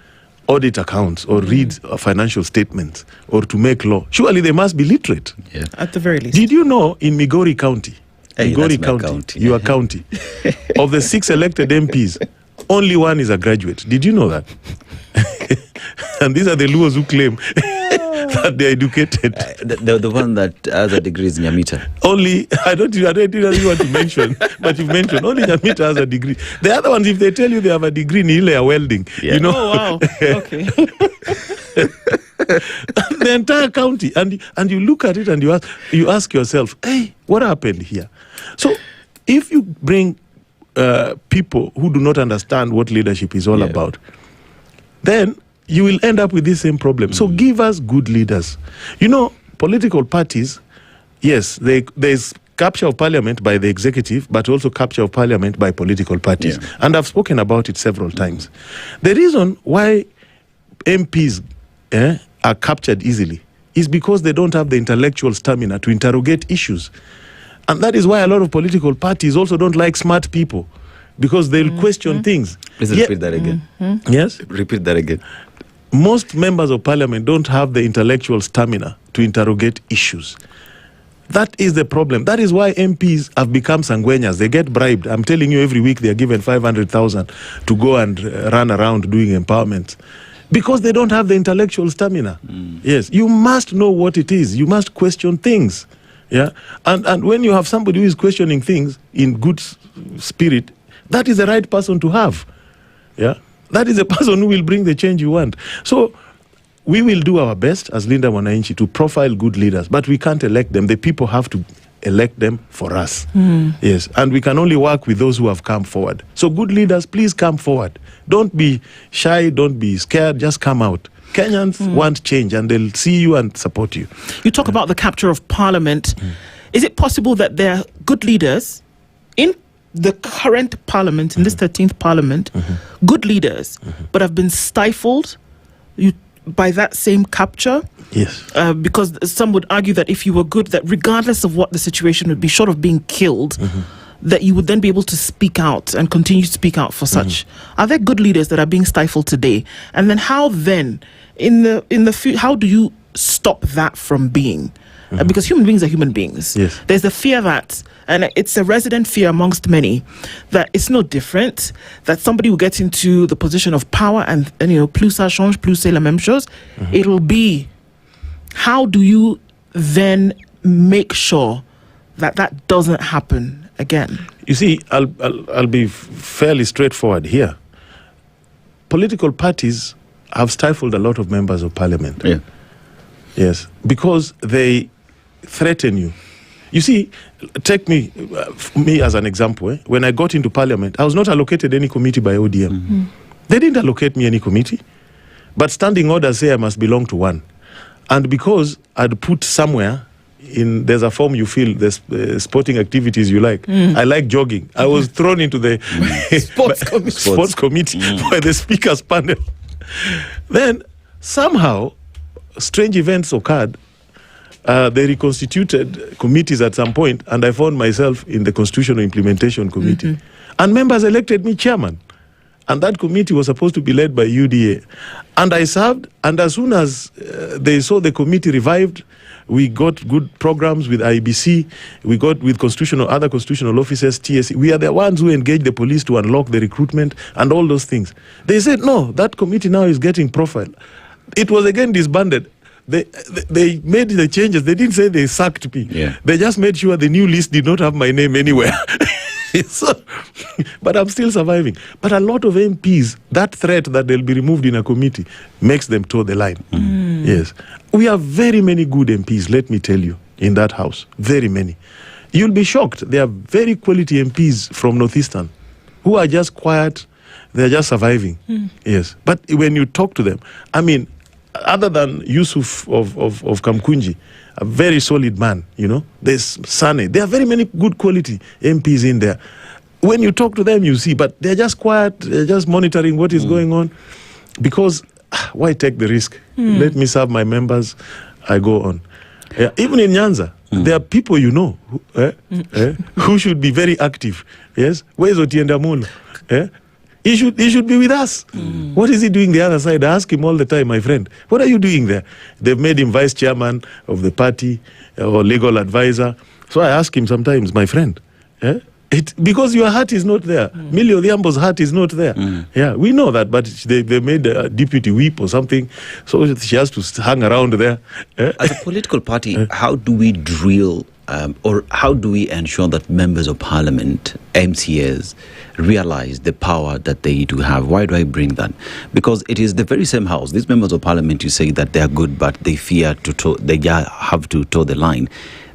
audit accounts or read financial statements or to make law, surely they must be literate. Yeah. At the very least. Did you know in Migori County, Migori County, your county, of the 6 elected MPs, only one is a graduate? Did you know that? And these are the Luos who claim that they're educated. The one that has a degree is Nyamita. Only, I don't really want to mention, but you've mentioned, only Nyamita has a degree. The other ones, if they tell you they have a degree in Ile welding, Yeah. Oh, wow. Okay. the entire county, and you look at it and you ask yourself, hey, what happened here? So if you bring people who do not understand what leadership is all about, then you will end up with this same problem. So give us good leaders. Political parties, yes, there's capture of parliament by the executive, but also capture of parliament by political parties. Yeah. And I've spoken about it several times. The reason why MPs are captured easily is because they don't have the intellectual stamina to interrogate issues. And that is why a lot of political parties also don't like smart people, because they'll question things. Please repeat that again. Yes? Repeat that again. Most members of parliament don't have the intellectual stamina to interrogate issues. That is the problem. That is why MPs have become sangueñas. They get bribed. I'm telling you, every week they are given 500,000 to go and run around doing empowerment, because they don't have the intellectual stamina. Yes, you must know what it is. You must question things. Yeah, and when you have somebody who is questioning things in good spirit, that is the right person to have. Yeah, that is the person who will bring the change you want. So we will do our best as Linda Mwananchi to profile good leaders, but we can't elect them. The people have to elect them for us. Yes, and we can only work with those who have come forward. So good leaders, please come forward. Don't be shy, don't be scared, just come out. Kenyans want change, and they'll see you and support you. You talk about the capture of parliament. Is it possible that there are good leaders in the current parliament, in this 13th parliament, good leaders, but have been stifled by that same capture? Yes. Because some would argue that if you were good, that regardless of what the situation would be, short of being killed, that you would then be able to speak out and continue to speak out for such. Are there good leaders that are being stifled today? And then how then, how do you stop that from being? Because human beings are human beings. Yes. There's the fear that, and it's a resident fear amongst many, that it's no different, that somebody will get into the position of power and plus ça change, plus c'est la même chose. It'll be, how do you then make sure that that doesn't happen again? You see, I'll be fairly straightforward here. Political parties have stifled a lot of members of parliament. Yeah. Yes, because they threaten you. You see, take me as an example. When I got into parliament, I was not allocated any committee by ODM. They didn't allocate me any committee, but standing orders say I must belong to one. And because I'd put somewhere, there's a form you fill, the sporting activities you like. I like jogging. I was thrown into the sports committee by the speakers panel. Then somehow, strange events occurred. They reconstituted committees at some point, and I found myself in the Constitutional Implementation Committee. And members elected me chairman. And that committee was supposed to be led by UDA. And I served, and as soon as they saw the committee revived, we got good programs with IBC, we got with other constitutional officers, TSC. We are the ones who engaged the police to unlock the recruitment and all those things. They said, no, that committee now is getting profile. It was again disbanded. They made the changes. They didn't say they sacked me. Yeah. They just made sure the new list did not have my name anywhere. But I'm still surviving. But a lot of MPs, that threat that they'll be removed in a committee makes them toe the line. Yes. We have very many good MPs, let me tell you, in that house. Very many. You'll be shocked. There are very quality MPs from Northeastern who are just quiet. They're just surviving. Yes. But when you talk to them, I mean, other than Yusuf of Kamkunji, a very solid man, there's Sane. There are very many good quality MPs in there. When you talk to them, you see, but they're just quiet, they're just monitoring what is going on. Because why take the risk? Let me serve my members, I go on. Yeah, even in Nyanza, there are people who should be very active. Yes? Where's Otienda Molo? He should be with us. What is he doing the other side? I ask him all the time, my friend, what are you doing there? They've made him vice chairman of the party or legal advisor. So I ask him sometimes, my friend, because your heart is not there. Millie Odhiambo's heart is not there. Yeah, we know that, but they made a deputy whip or something, so she has to hang around there. As a political party, how do we drill or how do we ensure that members of parliament, MCAs, realize the power that they do have? Why do I bring that? Because it is the very same house. These members of parliament, you say that they are good, but they fear they have to toe the line.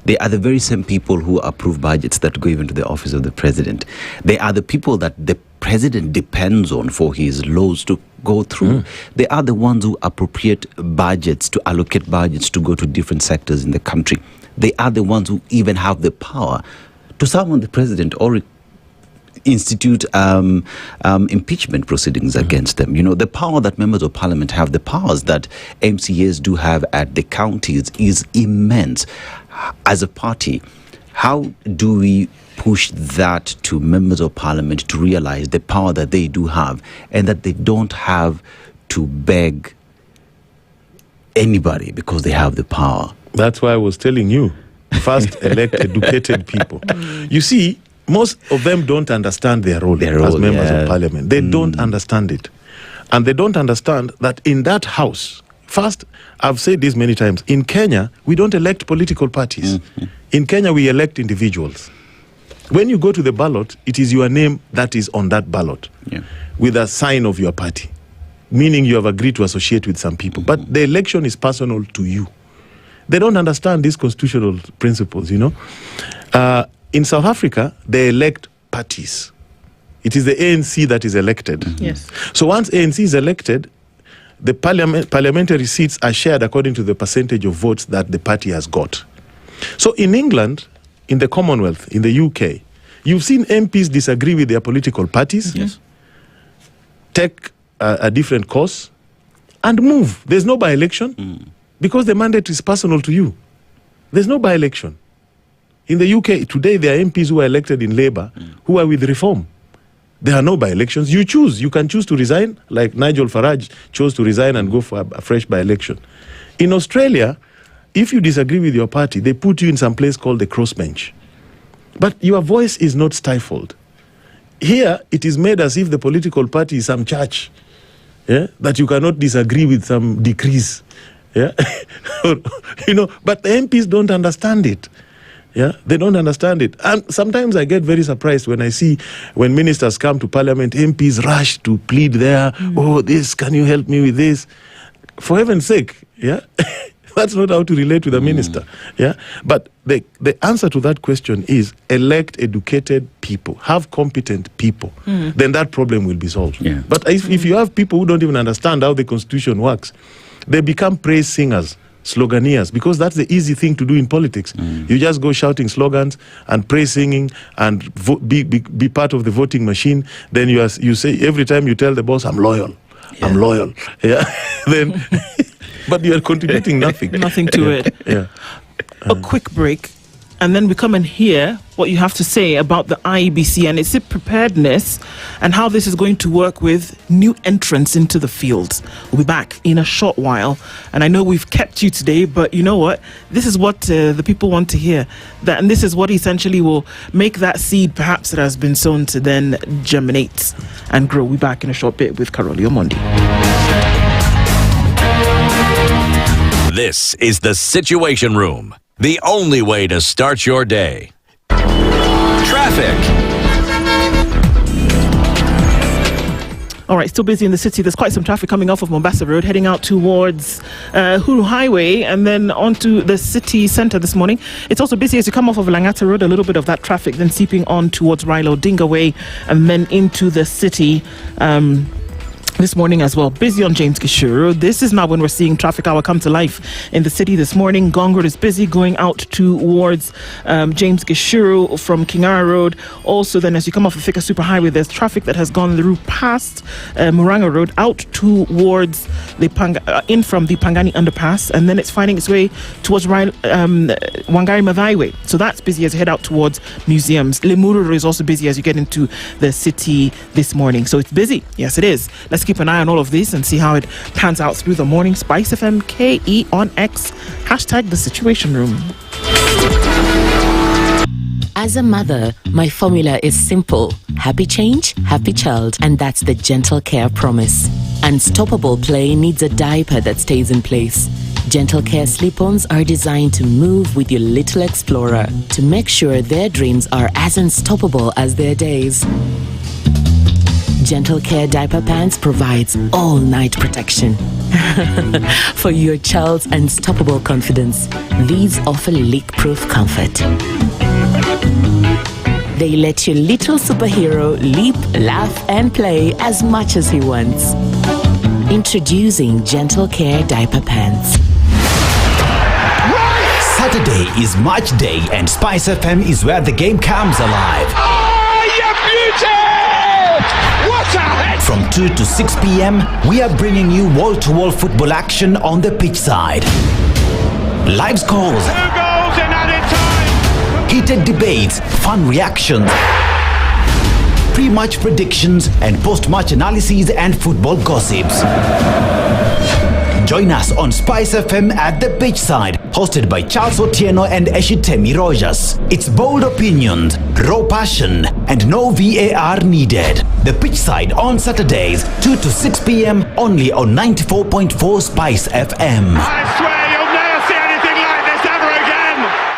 They are the very same people who approve budgets that go even to the office of the president. They are the people that the president depends on for his laws to go through. They are the ones who appropriate budgets, to allocate budgets to go to different sectors in the country. They are the ones who even have the power to summon the president or institute impeachment proceedings against them. The power that members of parliament have, the powers that MCAs do have at the counties is immense. As a party, how do we push that to members of parliament to realize the power that they do have and that they don't have to beg anybody because they have the power? That's why I was telling you, first elect educated people. You see, most of them don't understand their role as members of parliament. They don't understand it. And they don't understand that in that house, first, I've said this many times, in Kenya, we don't elect political parties. In Kenya, we elect individuals. When you go to the ballot, it is your name that is on that ballot with a sign of your party, meaning you have agreed to associate with some people. But the election is personal to you. They don't understand these constitutional principles, In South Africa, they elect parties. It is the ANC that is elected. Yes. So once ANC is elected, the parliamentary seats are shared according to the percentage of votes that the party has got. So in England, in the Commonwealth, in the UK, you've seen MPs disagree with their political parties, yes, take a different course, and move. There's no by-election because the mandate is personal to you. There's no by-election. In the UK, today, there are MPs who are elected in Labour who are with Reform. There are no by-elections. You choose. You can choose to resign, like Nigel Farage chose to resign and go for a fresh by-election. In Australia, if you disagree with your party, they put you in some place called the crossbench. But your voice is not stifled. Here, it is made as if the political party is some church, that you cannot disagree with some decrees. But the MPs don't understand it. They don't understand it. And sometimes I get very surprised when I see when ministers come to parliament, MPs rush to plead there, can you help me with this? For heaven's sake, that's not how to relate with a minister. But the answer to that question is elect educated people, have competent people. Then that problem will be solved. But if you have people who don't even understand how the constitution works, they become praise singers, sloganeers, because that's the easy thing to do in politics. You just go shouting slogans and praise singing and be part of the voting machine. Then you say every time you tell the boss, I'm loyal. I'm loyal. Then but you are contributing nothing. Nothing to it. A quick break, and then we come and hear what you have to say about the IEBC and its preparedness and how this is going to work with new entrants into the fields. We'll be back in a short while, and I know we've kept you today, but you know what? This is what the people want to hear, and this is what essentially will make that seed perhaps that has been sown to then germinate and grow. We'll be back in a short bit with Karoli Omondi. This is the Situation Room, the only way to start your day. Traffic. All right, still busy in the city. There's quite some traffic coming off of Mombasa Road, heading out towards Huru Highway and then onto the city centre this morning. It's also busy as you come off of Langata Road, a little bit of that traffic then seeping on towards Raila Odinga Way and then into the city this morning as well. Busy on James Gishuru. This is now when we're seeing traffic hour come to life in the city this morning. Gong Road is busy going out towards James Gishuru from Kingara Road. Also then as you come off the Thika Superhighway, there's traffic that has gone through past Muranga Road out towards the in from the Pangani Underpass, and then it's finding its way towards Wangari Maathai Way. So that's busy as you head out towards museums. Limuru is also busy as you get into the city this morning. So it's busy. Yes, it is. Let's keep an eye on all of this and see how it pans out through the morning. SpiceFM KE on X, hashtag the Situation Room. As a mother, my formula is simple. Happy change, happy child. And that's the Gentle Care promise. Unstoppable play needs a diaper that stays in place. Gentle Care slip-ons are designed to move with your little explorer to make sure their dreams are as unstoppable as their days. Gentle Care diaper pants provides all-night protection. For your child's unstoppable confidence, these offer leak-proof comfort. They let your little superhero leap, laugh, and play as much as he wants. Introducing Gentle Care diaper pants. Saturday is match day, and SpiceFM is where the game comes alive. Oh, you beauty! What a head! From 2 to 6 p.m., we are bringing you wall-to-wall football action on the pitch side. Live scores, 2 goals in added time, heated debates, fun reactions, pre-match predictions, and post-match analyses and football gossips. Join us on SpiceFM at the pitch side, hosted by Charles Otieno and Eshitemi Rogers. It's bold opinions, raw passion, and no VAR needed. The pitch side on Saturdays, 2 to 6 p.m. only on 94.4 Spice FM. I swear you'll never see anything like this ever again.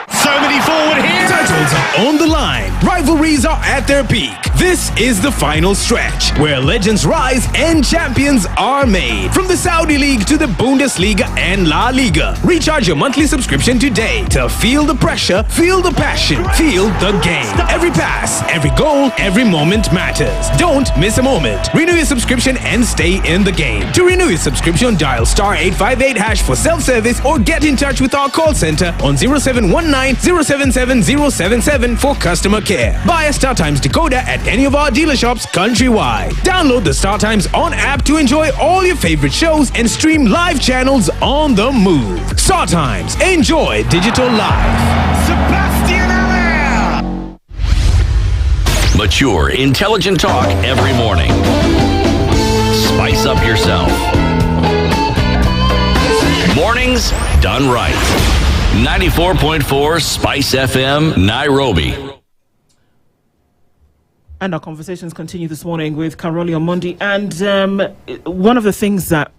So many forward here. Titles are on the line. Rivalries are at their peak. This is the final stretch, where legends rise and champions are made. From the Saudi League to the Bundesliga and La Liga. Recharge your monthly subscription today to feel the pressure, feel the passion, feel the game. Every pass, every goal, every moment matters. Don't miss a moment. Renew your subscription and stay in the game. To renew your subscription, dial *858# for self-service or get in touch with our call center on 0719 077 077 for customer care. Buy a StarTimes decoder at any of our dealer shops countrywide. Download the StarTimes On app to enjoy all your favorite shows and stream live channels on the move. StarTimes. Enjoy digital life. Mature, intelligent talk every morning. Spice up yourself. Mornings done right. 94.4 Spice FM, Nairobi. And our conversations continue this morning with Karoli Omondi. And one of the things that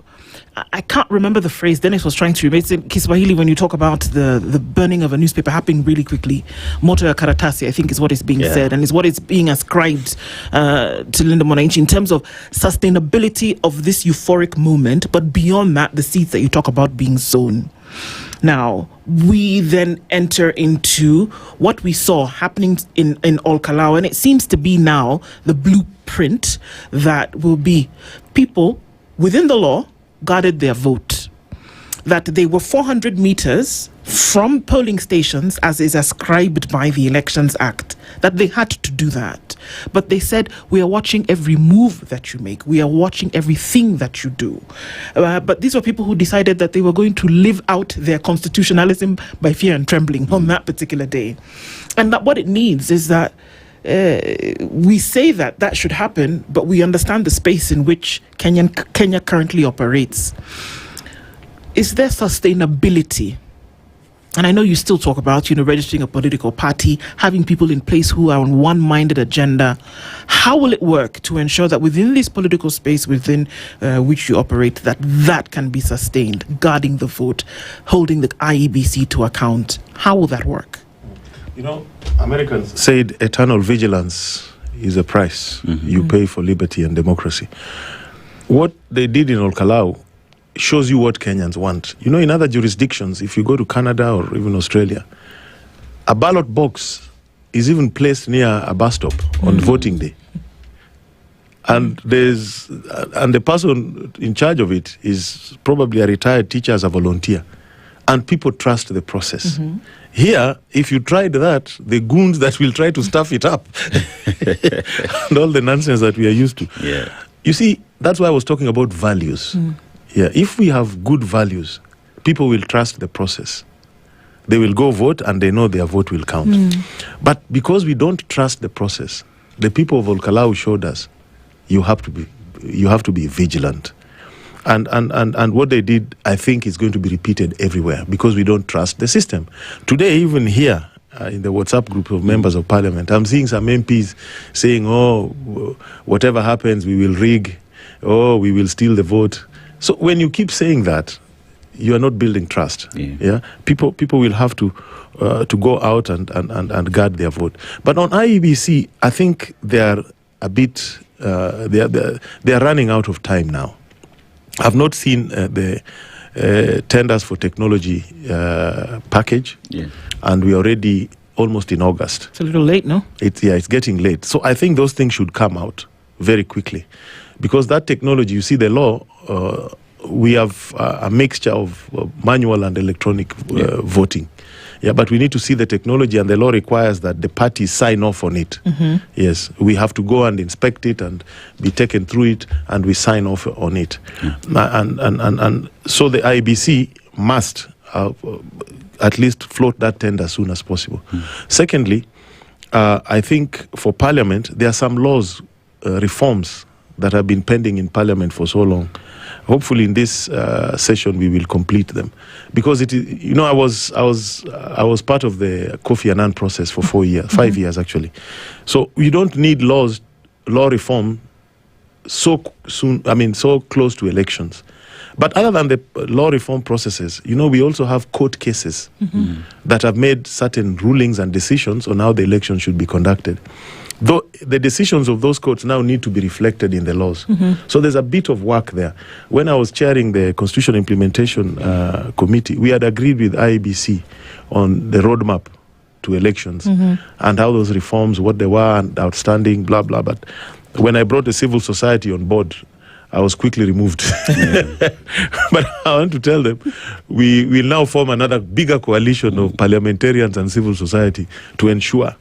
I can't remember the phrase Dennis was trying to remember. It's in Kiswahili when you talk about the burning of a newspaper happening really quickly. Moto ya karatasi, I think, is what is being said, and is what is being ascribed to Linda Mwananchi in terms of sustainability of this euphoric moment. But beyond that, the seeds that you talk about being sown. Now, we then enter into what we saw happening in Olkalau, and it seems to be now the blueprint that will be people within the law guarded their vote. That they were 400 meters from polling stations, as is ascribed by the Elections Act, that they had to do that. But they said, we are watching every move that you make. We are watching everything that you do. But these were people who decided that they were going to live out their constitutionalism by fear and trembling on that particular day. And that what it needs is that we say that should happen, but we understand the space in which Kenya currently operates. Is there sustainability? And I know you still talk about, registering a political party, having people in place who are on one-minded agenda. How will it work to ensure that within this political space within which you operate, that can be sustained, guarding the vote, holding the IEBC to account? How will that work? Americans said eternal vigilance is a price you pay for liberty and democracy. What they did in Olkalau shows you what Kenyans want. In other jurisdictions, if you go to Canada or even Australia, a ballot box is even placed near a bus stop on voting day. And the person in charge of it is probably a retired teacher as a volunteer. And people trust the process. Here, if you tried that, the goons that will try to stuff it up and all the nonsense that we are used to. Yeah. You see, that's why I was talking about values. Yeah, if we have good values, people will trust the process. They will go vote and they know their vote will count. But because we don't trust the process, the people of Olkalau showed us you have to be vigilant. And what they did, I think, is going to be repeated everywhere because we don't trust the system. Today, even here, in the WhatsApp group of members of parliament, I'm seeing some MPs saying, whatever happens, we will rig, we will steal the vote. So when you keep saying that, you are not building trust. Yeah, people will have to go out and guard their vote. But on IEBC, I think they are a bit they are running out of time now. I've not seen the tenders for technology package, and we're already almost in August. It's a little late, no? It's getting late. So I think those things should come out very quickly, because that technology, you see, the law, we have a mixture of manual and electronic voting. Yeah, but we need to see the technology, and the law requires that the parties sign off on it. Yes, we have to go and inspect it and be taken through it, and we sign off on it. And so the IEBC must at least float that tender as soon as possible. Secondly, I think for Parliament, there are some laws, reforms that have been pending in Parliament for so long. Hopefully, in this session, we will complete them, because it is. I was part of the Kofi Annan process for 4 years, 5 years actually. So we don't need law reform so soon. So close to elections. But other than the law reform processes, we also have court cases that have made certain rulings and decisions on how the election should be conducted. Though the decisions of those courts now need to be reflected in the laws. So there's a bit of work there. When I was chairing the Constitution Implementation Committee, we had agreed with IEBC on the roadmap to elections and how those reforms, what they were, and outstanding, blah, blah. But when I brought the civil society on board, I was quickly removed. But I want to tell them, we will now form another bigger coalition of parliamentarians and civil society to ensure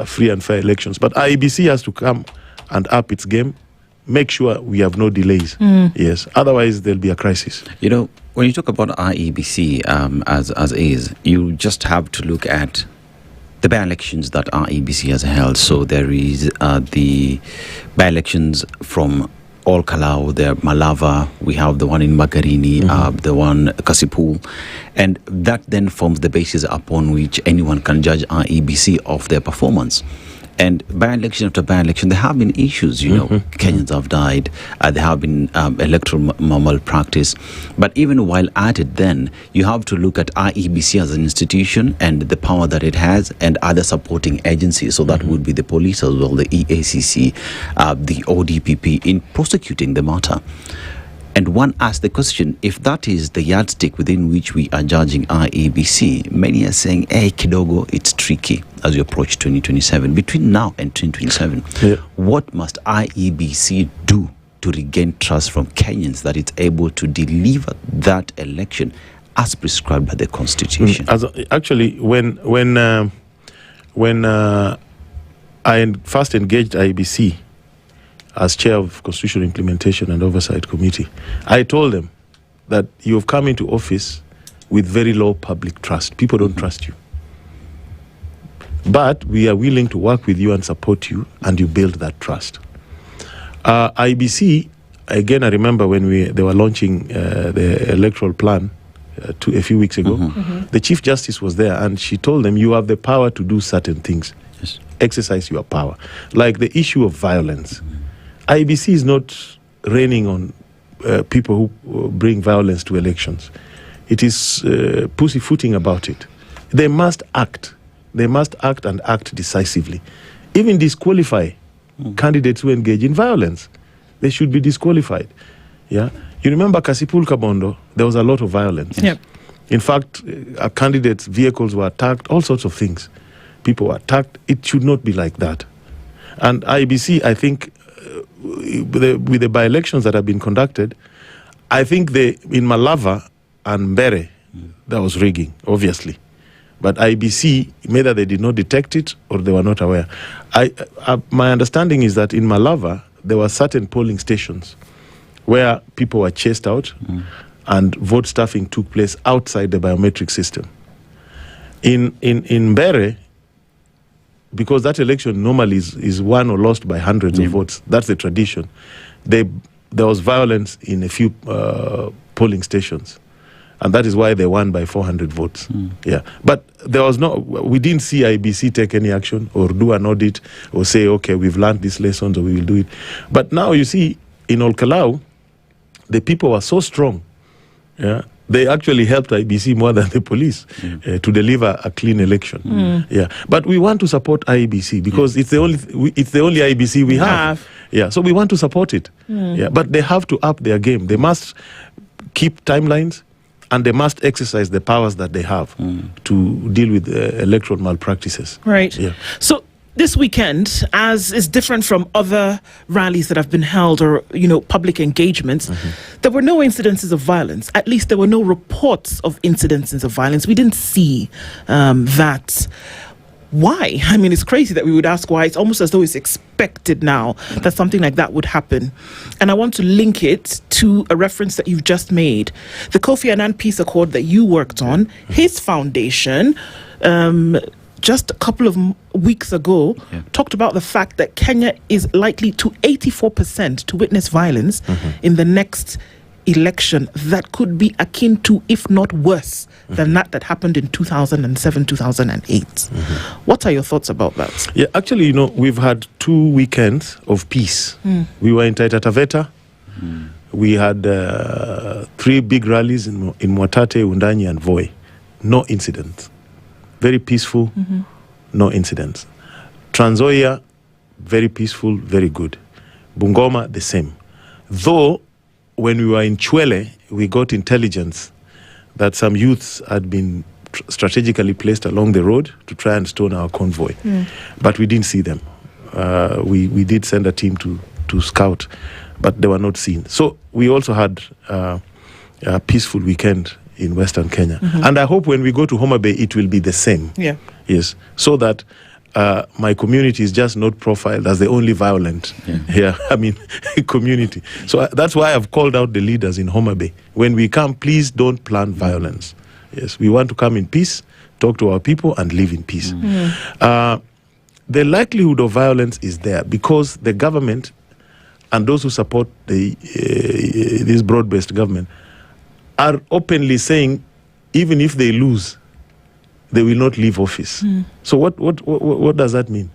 free and fair elections. But IEBC has to come and up its game, make sure we have no delays. Yes, otherwise there'll be a crisis. When you talk about IEBC as is, you just have to look at the by-elections that IEBC has held. So there is the by-elections from All Kalau, the Malava, we have the one in Magarini, the one Kasipul, and that then forms the basis upon which anyone can judge IEBC of their performance. And by-election after by-election, there have been issues, Kenyans have died, there have been electoral malpractice. But even while at it then, you have to look at IEBC as an institution and the power that it has and other supporting agencies. So that would be the police as well, the EACC, the ODPP in prosecuting the matter. And one asks the question, if that is the yardstick within which we are judging IEBC, many are saying, hey, kidogo, it's tricky as you approach 2027. Between now and 2027, what must IEBC do to regain trust from Kenyans that it's able to deliver that election as prescribed by the Constitution? Actually, when I first engaged IEBC, as chair of Constitution Implementation and Oversight Committee, I told them that you have come into office with very low public trust. People don't trust you. But we are willing to work with you and support you, and you build that trust. IBC, again, I remember when they were launching the electoral plan a few weeks ago, the Chief Justice was there, and she told them, you have the power to do certain things. Yes. Exercise your power. Like the issue of violence. IBC is not raining on people who bring violence to elections. It is pussyfooting about it. They must act. They must act and act decisively. Even disqualify candidates who engage in violence. They should be disqualified. Yeah, you remember Kasipul Kabondo, there was a lot of violence. Yep. In fact, candidates' vehicles were attacked, all sorts of things. People were attacked. It should not be like that. And IBC, I think, with the by-elections that have been conducted, I think in Malava and Mbere, there was rigging, obviously. But IBC, either they did not detect it or they were not aware. My understanding is that in Malava, there were certain polling stations where people were chased out and vote stuffing took place outside the biometric system. In Mbere, because that election normally is won or lost by hundreds of votes. That's the tradition. There was violence in a few polling stations. And that is why they won by 400 votes. Yeah. But we didn't see IBC take any action or do an audit or say, okay, we've learned these lessons or we will do it. But now you see, in All Kalau, the people were so strong. Yeah. They actually helped IBC more than the police to deliver a clean election. Yeah, but we want to support IBC because it's the only IBC we have. Yeah, so we want to support it. Yeah, but they have to up their game. They must keep timelines, and they must exercise the powers that they have to deal with electoral malpractices. Right. Yeah. So this weekend, as is different from other rallies that have been held or, public engagements, there were no incidences of violence. At least there were no reports of incidences of violence. We didn't see that. Why? I mean, it's crazy that we would ask why. It's almost as though it's expected now that something like that would happen. And I want to link it to a reference that you've just made. The Kofi Annan Peace Accord that you worked on, his foundation, just a couple of weeks ago, talked about the fact that Kenya is likely to 84% to witness violence in the next election that could be akin to, if not worse, than that happened in 2007, 2008. What are your thoughts about that? Yeah, actually, we've had 2 weekends of peace. We were in Taita Taveta, We had 3 big rallies in Mwatate, Undanyi, and Voi. No incidents. Very peaceful, no incidents. Trans Nzoia, very peaceful, very good. Bungoma, the same. Though, when we were in Chwele, we got intelligence that some youths had been strategically placed along the road to try and stone our convoy. But we didn't see them. We did send a team to scout, but they were not seen. So we also had a peaceful weekend in Western Kenya. And I hope when we go to Homa Bay, it will be the same. Yeah. Yes. So that my community is just not profiled as the only violent community. So that's why I've called out the leaders in Homa Bay. When we come, please don't plan violence. Yes, we want to come in peace, talk to our people, and live in peace. The likelihood of violence is there because the government and those who support this broad-based government are openly saying, even if they lose, they will not leave office. So what does that mean?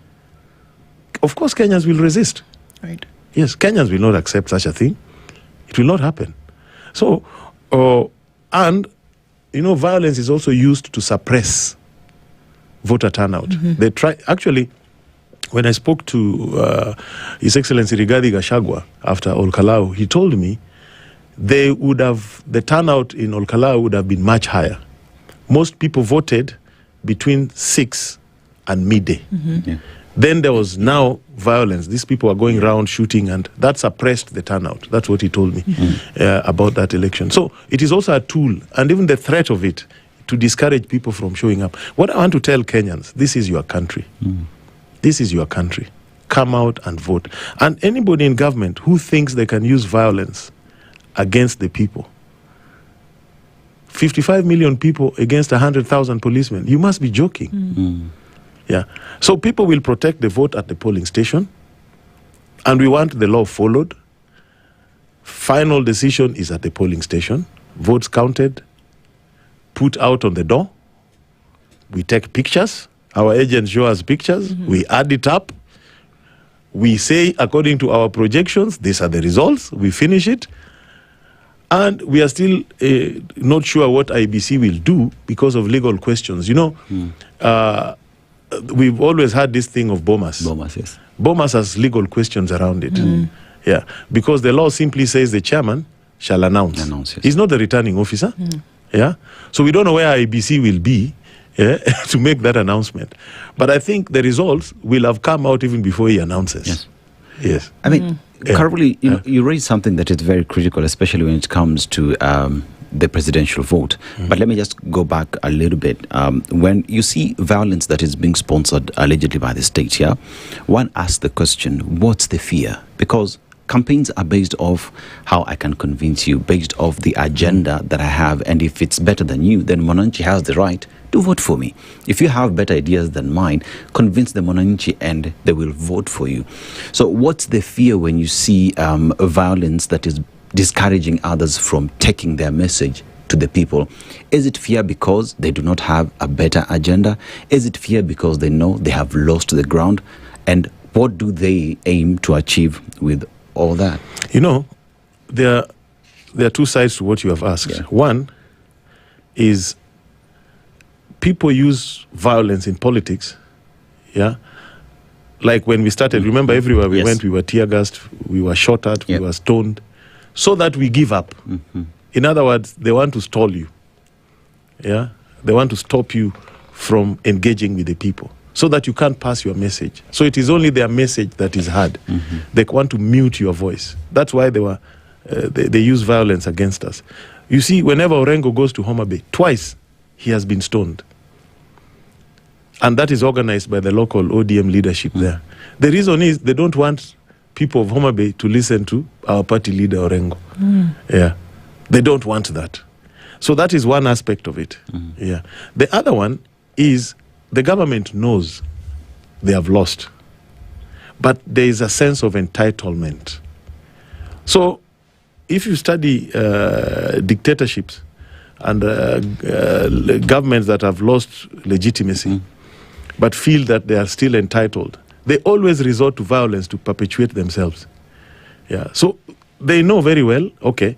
Of course, Kenyans will resist. Right. Yes, Kenyans will not accept such a thing. It will not happen. So, and, violence is also used to suppress voter turnout. They try, actually, when I spoke to His Excellency Rigathi Gachagua after Olkalau, he told me the turnout in Olkalau would have been much higher. Most people voted between 6 and midday. Then there was now violence. These people are going around shooting, and that suppressed the turnout. That's what he told me about that election. So it is also a tool, and even the threat of it, to discourage people from showing up. What I want to tell Kenyans, this is your country. This is your country. Come out and vote. And anybody in government who thinks they can use violence against the people, 55 million people against 100,000 policemen. You must be joking. Yeah. So people will protect the vote at the polling station, and we want the law followed. Final decision is at the polling station. Votes counted, put out on the door. We take pictures. Our agents show us pictures. We add it up. We say, according to our projections, these are the results. We finish it. And we are still not sure what IBC will do because of legal questions. We've always had this thing of BOMAS. BOMAS, yes. BOMAS has legal questions around it. Yeah, because the law simply says the chairman shall announce. Yes. He's not the returning officer. Yeah, so we don't know where IBC will be to make that announcement. But I think the results will have come out even before he announces. Yes. I mean, Karoli, you raised something that is very critical, especially when it comes to the presidential vote. But let me just go back a little bit. When you see violence that is being sponsored allegedly by the state here, one asks the question, what's the fear? Because campaigns are based off how I can convince you, based off the agenda that I have, and if it's better than you, then Monanchi has the right to vote for me. If you have better ideas than mine, convince the Monanchi and they will vote for you. So what's the fear when you see violence that is discouraging others from taking their message to the people? Is it fear because they do not have a better agenda? Is it fear because they know they have lost the ground? And what do they aim to achieve with all that? There are two sides to what you have asked. One is people use violence in politics. Like when we started, remember everywhere we went, we were tear gassed, we were shot at, we were stoned, so that we give up. In other words, they want to stall you. They want to stop you from engaging with the people so that you can't pass your message. So it is only their message that is heard. They want to mute your voice. That's why they use violence against us. You see, whenever Orengo goes to Homa Bay, twice he has been stoned. And that is organized by the local ODM leadership there. The reason is they don't want people of Homa Bay to listen to our party leader Orengo. They don't want that. So that is one aspect of it. The other one is the government knows they have lost, but there is a sense of entitlement. So if you study dictatorships and governments that have lost legitimacy but feel that they are still entitled, they always resort to violence to perpetuate themselves. So they know very well, okay,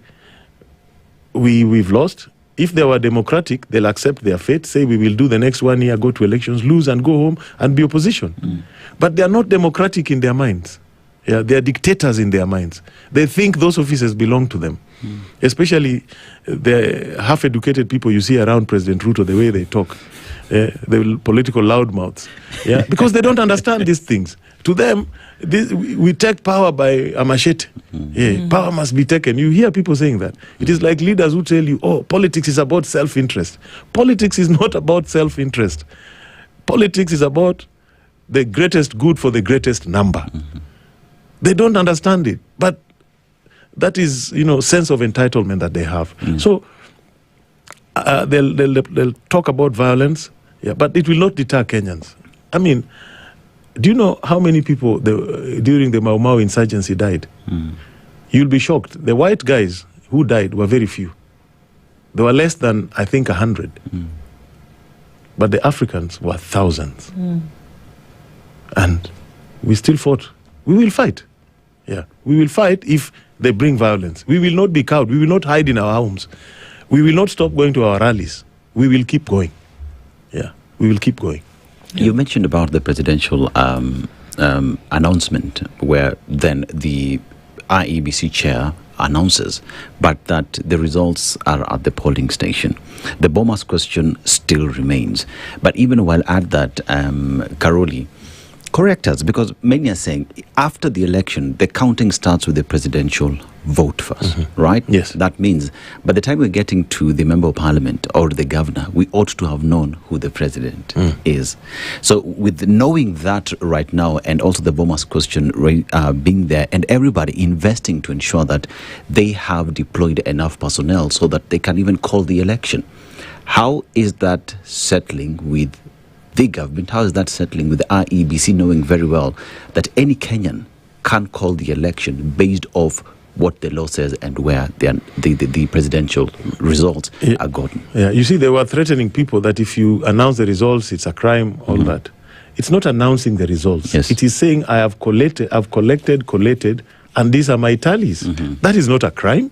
we've lost. If they were democratic, they'll accept their fate, say we will do the next 1 year, go to elections, lose and go home and be opposition. But they are not democratic in their minds. Yeah, they are dictators in their minds. They think those offices belong to them. Especially the half-educated people you see around President Ruto, the way they talk, the political loudmouths, yeah, because they don't understand these things. To them, we take power by a machete. Yeah, power must be taken. You hear people saying that. It is like leaders who tell you, oh, politics is about self-interest. Politics is not about self-interest. Politics is about the greatest good for the greatest number. They don't understand it. But that is, sense of entitlement that they have. So they'll talk about violence, yeah, but it will not deter Kenyans. I mean, do you know how many people during the Mau Mau insurgency died? You'll be shocked. The white guys who died were very few. There were less than, I think, 100. But the Africans were thousands. And we still fought. We will fight. Yeah, we will fight if they bring violence. We will not be cowed. We will not hide in our homes. We will not stop going to our rallies. We will keep going. Yeah, we will keep going. You mentioned about the presidential announcement where then the IEBC chair announces, but that the results are at the polling station. The bombers question still remains. But even while at that, Karoli, correct us, because many are saying after the election, the counting starts with the presidential vote first, right? Yes. That means by the time we're getting to the member of parliament or the governor, we ought to have known who the president is. So with knowing that right now, and also the bombers question being there, and everybody investing to ensure that they have deployed enough personnel so that they can even call the election, how is that settling with the government? How is that settling with the IEBC, knowing very well that any Kenyan can call the election based off what the law says and where the presidential results are gotten? Yeah, you see, they were threatening people that if you announce the results, it's a crime, all that. It's not announcing the results. Yes. It is saying, I've collected, and these are my tallies. That is not a crime.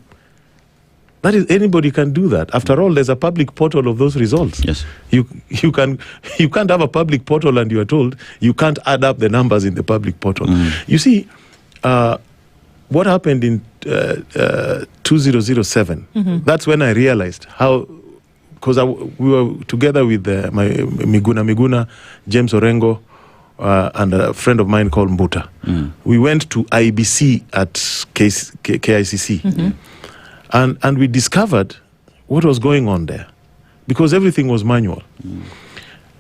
That is, anybody can do that. After all, there's a public portal of those results. Yes. You can't have a public portal and you are told you can't add up the numbers in the public portal. You see, what happened in 2007, that's when I realized how, because we were together with my Miguna, James Orengo, and a friend of mine called Mbuta. We went to IBC at KICC. And we discovered what was going on there, because everything was manual.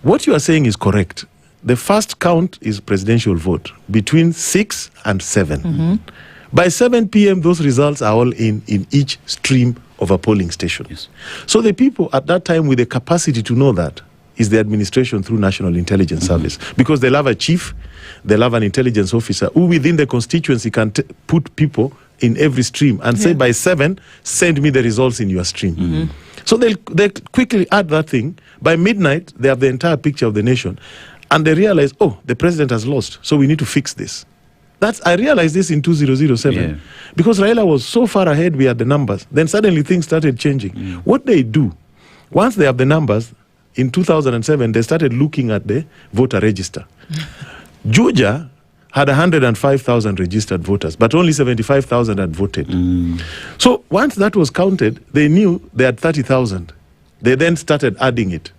What you are saying is correct. The first count is presidential vote between 6 and 7. By 7 p.m., those results are all in each stream of a polling station. Yes. So the people at that time with the capacity to know that is the administration through National Intelligence Service, because they'll have a chief, they'll have an intelligence officer who within the constituency can put people in every stream and say by 7, send me the results in your stream. So they quickly add that thing. By midnight, they have the entire picture of the nation. And they realize, oh, the president has lost, so we need to fix this. I realized this in 2007. Because Raila was so far ahead, we had the numbers. Then suddenly things started changing. What they do, once they have the numbers, in 2007, they started looking at the voter register. Georgia had 105,000 registered voters, but only 75,000 had voted. So once that was counted, they knew they had 30,000. They then started adding it.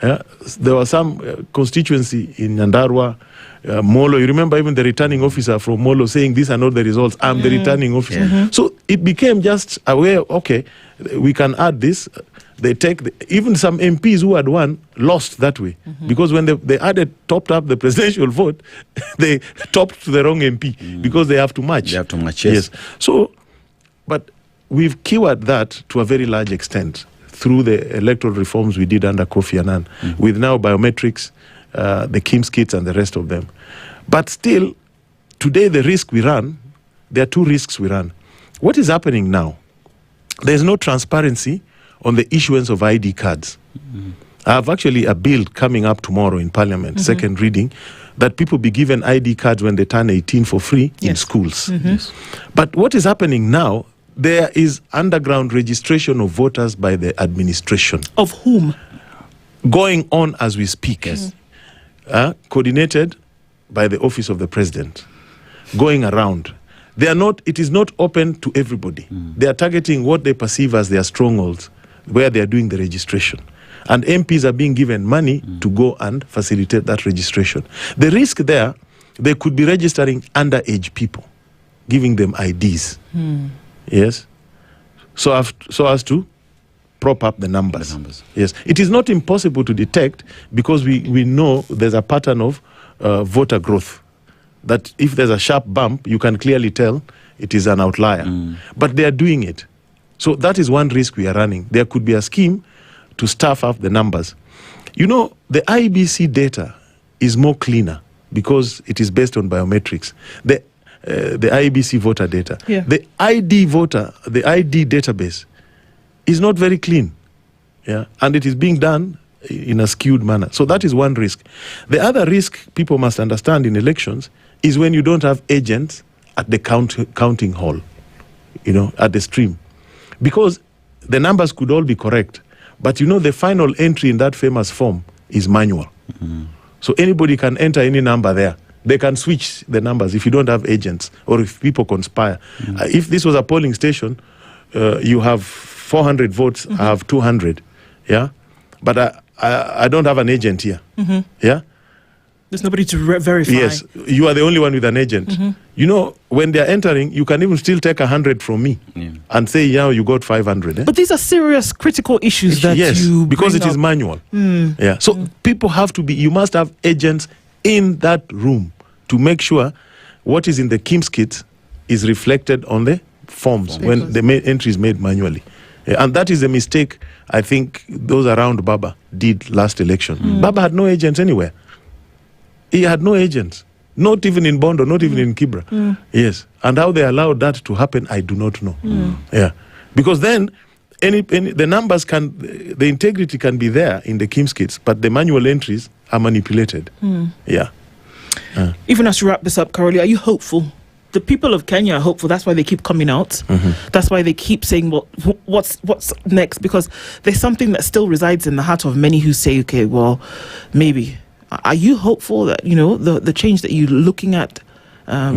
There was some constituency in Nyandarua, Molo. You remember even the returning officer from Molo saying, these are not the results, I'm the returning officer. So it became just aware, okay, we can add this. They take, even some MPs who had won lost that way. Because when they topped up the presidential vote, they topped to the wrong MP because they have to match. They have to match, yes. So, but we've cured that to a very large extent through the electoral reforms we did under Kofi Annan, with now biometrics, the KIMS kits and the rest of them. But still, today the risk we run, there are two risks we run. What is happening now? There's no transparency on the issuance of ID cards. I have actually a bill coming up tomorrow in Parliament, second reading, that people be given ID cards when they turn 18 for free in schools. Yes. But what is happening now, there is underground registration of voters by the administration. Of whom? Going on as we speak. Yes. Coordinated by the Office of the President. Going around. They are not, it is not open to everybody. They are targeting what they perceive as their strongholds, where they are doing the registration. And MPs are being given money to go and facilitate that registration. The risk there, they could be registering underage people, giving them IDs. Yes. So as to prop up the numbers. Yes. It is not impossible to detect because we know there's a pattern of voter growth. That if there's a sharp bump, you can clearly tell it is an outlier. But they are doing it. So that is one risk we are running. There could be a scheme to staff up the numbers. You know, the IBC data is more cleaner because it is based on biometrics. The IBC voter data. Yeah. The ID database is not very clean. Yeah, and it is being done in a skewed manner. So that is one risk. The other risk people must understand in elections is when you don't have agents at the counting hall, you know, at the stream. Because the numbers could all be correct, but you know the final entry in that famous form is manual. So anybody can enter any number there. They can switch the numbers if you don't have agents or if people conspire. If this was a polling station, you have 400 votes, I have 200, yeah? But I don't have an agent here, yeah? There's nobody to verify. Yes, you are the only one with an agent. You know, when they're entering, you can even still take 100 from me and say, yeah, you got 500. But these are serious, critical issues that you because it bring is up. manual. Yeah, so people have to be, you must have agents in that room to make sure what is in the KIMS kit is reflected on the forms when the entry is made manually. Yeah, and that is a mistake I think those around Baba did last election. Baba had no agents anywhere. He had no agents, not even in Bondo, not even in Kibra. Yes, and how they allowed that to happen, I do not know. Yeah, because then the numbers the integrity can be there in the KIMS kits, but the manual entries are manipulated. Yeah. Even as you wrap this up, Caroli, are you hopeful? The people of Kenya are hopeful. That's why they keep coming out. That's why they keep saying, well, what's next? Because there's something that still resides in the heart of many who say, okay, well, maybe. Are you hopeful that, you know, the change that you're looking at?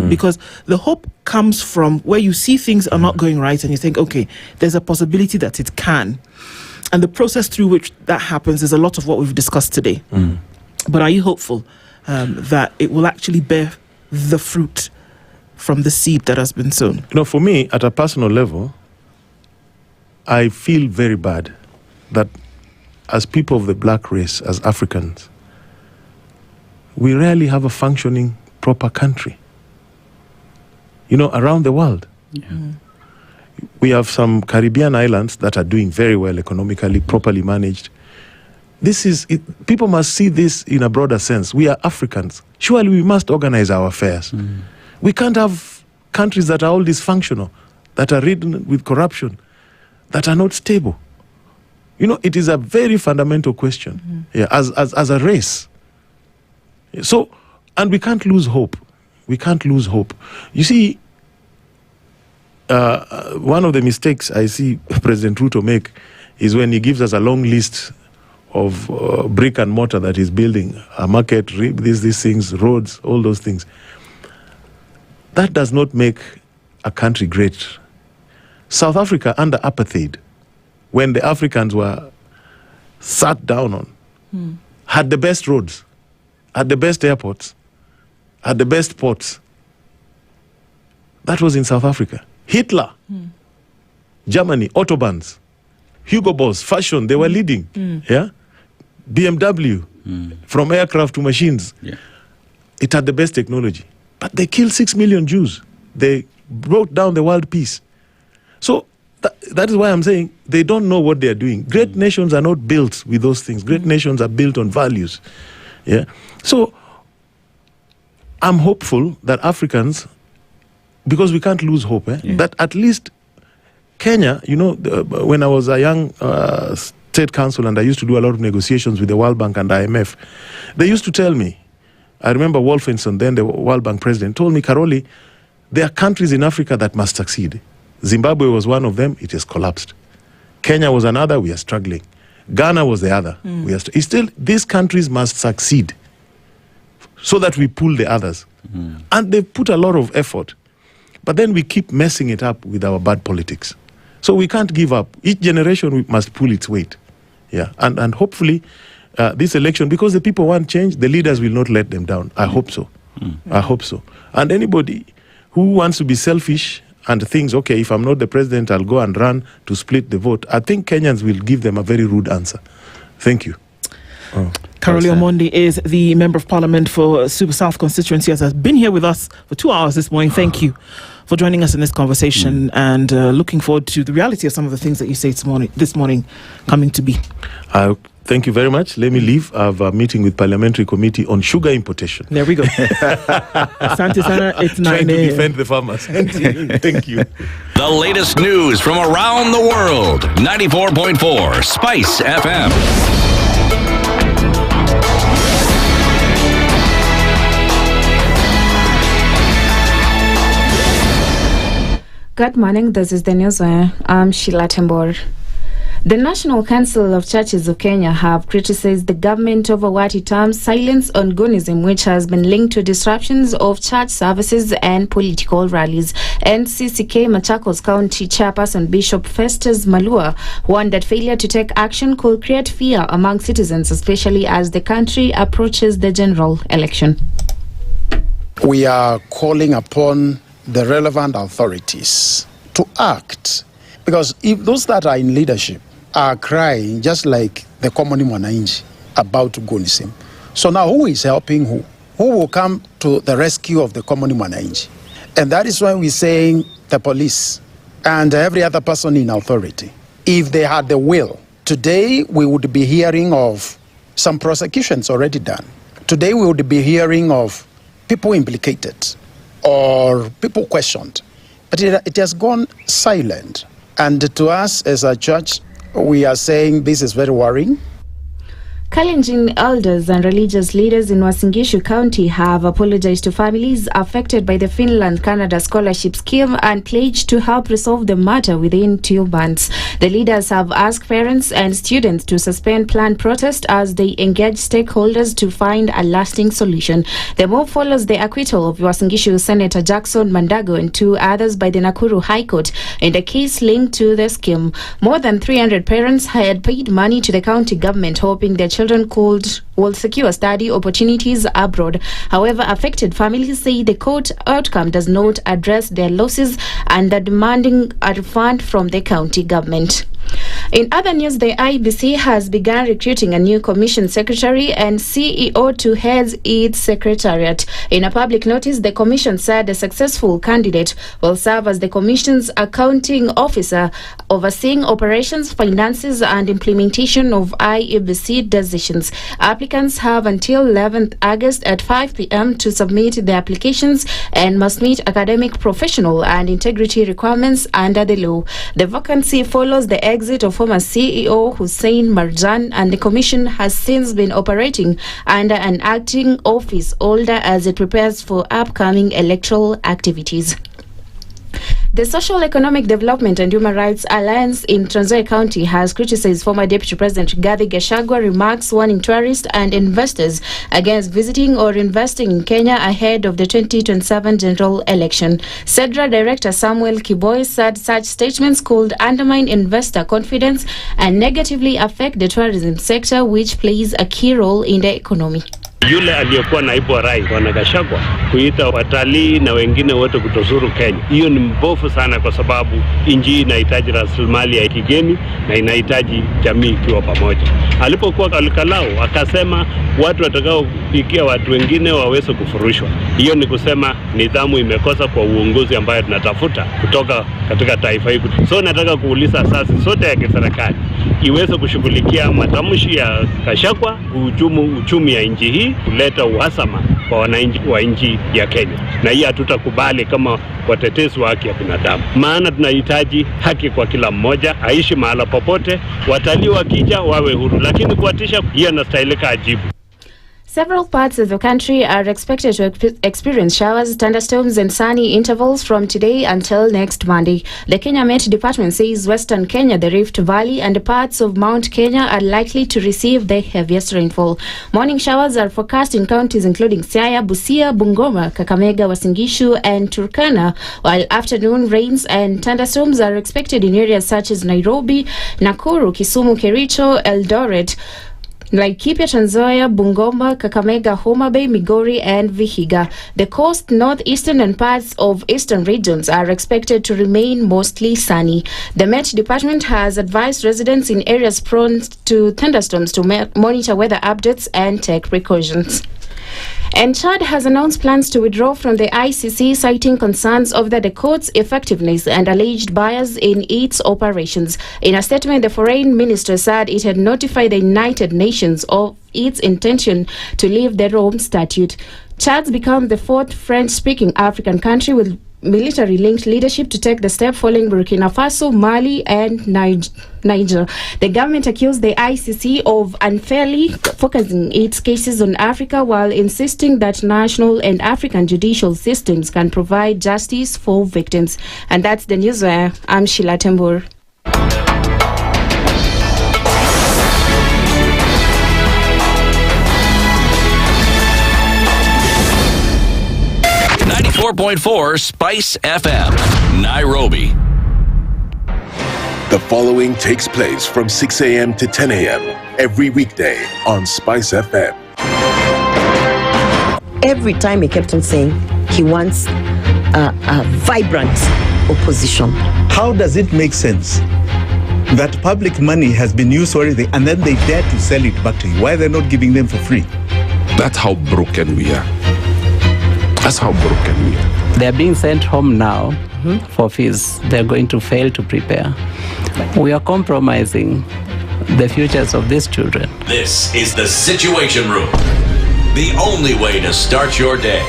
Because the hope comes from where you see things are not going right and you think, okay, there's a possibility that it can. And the process through which that happens is a lot of what we've discussed today. But are you hopeful that it will actually bear the fruit from the seed that has been sown? You know, for me, at a personal level, I feel very bad that as people of the black race, as Africans, we rarely have a functioning, proper country. You know, around the world. We have some Caribbean islands that are doing very well economically, properly managed. People must see this in a broader sense. We are Africans. Surely we must organize our affairs. We can't have countries that are all dysfunctional, that are ridden with corruption, that are not stable. You know, it is a very fundamental question as a race. So, and we can't lose hope. We can't lose hope. You see, one of the mistakes I see President Ruto make is when he gives us a long list of brick and mortar that he's building, a market, these things, roads, all those things. That does not make a country great. South Africa under apartheid, when the Africans were sat down on, had the best roads, had the best airports, had the best ports. That was in South Africa. Hitler, Germany, Autobahns, Hugo Boss, fashion, they were leading. Yeah, BMW, from aircraft to machines. It had the best technology. But they killed 6 million Jews. They brought down the world peace. So that is why I'm saying they don't know what they are doing. Great nations are not built with those things. Great nations are built on values. Yeah. So I'm hopeful that Africans, because we can't lose hope, that at least Kenya, you know, when I was a young State Council, and I used to do a lot of negotiations with the World Bank and IMF. They used to tell me, I remember Wolfenson, then the World Bank president, told me, Karoli, there are countries in Africa that must succeed. Zimbabwe was one of them, it has collapsed. Kenya was another, we are struggling. Ghana was the other. We are these countries must succeed so that we pull the others. And they put a lot of effort. But then we keep messing it up with our bad politics. So we can't give up. Each generation must pull its weight. Yeah, and hopefully this election, because the people want change, the leaders will not let them down. I hope so. I hope so. And anybody who wants to be selfish and thinks, okay, if I'm not the president, I'll go and run to split the vote, I think Kenyans will give them a very rude answer. Thank you. Karoli Omondi is the Member of Parliament for Super South constituency, has been here with us for 2 hours this morning. Thank you for joining us in this conversation and looking forward to the reality of some of the things that you say this morning coming to be. Thank you very much. Let me leave. I have a meeting with Parliamentary Committee on sugar importation. There we go. Asante sana, it's 9 Trying to defend the farmers. Thank you. The latest news from around the world. 94.4 Spice FM. Good morning, this is the news. I'm Sheila Tembor. The National Council of Churches of Kenya have criticized the government over what it terms silence on Gunism, which has been linked to disruptions of church services and political rallies. NCCK Machakos County Chairperson Bishop Festus Malua warned that failure to take action could create fear among citizens, especially as the country approaches the general election. We are calling upon the relevant authorities to act, because if those that are in leadership are crying just like the common mwananchi about Gunism, so now who is helping who? Who will come to the rescue of the common mwananchi? And that is why we're saying the police and every other person in authority, if they had the will, today we would be hearing of some prosecutions already done. Today we would be hearing of people implicated or people questioned, but it has gone silent. And to us as a church, we are saying this is very worrying. Kalenjin elders and religious leaders in Uasin Gishu County have apologized to families affected by the Finland-Canada scholarship scheme and pledged to help resolve the matter within 2 months. The leaders have asked parents and students to suspend planned protest as they engage stakeholders to find a lasting solution. The move follows the acquittal of Uasin Gishu Senator Jackson Mandago and 2 others by the Nakuru High Court in a case linked to the scheme. More than 300 parents had paid money to the county government hoping their children will secure study opportunities abroad. However, affected families say the court outcome does not address their losses and are demanding a refund from the county government. In other news, the IBC has begun recruiting a new commission secretary and CEO to head its secretariat. In a public notice, the commission said a successful candidate will serve as the commission's accounting officer, overseeing operations, finances, and implementation of IBC decisions. Applicants have until 11th August at 5 p.m. to submit their applications and must meet academic, professional, and integrity requirements under the law. The vacancy follows the exit of former CEO Hussein Marjan, and the commission has since been operating under an acting office holder as it prepares for upcoming electoral activities. The Social Economic Development and Human Rights Alliance in Trans Nzoia County has criticized former Deputy President Rigathi Gachagua remarks warning tourists and investors against visiting or investing in Kenya ahead of the 2027 general election. CEDRA Director Samuel Kiboi said such statements could undermine investor confidence and negatively affect the tourism sector, which plays a key role in the economy. Yule aliyekuwa naibu wa rais Bwana Gachagua kuita watalii na wengine wote kutozuru Kenya, hiyo ni mbovu sana, kwa sababu nchi inahitaji rasilimali ya kigeni na inahitaji jamii ikiwa pamoja. Alipokuwa Kalikalau akasema watu watakao kupikia watu wengine waweze kufurushwa. Hiyo ni kusema nidhamu imekosa kwa uongozi ambayo tunatafuta kutoka katika taifa hili. So nataka kuuliza asasi sote ya kiserikali iweze kushughulikia matamshi ya Gachagua, uchumi ya nchi hii, kuleta uhasama kwa wananchi wa nchi ya Kenya, na hii hatutakubali kama watetezi wa haki ya binadamu, maana tunahitaji haki kwa kila mmoja, aishi mahala popote, watalii wakija wawe huru, lakini kuatisha hiyo anastahilika ajibu. Several parts of the country are expected to experience showers, thunderstorms and sunny intervals from today until next Monday. The Kenya Met Department says Western Kenya, the Rift Valley and parts of Mount Kenya are likely to receive the heaviest rainfall. Morning showers are forecast in counties including Siaya, Busia, Bungoma, Kakamega, Uasin Gishu and Turkana, while afternoon rains and thunderstorms are expected in areas such as Nairobi, Nakuru, Kisumu, Kericho, Eldoret, Laikipia, Trans Nzoia, Bungoma, Kakamega, Homa Bay, Migori and Vihiga. The coast, northeastern and parts of eastern regions are expected to remain mostly sunny. The Met Department has advised residents in areas prone to thunderstorms to monitor weather updates and take precautions. And Chad has announced plans to withdraw from the ICC, citing concerns over the court's effectiveness and alleged bias in its operations. In a statement, the foreign minister said it had notified the United Nations of its intention to leave the Rome Statute. Chad's become the fourth French-speaking African country with military-linked leadership to take the step following Burkina Faso, Mali and Niger. The government accused the ICC of unfairly focusing its cases on Africa while insisting that national and African judicial systems can provide justice for victims. And that's the news where I'm Sheila Tembur. .4 Spice FM, Nairobi. The following takes place from 6 a.m. to 10 a.m. every weekday on Spice FM. Every time he kept on saying he wants a vibrant opposition. How does it make sense that public money has been used for everything and then they dare to sell it back to you? Why are they not giving them for free? That's how broken we are. That's how broken we are. They're being sent home now for fees. They're going to fail to prepare. We are compromising the futures of these children. This is the Situation Room, the only way to start your day.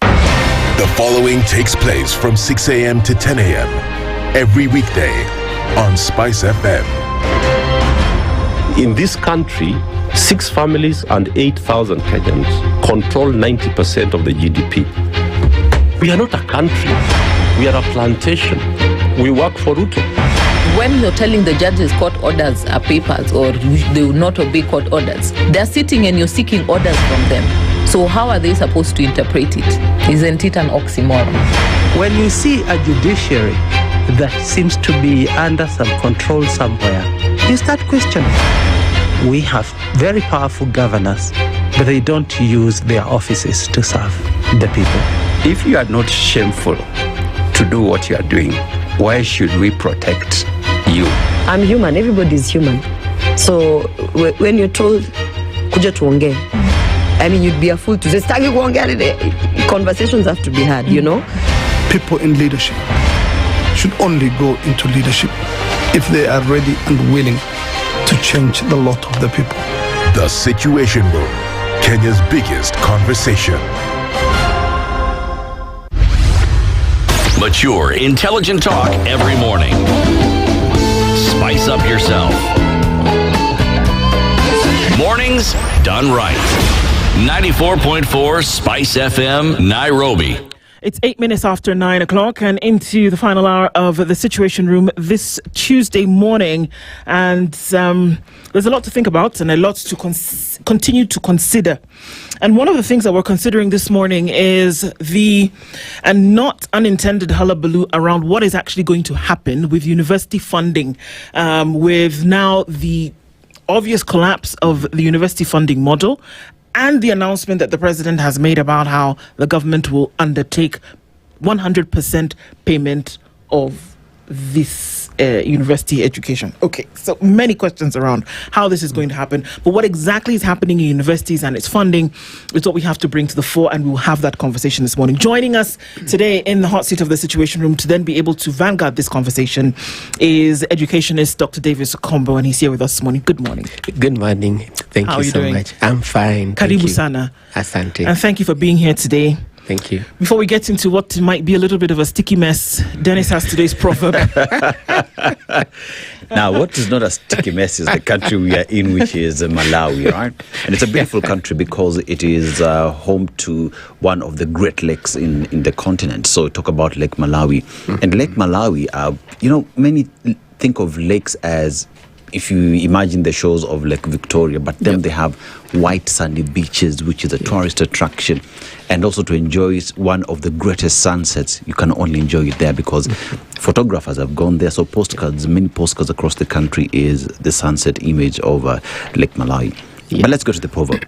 The following takes place from 6 a.m. to 10 a.m. every weekday on Spice FM. In this country, 6 families and 8,000 Kenyans control 90% of the GDP. We are not a country. We are a plantation. We work for Ruto. When you're telling the judges court orders are papers or they will not obey court orders, they're sitting and you're seeking orders from them. So how are they supposed to interpret it? Isn't it an oxymoron? When you see a judiciary that seems to be under some control somewhere, you start questioning. We have very powerful governors, but they don't use their offices to serve the people. If you are not shameful to do what you are doing, why should we protect you? I'm human. Everybody is human. So when you're told, kuja tuongee, I mean, you'd be a fool to say, stagi kuongea. Conversations have to be had, you know? People in leadership should only go into leadership if they are ready and willing to change the lot of the people. The Situation Room, Kenya's biggest conversation. Mature, intelligent talk every morning. Spice up yourself. Mornings done right. 94.4 Spice FM, Nairobi. It's 8 minutes after 9 o'clock and into the final hour of the Situation Room this Tuesday morning. And there's a lot to think about and a lot to continue to consider. And one of the things that we're considering this morning is the not unintended hullabaloo around what is actually going to happen with university funding, with now the obvious collapse of the university funding model and the announcement that the president has made about how the government will undertake 100% payment of this university education. Okay, so many questions around how this is going to happen, but what exactly is happening in universities and its funding is what we have to bring to the fore, and we'll have that conversation this morning. Joining us today in the hot seat of the Situation Room to then be able to vanguard this conversation is educationist Dr. Davis Okombo, and he's here with us this morning. Good morning. Good morning. Thank you so much. I'm fine. Karibu sana. Asante. And thank you for being here today. Thank you. Before we get into what might be a little bit of a sticky mess, Dennis has today's proverb. Now, what is not a sticky mess is the country we are in, which is Malawi, right? And it's a beautiful country because it is home to one of the great lakes in the continent. So talk about Lake Malawi. And Lake Malawi, many think of lakes as, if you imagine the shores of Lake Victoria, but then they have white sandy beaches, which is a tourist attraction. And also to enjoy one of the greatest sunsets, you can only enjoy it there because photographers have gone there. So many postcards across the country is the sunset image of Lake Malawi. But let's go to the proverb.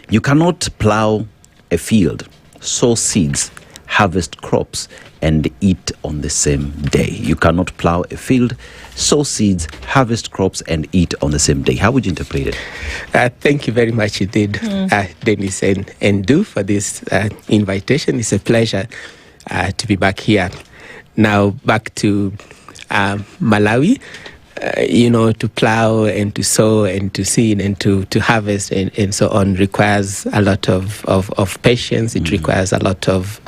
You cannot plow a field, sow seeds, harvest crops, and eat on the same day. You cannot plow a field, sow seeds, harvest crops, and eat on the same day. How would you interpret it? Thank you very much indeed, Dennis and Nduh, for this invitation. It's a pleasure to be back here. Now, back to Malawi. To plow and to sow and to seed and to harvest and so on requires a lot of patience. It requires a lot of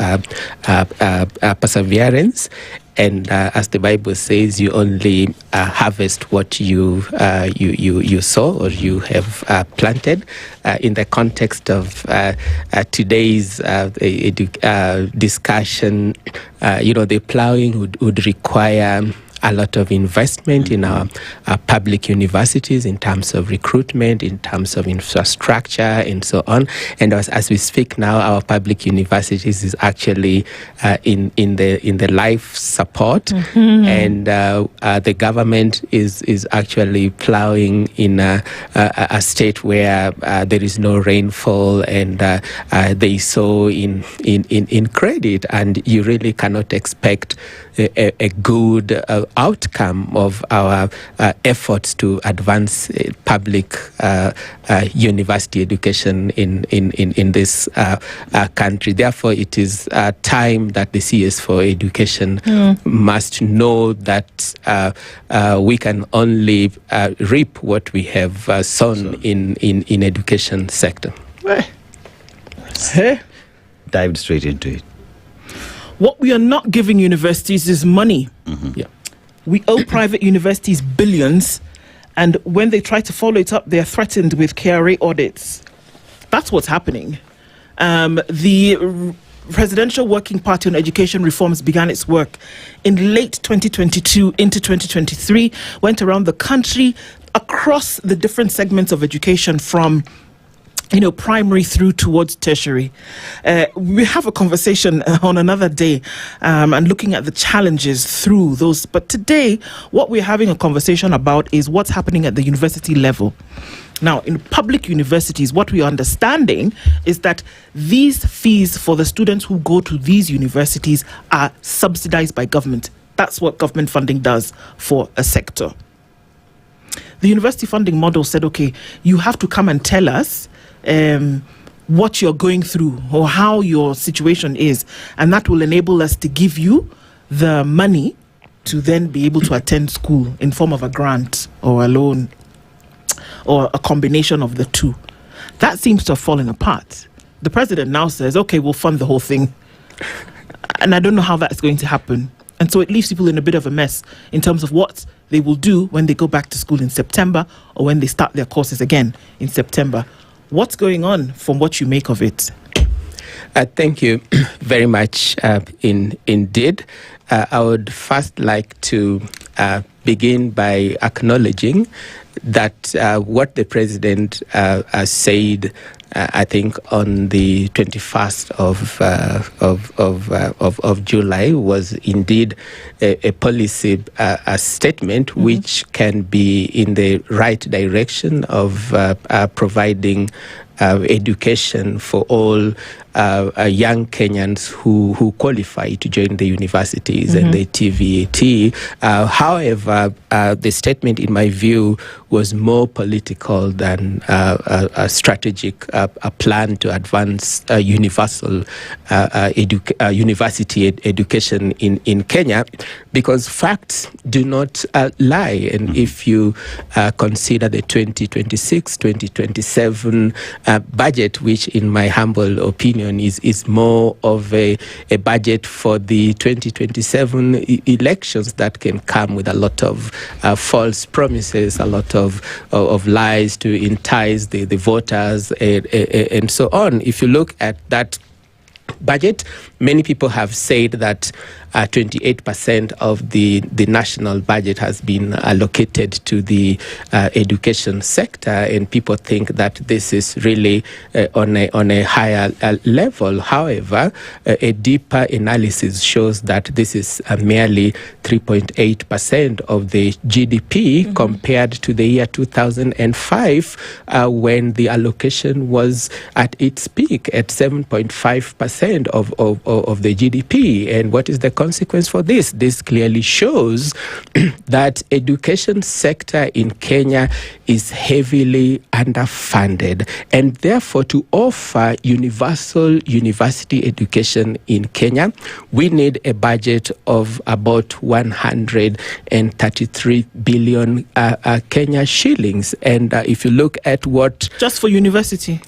perseverance. And as the Bible says, you only harvest what you sow or you have planted. In the context of today's discussion, the plowing would require a lot of investment in our public universities in terms of recruitment, in terms of infrastructure, and so on. And as we speak now, our public universities is actually in the life support, and the government is actually plowing in a state where there is no rainfall, and they sow in credit, and you really cannot expect a good outcome of our efforts to advance public university education in this country. Therefore, it is time that the CS for Education must know that we can only reap what we have sown in education sector. Dived straight into it. What we are not giving universities is money. We owe private universities billions, and when they try to follow it up, they are threatened with KRA audits. That's what's happening. The Presidential Working Party on Education Reforms began its work in late 2022 into 2023, went around the country across the different segments of education from primary through towards tertiary. We have a conversation on another day and looking at the challenges through those. But today, what we're having a conversation about is what's happening at the university level. Now, in public universities, what we are understanding is that these fees for the students who go to these universities are subsidized by government. That's what government funding does for a sector. The university funding model said, okay, you have to come and tell us what you're going through or how your situation is, and that will enable us to give you the money to then be able to attend school in form of a grant or a loan or a combination of the two. That seems to have fallen apart. The president now says, okay, we'll fund the whole thing, and I don't know how that's going to happen. And so it leaves people in a bit of a mess in terms of what they will do when they go back to school in September or when they start their courses again in September. What's going on from what you make of it? Thank you very much indeed. I would first like to begin by acknowledging that what the president said, I think on the 21st of July, was indeed a policy statement which can be in the right direction of providing education for all young Kenyans who qualify to join the universities and the TVET. However, the statement, in my view, was more political than a strategic plan to advance universal university education in Kenya, because facts do not lie. And if you consider the 2026-2027 budget, which in my humble opinion is more of a budget for the 2027 elections that can come with a lot of false promises, a lot of lies to entice the voters and so on. If you look at that budget, many people have said that 28% of the national budget has been allocated to the education sector, and people think that this is really on a higher level. However, a deeper analysis shows that this is merely 3.8% of the GDP compared to the year 2005 when the allocation was at its peak at 7.5% of the GDP. And what is the consequence for this? This clearly shows that education sector in Kenya is heavily underfunded, and therefore to offer universal university education in Kenya, we need a budget of about 133 billion Kenya shillings. And if you look at what... Just for university?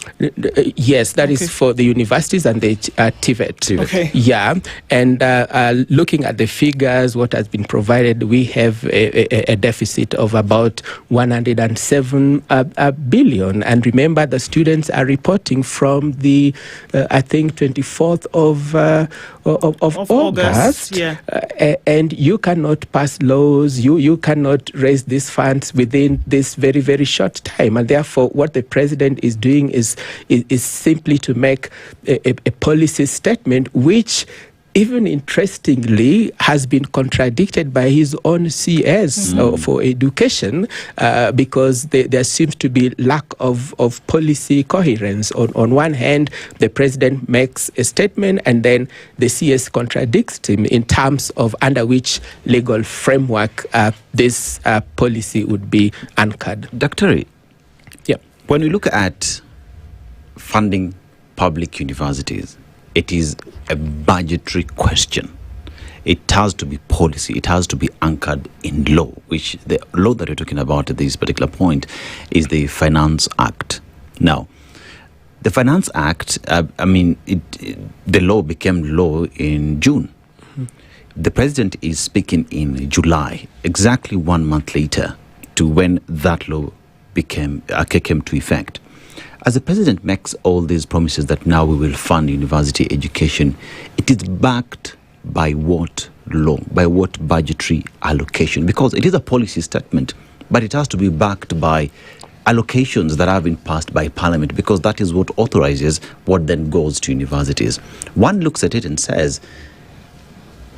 Yes, that is for the universities and the TVET. Okay. Yeah, and looking at the figures, what has been provided, we have a deficit of about 107 billion. And remember, the students are reporting from the, I think, 24th of August. Yeah. And you cannot pass laws, you cannot raise these funds within this very, very short time. And therefore, what the president is doing is simply to make a policy statement which, even interestingly, has been contradicted by his own CS for education because there seems to be lack of policy coherence. On one hand, the president makes a statement and then the CS contradicts him in terms of under which legal framework this policy would be anchored. Dr. Yeah. When we look at funding public universities, it is a budgetary question. It has to be policy. It has to be anchored in law, which the law that we're talking about at this particular point is the Finance Act. Now, the Finance Act, the law became law in June. The president is speaking in July, exactly 1 month later to when that law came to effect. As the president makes all these promises that now we will fund university education, it is backed by what law, by what budgetary allocation? Because it is a policy statement, but it has to be backed by allocations that have been passed by parliament, because that is what authorizes what then goes to universities. One looks at it and says,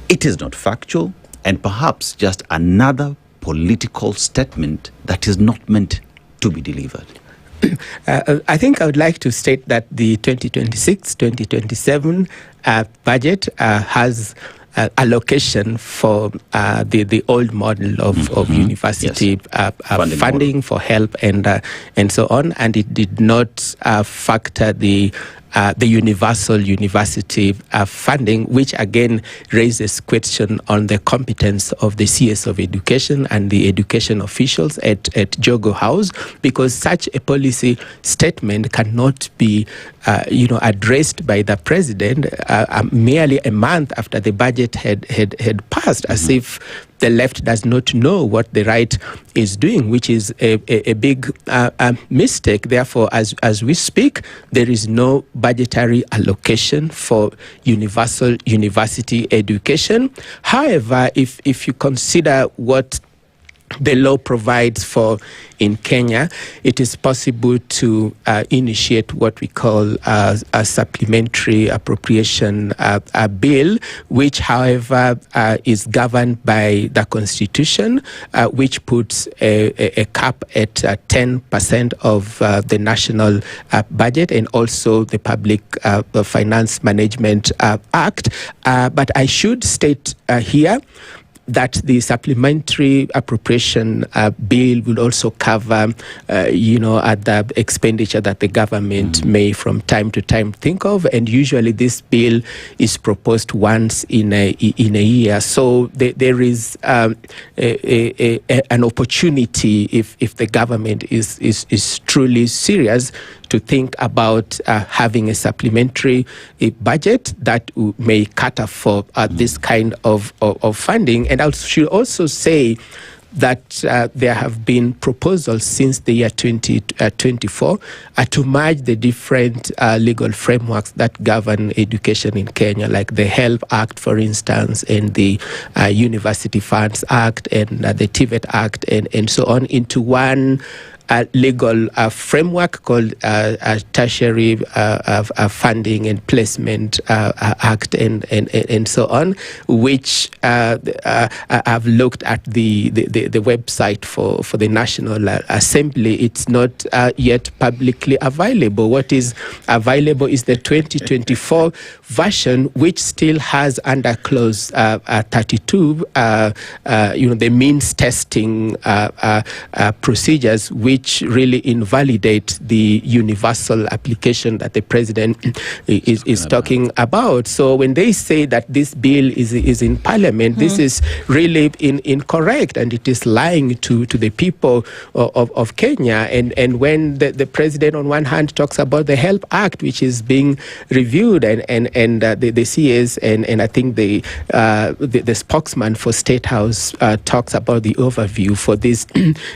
it is not factual, and perhaps just another political statement that is not meant to be delivered. I think I would like to state that the 2026-2027 budget has allocation for the old model of university funding for help and so on, and it did not factor the universal university funding, which again raises question on the competence of the CS of education and the education officials at Jogo House, because such a policy statement cannot be addressed by the president merely a month after the budget had passed, as if the left does not know what the right is doing, which is a big mistake. Therefore, as we speak, there is no budgetary allocation for universal university education. However, if you consider what the law provides for in Kenya, it is possible to initiate what we call a supplementary appropriation bill, which, however, is governed by the Constitution, which puts a cap at 10% of the national budget, and also the Public Finance Management Act. But I should state here that the supplementary appropriation bill will also cover, other expenditure that the government may from time to time think of, and usually this bill is proposed once in a year. So there is an opportunity if the government is truly serious to think about having a supplementary budget that may cater for this kind of funding. And I should also say that there have been proposals since the year 2024 to merge the different legal frameworks that govern education in Kenya, like the HELP Act, for instance, and the University Funds Act, and the TVET Act, and so on, into one legal framework called Tertiary Funding and Placement Act, and so on, which I've looked at the website for the National Assembly. It's not yet publicly available. What is available is the 2024 version, which still has under clause 32, the means testing procedures, which really invalidate the universal application that the president is talking about. So when they say that this bill is in parliament, this is really incorrect, and it is lying to the people of Kenya. And when the president on one hand talks about the HELP Act, which is being reviewed, and the CS and I think the spokesman for State House talks about the overview for this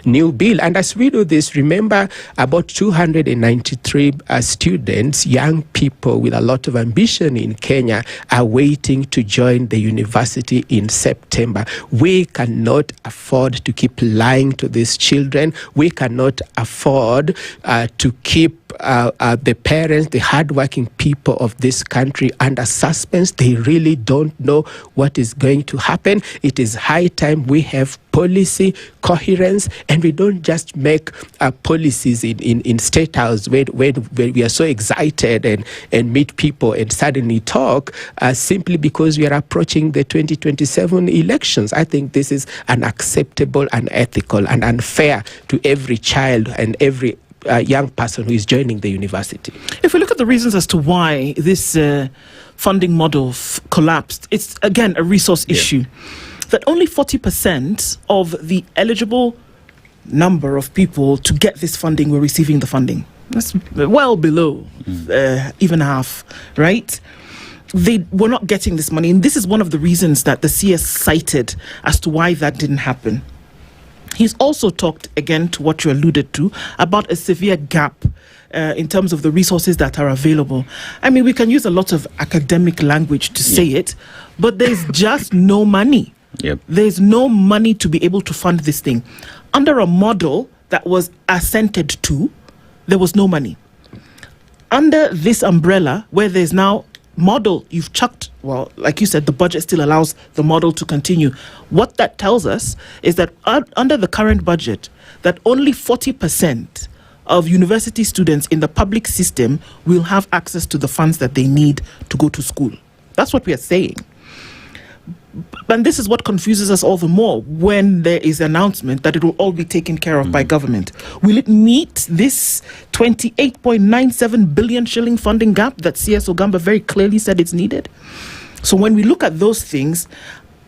new bill. And as we do this, remember, about 293 students, young people with a lot of ambition in Kenya, are waiting to join the university in September. We cannot afford to keep lying to these children. We cannot afford to keep the parents, the hardworking people of this country under suspense. They really don't know what is going to happen. It is high time we have policy coherence, and we don't just make policies in State House where we are so excited and meet people and suddenly talk simply because we are approaching the 2027 elections. I think this is unacceptable, unethical, and unfair to every child and every young person who is joining the university. If we look at the reasons as to why this funding model collapsed, it's again a resource issue. That only 40% of the eligible number of people to get this funding were receiving the funding. That's well below even half, right? They were not getting this money, and this is one of the reasons that the CS cited as to why that didn't happen. He's also talked, again, to what you alluded to, about a severe gap in terms of the resources that are available. I mean, we can use a lot of academic language to say it, but there's just no money. There's no money to be able to fund this thing. Under a model that was assented to, there was no money. Under this umbrella, where there's now model you've chucked, well, like you said, the budget still allows the model to continue. What that tells us is that under the current budget, that only 40% of university students in the public system will have access to the funds that they need to go to school. That's what we are saying. And this is what confuses us all the more when there is an announcement that it will all be taken care of by government. Will it meet this 28.97 billion shilling funding gap that CS Ogamba very clearly said it's needed? So when we look at those things,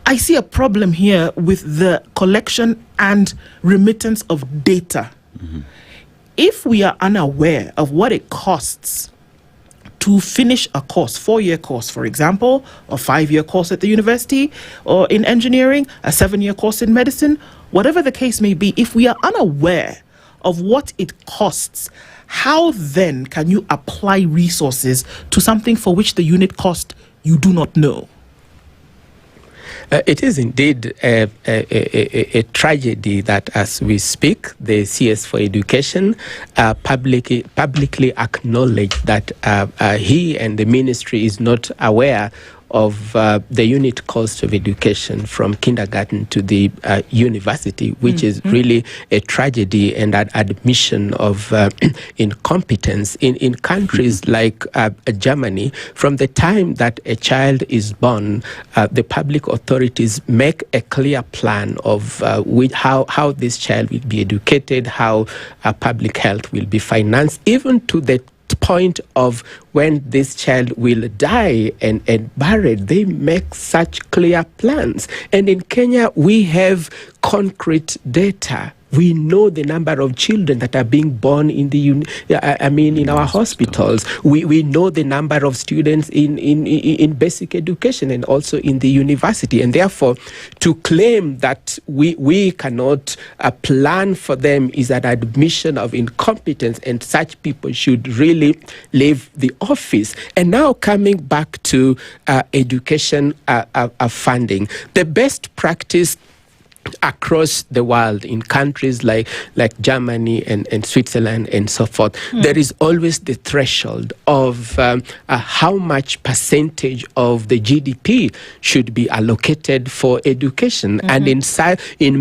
I see a problem here with the collection and remittance of data. If we are unaware of what it costs to finish a course, 4-year course, for example, or 5-year course at the university, or in engineering, a 7-year course in medicine, whatever the case may be, if we are unaware of what it costs, how then can you apply resources to something for which the unit cost you do not know? It is indeed a tragedy that as we speak, the CS for Education publicly acknowledged that he and the ministry is not aware of the unit cost of education from kindergarten to the university, which is really a tragedy and an admission of incompetence. In countries like Germany, from the time that a child is born, the public authorities make a clear plan of how this child will be educated, how public health will be financed, even to the point of when this child will die and buried. They make such clear plans. And in Kenya, we have concrete data. We know the number of children that are being born in in our hospitals. We know the number of students in basic education and also in the university. And therefore, to claim that we cannot plan for them is an admission of incompetence, and such people should really leave the office. And now coming back to education funding, the best practice across the world in countries like Germany and Switzerland and so forth, there is always the threshold of how much percentage of the GDP should be allocated for education. And in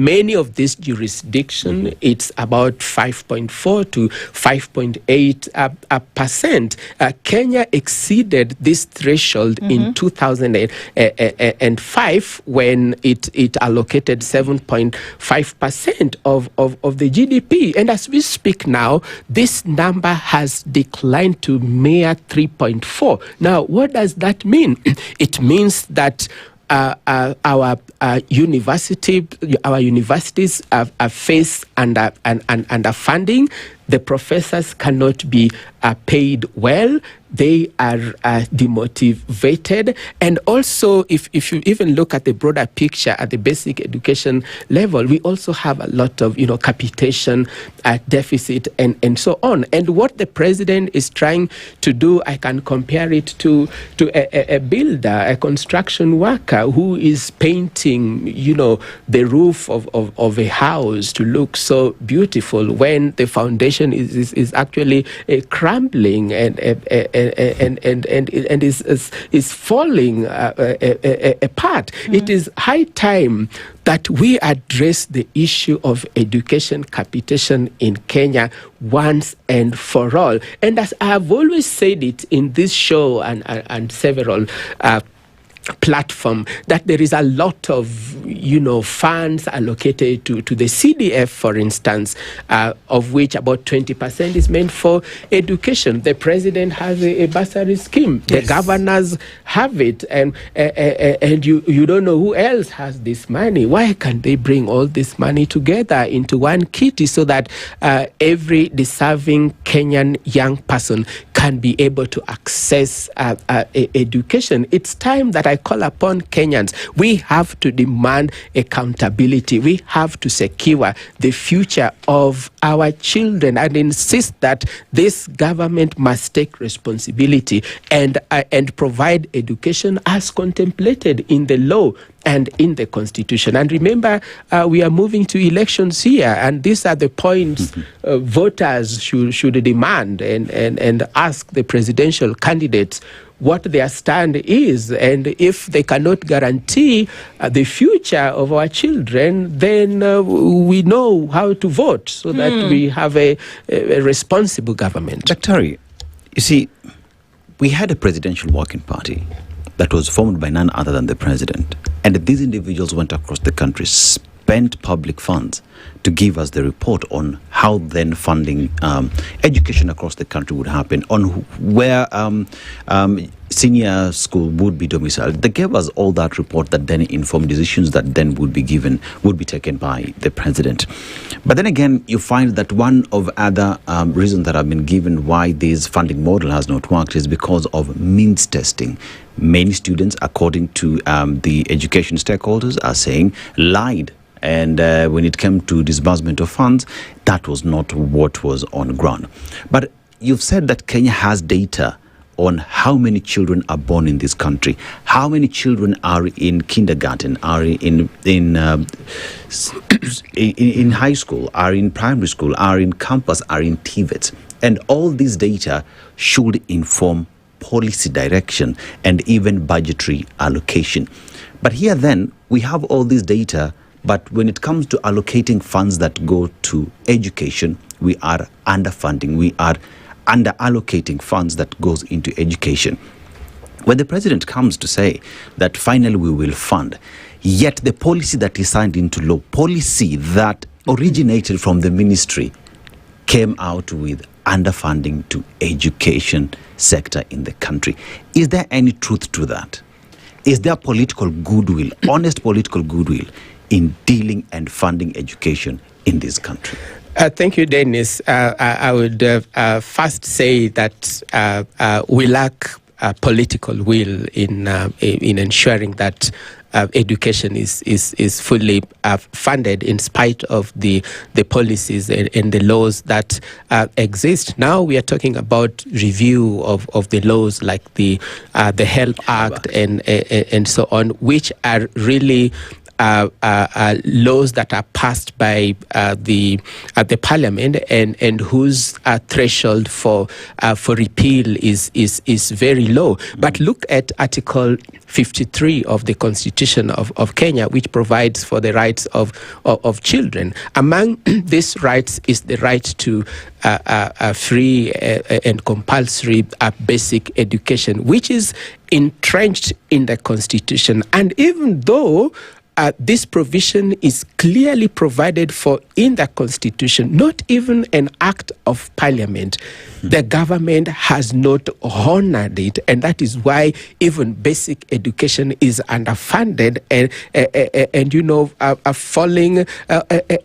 many of these jurisdictions, it's about 5.4 to 5.8%. Kenya exceeded this threshold in 2005 when it allocated 7.5% of the GDP. And as we speak now, this number has declined to mere 3.4. Now, what does that mean? It means that our universities are faced under funding. The professors cannot be paid well. They are demotivated. And also, if you even look at the broader picture at the basic education level, we also have a lot of capitation deficit and so on. And what the president is trying to do, I can compare it to a builder, a construction worker who is painting, the roof of a house to look so beautiful when the foundation is actually crumbling and is falling apart. It is high time that we address the issue of education capitation in Kenya once and for all. And as I have always said it in this show and several platform, that there is a lot of funds allocated to the CDF, for instance, of which about 20% is meant for education. The president has a bursary scheme. Yes. The governors have it, and you don't know who else has this money. Why can't they bring all this money together into one kitty so that every deserving Kenyan young person can be able to access education? It's time that I call upon Kenyans. We have to demand accountability. We have to secure the future of our children and insist that this government must take responsibility and provide education as contemplated in the law and in the Constitution. And remember, we are moving to elections here, and these are the points voters should demand and ask the presidential candidates what their stand is. And if they cannot guarantee the future of our children, then we know how to vote so that we have a responsible government. Dr. You see, we had a presidential working party that was formed by none other than the president. And these individuals went across the country, spent public funds to give us the report on how then funding education across the country would happen, on where senior school would be domiciled. They gave us all that report that then informed decisions that then would be taken by the president. But then again, you find that one of other reasons that have been given why this funding model has not worked is because of means testing. Many students, according to the education stakeholders, are saying lied. And when it came to disbursement of funds, that was not what was on ground. But you've said that Kenya has data on how many children are born in this country, how many children are in kindergarten, are in high school, are in primary school, are in campus, are in TVET. And all this data should inform policy direction and even budgetary allocation. But here then, we have all this data, but when it comes to allocating funds that go to education, we are underfunding, we are under-allocating funds that goes into education. When the president comes to say that finally we will fund, yet the policy that is signed into law, policy that originated from the ministry, came out with underfunding to education sector in the country. Is there any truth to that? Is there political goodwill, honest political goodwill, in dealing and funding education in this country? Thank you, Dennis. I would first say that we lack political will in ensuring that education is fully funded in spite of the policies and the laws that exist. Now we are talking about review of the laws like the Health Act and so on, which are really laws that are passed by the Parliament and whose threshold for repeal is very low. But look at Article 53 of the Constitution of Kenya, which provides for the rights of children. Among these rights is the right to free and compulsory basic education, which is entrenched in the Constitution. And even though this provision is clearly provided for in the Constitution, not even an act of Parliament, the government has not honored it, and that is why even basic education is underfunded and falling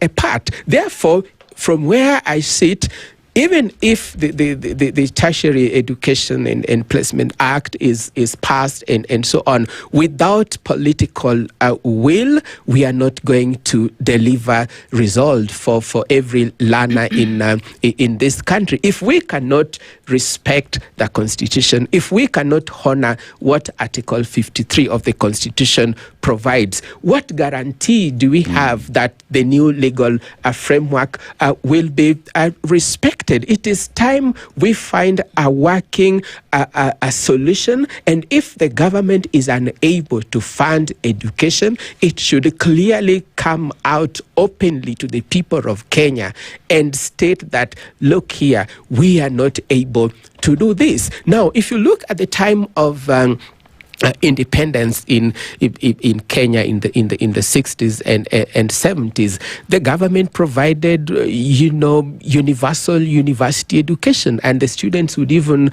apart. Therefore, from where I sit, even if the Tertiary Education and Placement Act is passed and so on, without political will, we are not going to deliver result for every learner in this country. If we cannot respect the Constitution, if we cannot honor what Article 53 of the Constitution provides, what guarantee do we have that the new legal framework will be respected? It is time we find a working a solution, and if the government is unable to fund education, it should clearly come out openly to the people of Kenya and state that, look here, we are not able to do this. Now, if you look at the time of independence in Kenya in the 60s and 70s, the government provided universal university education, and the students would even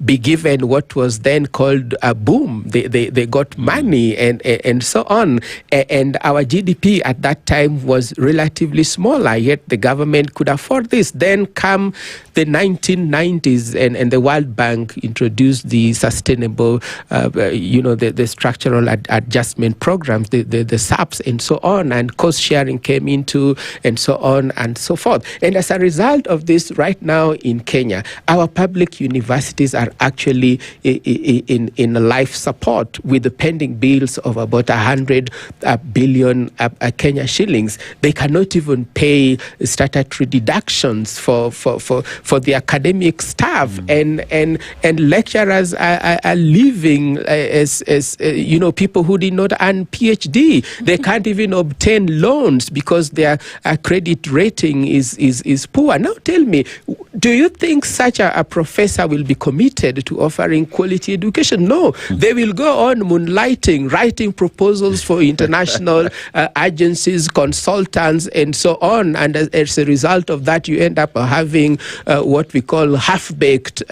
be given what was then called a boom. They got money and so on, and our GDP at that time was relatively smaller, yet the government could afford this. Then come the 1990s, and the World Bank introduced the sustainable the structural adjustment programs, the SAPs and so on, and cost sharing came into, and so on and so forth. And as a result of this, right now in Kenya, our public universities are actually in life support with the pending bills of about 100 billion Kenya shillings. They cannot even pay statutory deductions for the academic staff, and lecturers are living as people who did not earn PhD. They can't even obtain loans because their credit rating is poor. Now tell me, do you think such a professor will be committed to offering quality education? No, they will go on moonlighting, writing proposals for international agencies, consultants, and so on. And as a result of that, you end up having what we call half-baked,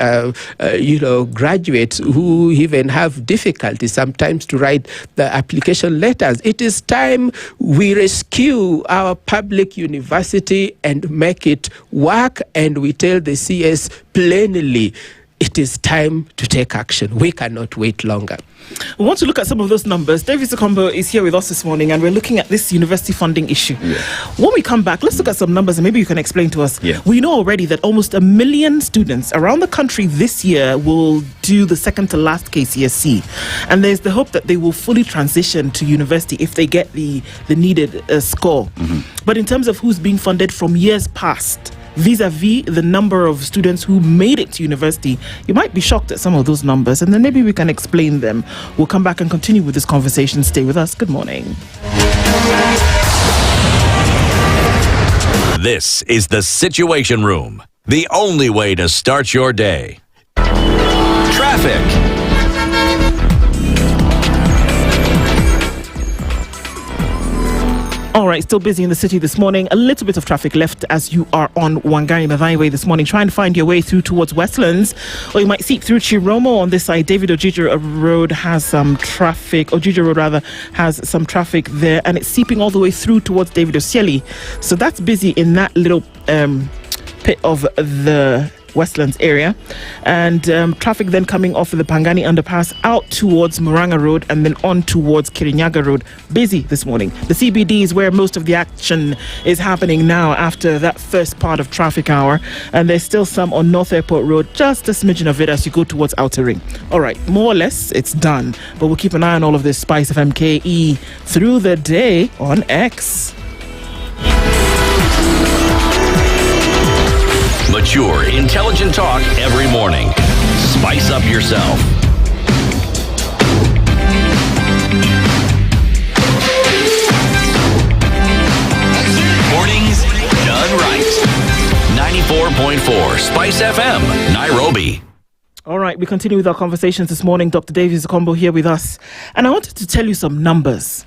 graduates who even have difficulty sometimes to write the application letters. It is time we rescue our public university and make it work, and we tell the CS plainly, it is time to take action. We cannot wait longer. We want to look at some of those numbers. David Sokombo is here with us this morning, and we're looking at this university funding issue. Yeah. When we come back, let's look at some numbers, and maybe you can explain to us. Yeah. We know already that almost 1 million students around the country this year will do the second to last KCSE. And there's the hope that they will fully transition to university if they get the needed score. Mm-hmm. But in terms of who's being funded from years past, vis-a-vis the number of students who made it to university, you might be shocked at some of those numbers, and then maybe we can explain them. We'll come back and continue with this conversation. Stay with us. Good morning. This is the Situation Room, the only way to start your day. Traffic. All right, still busy in the city this morning. A little bit of traffic left as you are on Wangari Maathai Way this morning. Try and find your way through towards Westlands, or you might seep through Chiromo on this side. David Ojija Road has some traffic. Ojija Road, rather, has some traffic there, and it's seeping all the way through towards David Osieli. So that's busy in that little pit of the Westlands area, and traffic then coming off of the Pangani underpass out towards Muranga Road and then on towards Kirinyaga Road. Busy this morning. The CBD is where most of the action is happening now after that first part of traffic hour, and there's still some on North Airport Road, just a smidgen of it as you go towards Outer Ring. All right, more or less it's done, but we'll keep an eye on all of this. SpiceFM KE through the day on X. Mature, intelligent talk every morning. Spice up yourself. Mornings done right. 94.4 Spice FM, Nairobi. All right, we continue with our conversations this morning. Dr. David Sokombo here with us. And I wanted to tell you some numbers.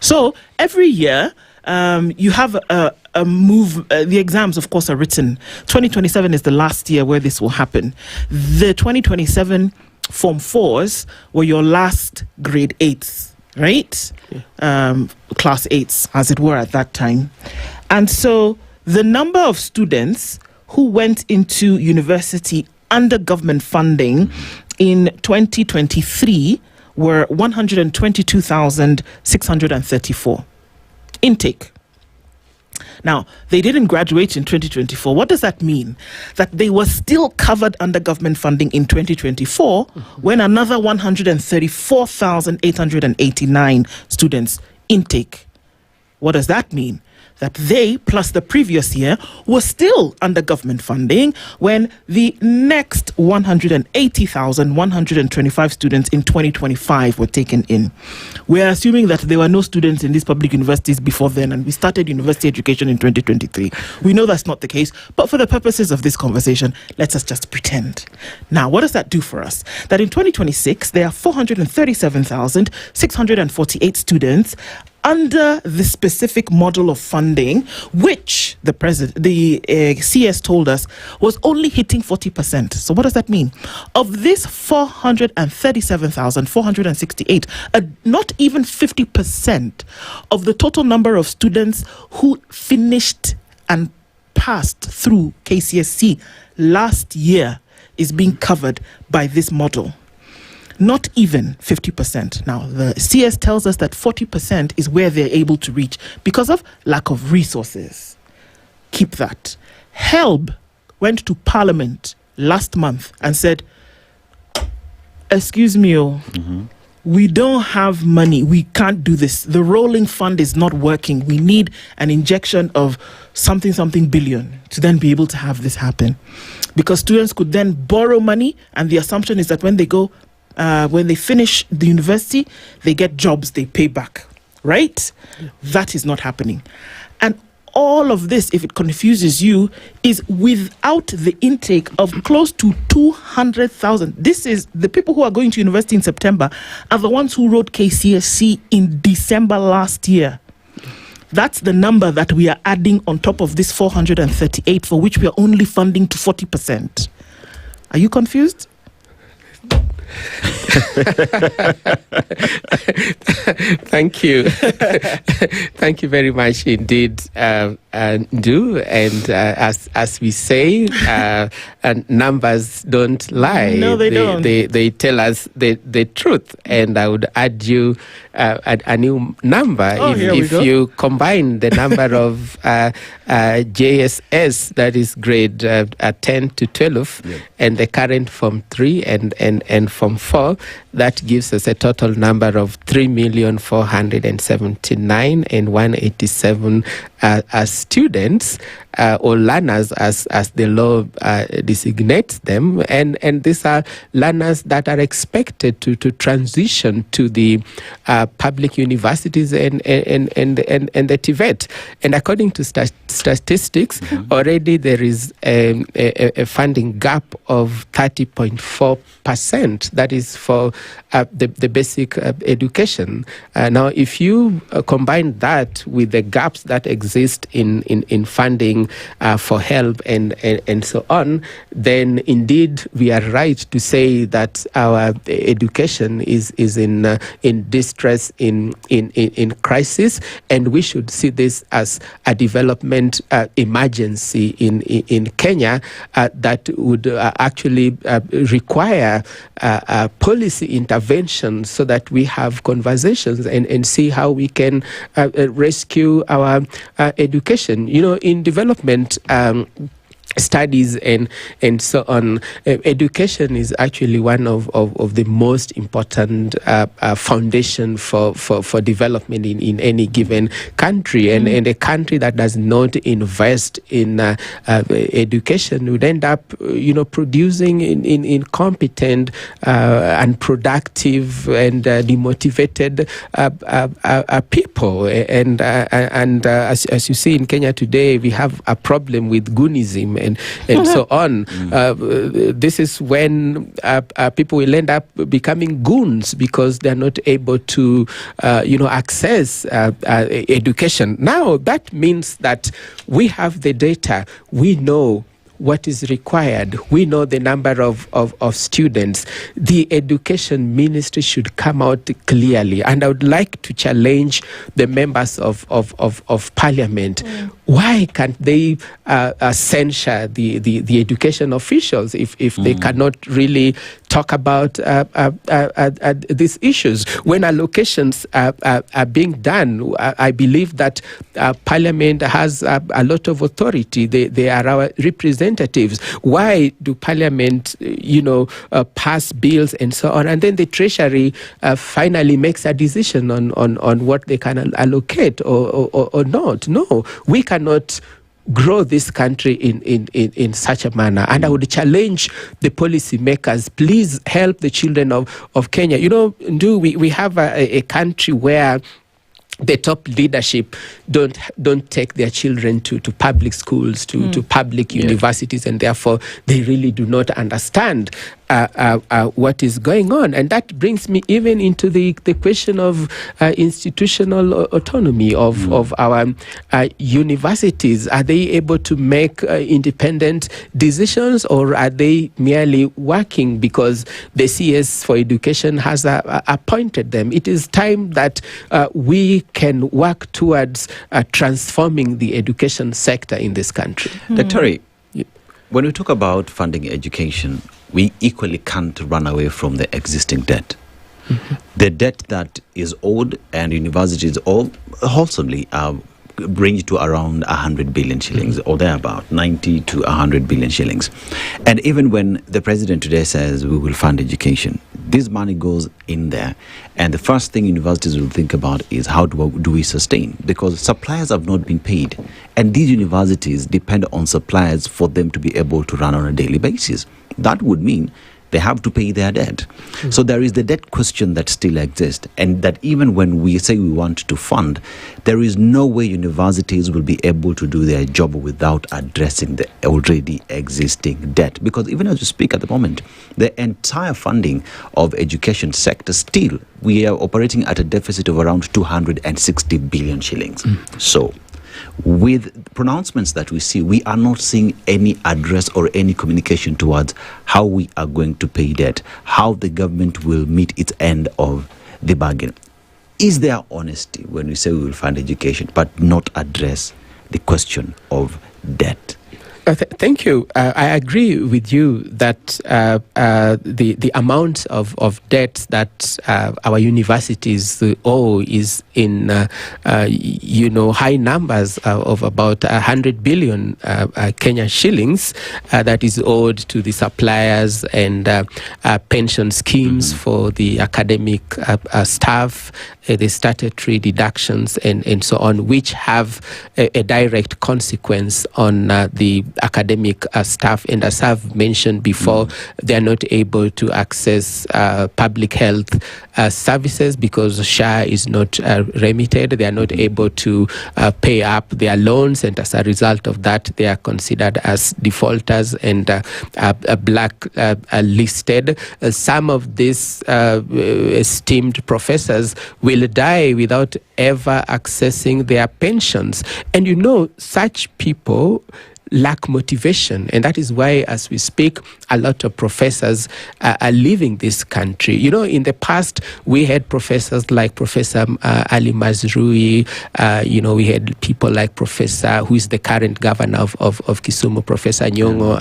So every year, you have a move. The exams, of course, are written. 2027 is the last year where this will happen. The 2027 Form 4s were your last grade 8s, right? Yeah. Class 8s, as it were, at that time. And so the number of students who went into university under government funding in 2023 were 122,634. Intake. Now, they didn't graduate in 2024. What does that mean? That they were still covered under government funding in 2024 when another 134,889 students intake. What does that mean? That they, plus the previous year, were still under government funding when the next 180,125 students in 2025 were taken in. We're assuming that there were no students in these public universities before then, and we started university education in 2023. We know that's not the case, but for the purposes of this conversation, let us just pretend. Now, what does that do for us? That in 2026, there are 437,648 students under the specific model of funding, which the CS told us was only hitting 40%. So what does that mean? Of this 437,468, not even 50% of the total number of students who finished and passed through KCSE last year is being covered by this model. Not even 50%. Now, the CS tells us that 40% is where they're able to reach because of lack of resources. Keep that. HELB went to Parliament last month and said, excuse me, we don't have money. We can't do this. The rolling fund is not working. We need an injection of something billion to then be able to have this happen. Because students could then borrow money, and the assumption is that when they finish the university, they get jobs, they pay back, right? Yeah. That is not happening. And all of this, if it confuses you, is without the intake of close to 200,000. This is the people who are going to university in September are the ones who wrote KCSE in December last year. That's the number that we are adding on top of this 438, for which we are only funding to 40%. Are you confused? Thank you. Thank you very much indeed, Nduh, and as we say, and numbers don't lie. No, they don't. They tell us the truth, and I would add you a new number. If you combine the number of JSS, that is grade 10 to 12, and the current Form 3 and Form 4, that gives us a total number of 3,479,187 students or learners, as the law designates them, and these are learners that are expected to transition to the public universities and the TVET. And according to statistics, already there is a funding gap of 30.4%. That is for the basic education. Now, if you combine that with the gaps that exist in funding for help and so on, then indeed we are right to say that our education is in distress, in crisis, and we should see this as a development emergency in Kenya that would actually require policy intervention so that we have conversations and see how we can rescue our education. You know, in development studies and so on, education is actually one of the most important foundation for development in any given country, and a country that does not invest in education would end up producing incompetent, unproductive and demotivated people, and as you see in Kenya today, we have a problem with goonism and so on. This is when people will end up becoming goons because they're not able to, access education. Now, that means that we have the data. We know what is required. We know the number of students. The education ministry should come out clearly. And I would like to challenge the members of parliament. Why can't they censure the education officials if they cannot really talk about these issues? When allocations are being done, I believe that parliament has a lot of authority. They are our representatives. Why do parliament, pass bills and so on, and then the treasury finally makes a decision on what they can allocate or not? No, we cannot grow this country in such a manner. And I would challenge the policy makers, please help the children of Kenya. Nduh, we have a country where the top leadership don't take their children to public schools, to public universities, and therefore they really do not understand what is going on. And that brings me even into the question of institutional autonomy of our universities. Are they able to make independent decisions, or are they merely working because the CS for Education has appointed them? It is time that we can work towards transforming the education sector in this country. Dr. When we talk about funding education, we equally can't run away from the existing debt. The debt that is owed, and universities all wholesomely range to around 100 billion shillings or thereabout, 90 to 100 billion shillings. And even when the president today says we will fund education, this money goes in there, and the first thing universities will think about is how do we sustain, because suppliers have not been paid, and these universities depend on suppliers for them to be able to run on a daily basis. That would mean they have to pay their debt. So there is the debt question that still exists, and that even when we say we want to fund, there is no way universities will be able to do their job without addressing the already existing debt. Because even as we speak at the moment, the entire funding of education sector, still we are operating at a deficit of around 260 billion shillings. So with pronouncements that we see, we are not seeing any address or any communication towards how we are going to pay debt, how the government will meet its end of the bargain. Is there honesty when we say we will fund education but not address the question of debt? Thank you. I agree with you that the amount of debt that our universities owe is in high numbers of about 100 billion Kenyan shillings that is owed to the suppliers and pension schemes for the academic staff, the statutory deductions and so on, which have a direct consequence on the academic staff. And as I've mentioned before, they're not able to access public health services because SHA is not remitted. They are not able to pay up their loans, and as a result of that, they are considered as defaulters and blacklisted. Some of these esteemed professors will die without ever accessing their pensions. And such people lack motivation, and that is why, as we speak, a lot of professors are leaving this country. In the past, we had professors like Professor Ali Mazrui. We had people like Professor, who is the current governor of Kisumu, Professor Nyong'o,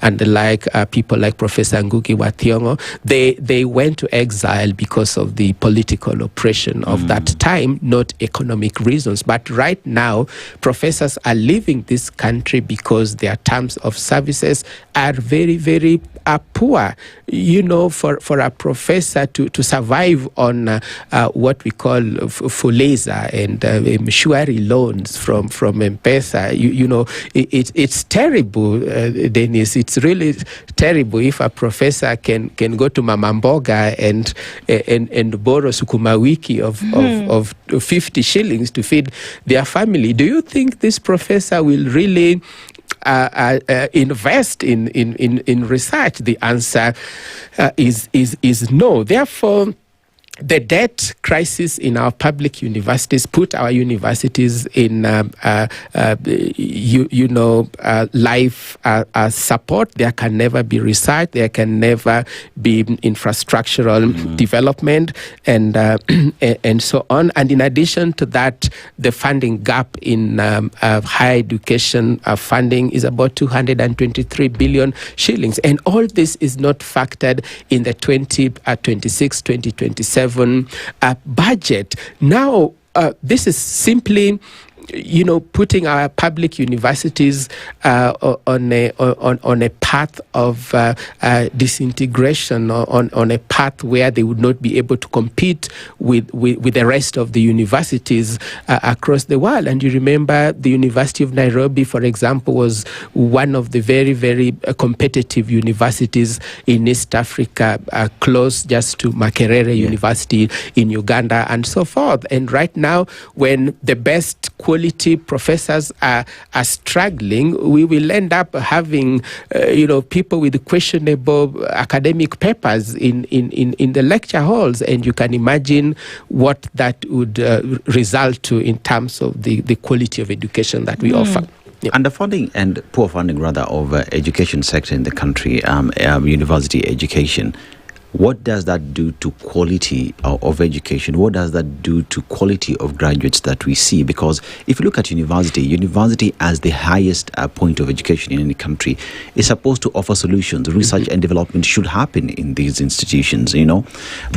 and the like. People like Professor Ngugi wa Thiong'o. They went to exile because of the political oppression of that time, not economic reasons. But right now, professors are leaving this country because their terms of services are very, very poor. For a professor to survive on what we call Fuleza and Mshwari loans from M-Pesa, it's terrible, Dennis. It's really terrible if a professor can go to Mama Mboga and borrow sukuma wiki of 50 shillings to feed their family. Do you think this professor will really invest in research? The answer is no. Therefore, the debt crisis in our public universities put our universities in life support. There can never be research. There can never be infrastructural development and so on. And in addition to that, the funding gap in higher education funding is about 223 billion shillings. And all this is not factored in the 2026-2027 budget. Now, this is simply putting our public universities on a path of disintegration, on a path where they would not be able to compete with the rest of the universities across the world. And you remember the University of Nairobi, for example, was one of the very, very competitive universities in East Africa, close just to Makerere University in Uganda and so forth. And right now, when the best quality professors are struggling, we will end up having people with questionable academic papers in the lecture halls, and you can imagine what that would result to in terms of the quality of education that we offer. Underfunding and poor funding, rather, of education sector in the country, university education. What does that do to quality of education? What does that do to quality of graduates that we see? Because if you look at university as the highest point of education in any country is supposed to offer solutions. Research and development should happen in these institutions,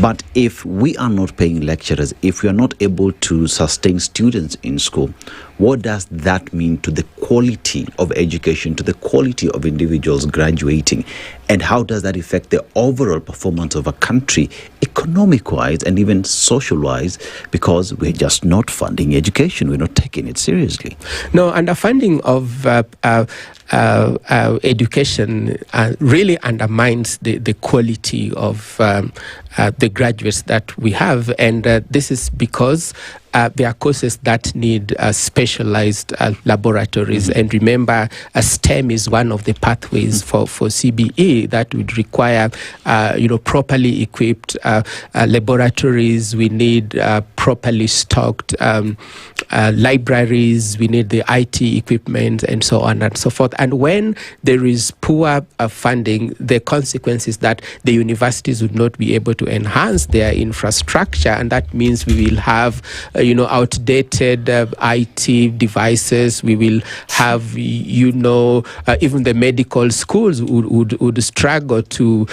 But if we are not paying lecturers, if we are not able to sustain students in school, what does that mean to the quality of education, to the quality of individuals graduating? And how does that affect the overall performance of a country, economic-wise and even social-wise? Because we're just not funding education. We're not taking it seriously. No, underfunding of education really undermines the quality of the graduates that we have. And this is because there are courses that need specialized laboratories. And remember, STEM is one of the pathways for CBE that would require properly equipped laboratories. We need properly stocked libraries, we need the IT equipment, and so on and so forth. And when there is poor funding, the consequence is that the universities would not be able to enhance their infrastructure, and that means we will have outdated IT devices. We will have even the medical schools would struggle to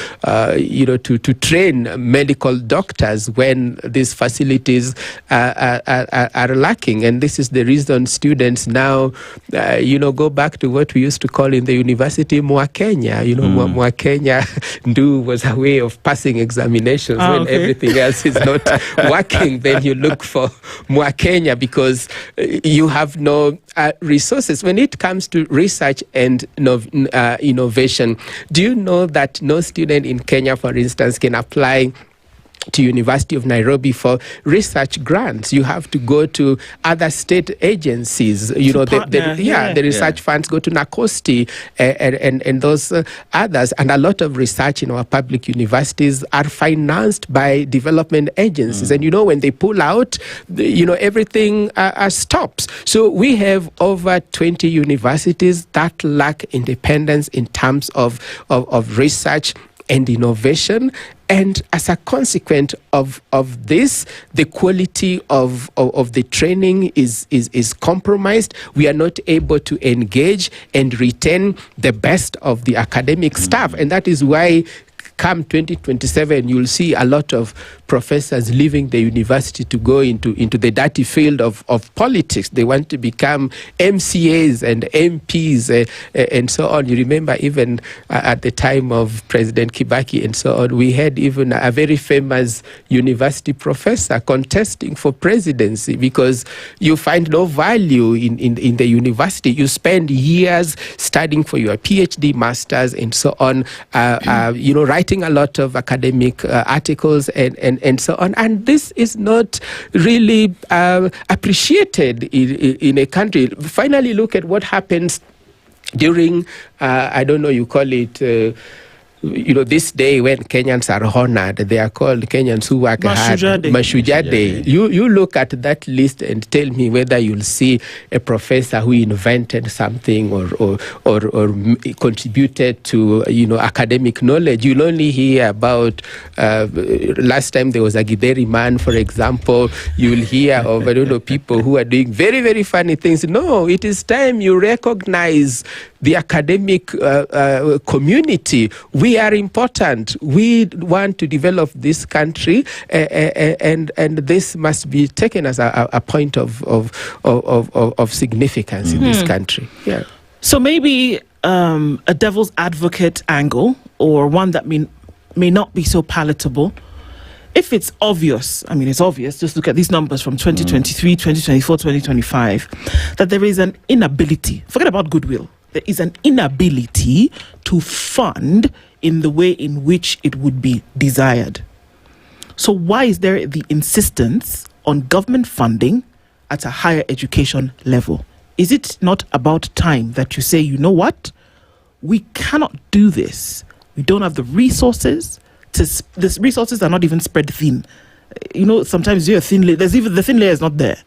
train medical doctors when these facilities are lacking. And this is the reason students now go back to what we used to call in the university Mwakenya. Mwakenya Nduh was a way of passing examinations when everything else is not working. Then you look for Mwakenya because you have no resources. When it comes to research and innovation, do you know that no student in Kenya, for instance, can apply to University of Nairobi for research grants? You have to go to other state agencies. The research funds go to NACOSTI and those others. And a lot of research in our public universities are financed by development agencies. And when they pull out, everything stops. So we have over 20 universities that lack independence in terms of research and innovation. And as a consequence of this, the quality of the training is compromised. We are not able to engage and retain the best of the academic staff. And that is why come 2027, you'll see a lot of professors leaving the university to go into the dirty field of politics. They want to become MCAs and MPs and so on. You remember even at the time of President Kibaki and so on, we had even a very famous university professor contesting for presidency because you find no value in the university. You spend years studying for your PhD, masters, and so on, writing a lot of academic articles and so on. And this is not really appreciated in a country. Finally, look at what happens during, you call it, this day when Kenyans are honored. They are called Kenyans who work hard. Mashujaa Day. You look at that list and tell me whether you'll see a professor who invented something or contributed to academic knowledge. You'll only hear about last time there was a Githeri man, for example. You'll hear of people who are doing very, very funny things. No, it is time you recognize the academic community. We are important. We want to develop this country, and this must be taken as a point of significance in this country. Yeah. So maybe a devil's advocate angle, or one that may not be so palatable. If it's obvious, it's obvious, just look at these numbers from 2023, 2024, 2025, that there is an inability, forget about goodwill, there is an inability to fund in the way in which it would be desired. So why is there the insistence on government funding at a higher education level? Is it not about time that you say, you know what, we cannot do this. We don't have the resources. The resources are not even spread thin. Sometimes you're thin layer. The thin layer is not there.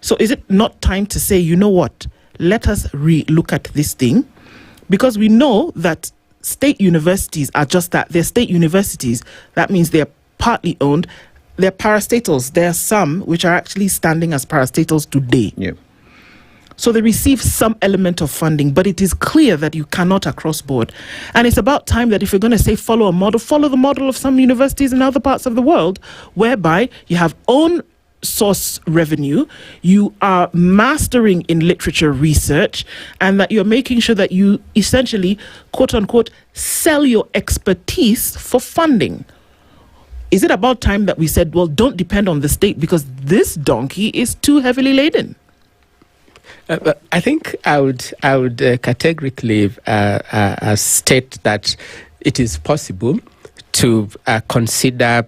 So is it not time to say, you know what, let us re-look at this thing? Because we know that state universities are just that. They're state universities. That means they're partly owned. They're parastatals. There are some which are actually standing as parastatals today. Yeah. So they receive some element of funding, but it is clear that you cannot across board. And it's about time that if you're going to say follow a model, follow the model of some universities in other parts of the world, whereby you have own source revenue, you are mastering in literature research, and that you're making sure that you essentially, quote unquote, sell your expertise for funding. Is it about time that we said, well, don't depend on the state because this donkey is too heavily laden? I think I would categorically state that it is possible to consider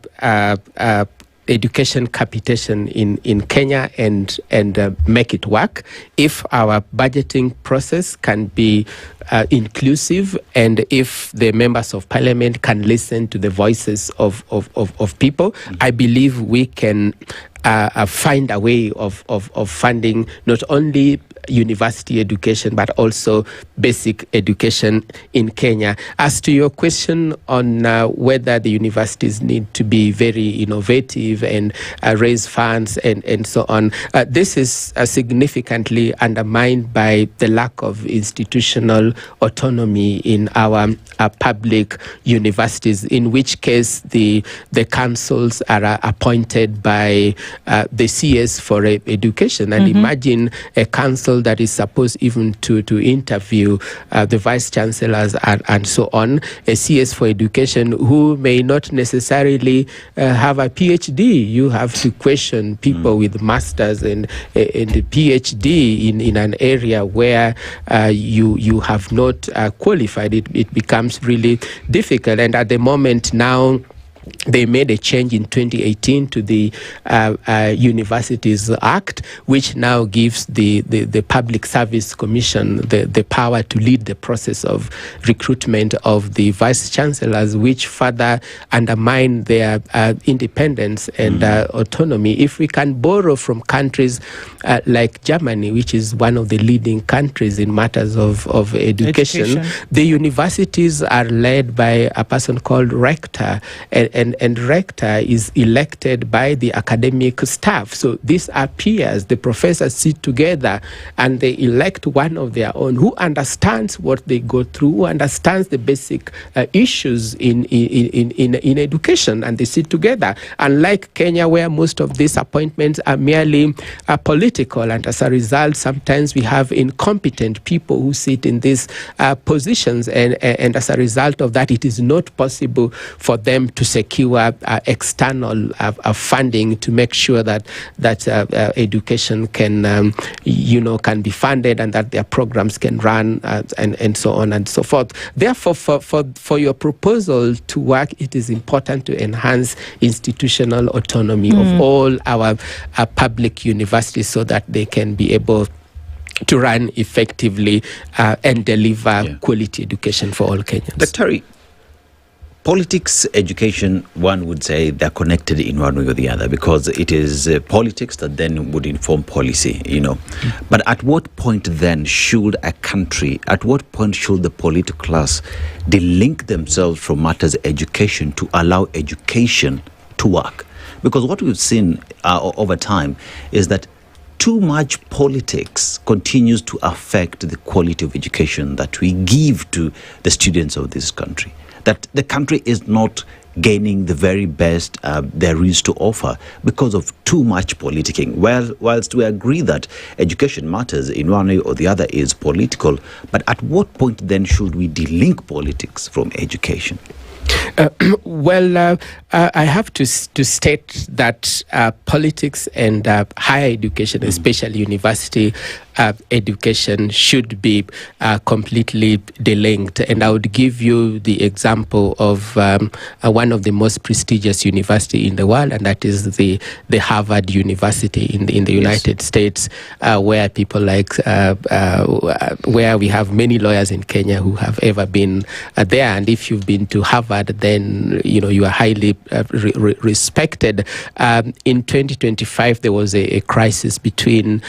education capitation in Kenya and make it work if our budgeting process can be inclusive, and if the members of parliament can listen to the voices of people. I believe we can find a way of funding not only university education but also basic education in Kenya. As to your question on whether the universities need to be very innovative and raise funds and so on, this is significantly undermined by the lack of institutional autonomy in our public universities, in which case the councils are appointed by the CS for education. And imagine a council that is supposed even to interview the vice chancellors and so on, a CS for education who may not necessarily have a PhD. You have to question people with masters and a PhD in an area where you have not qualified. It becomes really difficult. And at the moment now, they made a change in 2018 to the Universities Act, which now gives the Public Service Commission the power to lead the process of recruitment of the vice chancellors, which further undermine their independence and autonomy. If we can borrow from countries like Germany, which is one of the leading countries in matters of education, the universities are led by a person called rector, and rector is elected by the academic staff. So these are peers. The professors sit together and they elect one of their own who understands what they go through, who understands the basic issues in education, and they sit together. Unlike Kenya, where most of these appointments are merely political, and as a result, sometimes we have incompetent people who sit in these positions, and as a result of that, it is not possible for them to secure external funding to make sure that education can be funded and that their programs can run and so on and so forth. Therefore, for your proposal to work, it is important to enhance institutional autonomy of all our public universities so that they can be able to run effectively and deliver quality education for all Kenyans. But Terry, politics, education, one would say they're connected in one way or the other, because it is politics that then would inform policy, But at what point then should a country, at what point should the political class delink themselves from matters education to allow education to work? Because what we've seen over time is that too much politics continues to affect the quality of education that we give to the students of this country. That the country is not gaining the very best there is to offer because of too much politicking. Well, whilst we agree that education matters in one way or the other is political, but at what point then should we delink politics from education? I have to state that politics and higher education, especially university education, should be completely delinked. And I would give you the example of one of the most prestigious university in the world, and that is the Harvard University in the United States, where people like where we have many lawyers in Kenya who have ever been there. And if you've been to Harvard, then you are highly respected. In 2025, there was a crisis between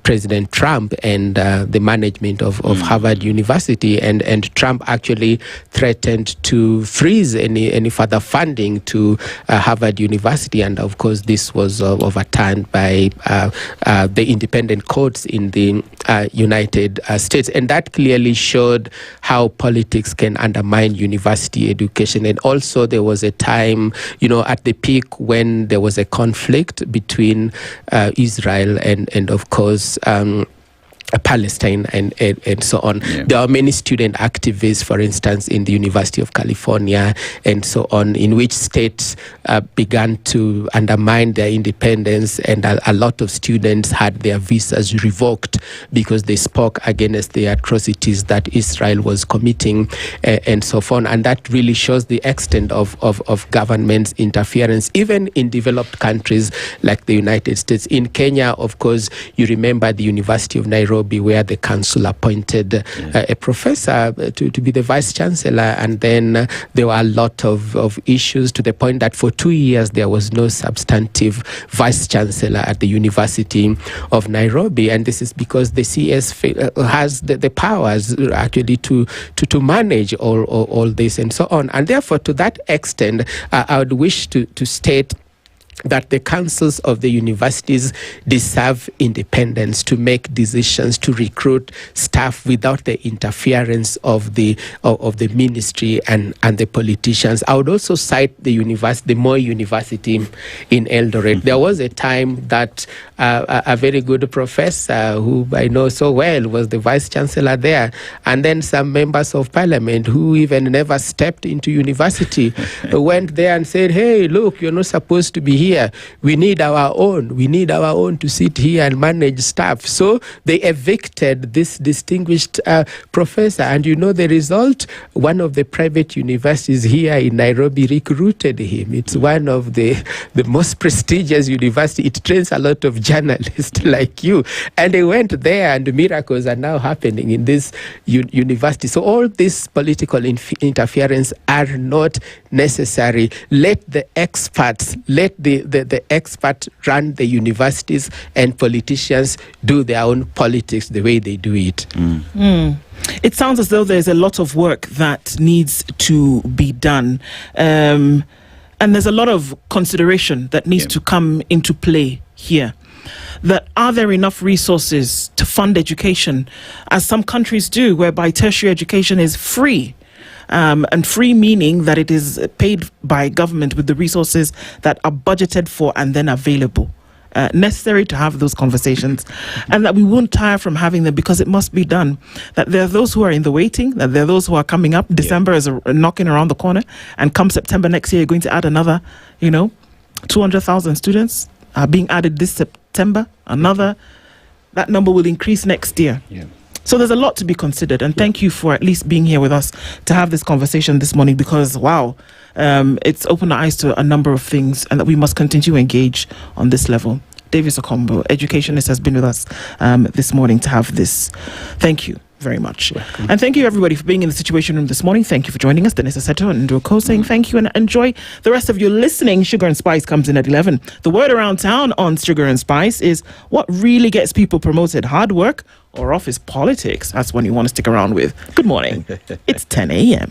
President Trump and the management of Harvard University, and Trump actually threatened to freeze any further funding to Harvard University, and of course this was overturned by the independent courts in the United States, and that clearly showed how politics can undermine university education. And also there was a time, at the peak when there was a conflict between Israel and of course Palestine and so on. Yeah. There are many student activists, for instance, in the University of California and so on, in which states began to undermine their independence, and a lot of students had their visas revoked because they spoke against the atrocities that Israel was committing and so on. And that really shows the extent of government's interference, even in developed countries like the United States. In Kenya, of course, you remember the University of Nairobi, where the council appointed a professor to be the vice chancellor, and then there were a lot of issues, to the point that for 2 years there was no substantive vice chancellor at the University of Nairobi. And this is because the CS has the powers actually to manage all this and so on. And therefore, to that extent, I would wish to state that the councils of the universities deserve independence to make decisions, to recruit staff without the interference of the ministry and the politicians. I would also cite the Moi University in Eldoret. There was a time that a very good professor, who I know so well, was the vice chancellor there, and then some members of parliament who even never stepped into university went there and said, "Hey, look, you're not supposed to be here. We need our own. We need our own to sit here and manage staff." So they evicted this distinguished professor. And you know the result? One of the private universities here in Nairobi recruited him. It's one of the most prestigious universities. It trains a lot of journalists like you. And they went there, and miracles are now happening in this university. So all this political interference are not necessary. Let the experts, let the experts run the universities, and politicians do their own politics the way they do it. It sounds as though there's a lot of work that needs to be done. And there's a lot of consideration that needs to come into play here. That are there enough resources to fund education, as some countries do, whereby tertiary education is free? And free meaning that it is paid by government with the resources that are budgeted for and then available. Necessary to have those conversations, and that we won't tire from having them, because it must be done. That there are those who are in the waiting, that there are those who are coming up. December is knocking around the corner, and come September next year, you're going to add another, 200,000 students are being added this September. That number will increase next year. So there's a lot to be considered, and thank you for at least being here with us to have this conversation this morning, because wow, it's opened our eyes to a number of things, and that we must continue to engage on this level. Davis Okombo, educationist, has been with us this morning to have this. Thank you very much. Welcome. And thank you everybody for being in the Situation Room this morning. Thank you for joining us. Dennis Aseto and Nduh saying thank you, and enjoy the rest of your listening. Sugar and Spice comes in at 11. The word around town on Sugar and Spice is, what really gets people promoted, hard work or office politics? That's one you want to stick around with. Good morning. It's 10 a.m.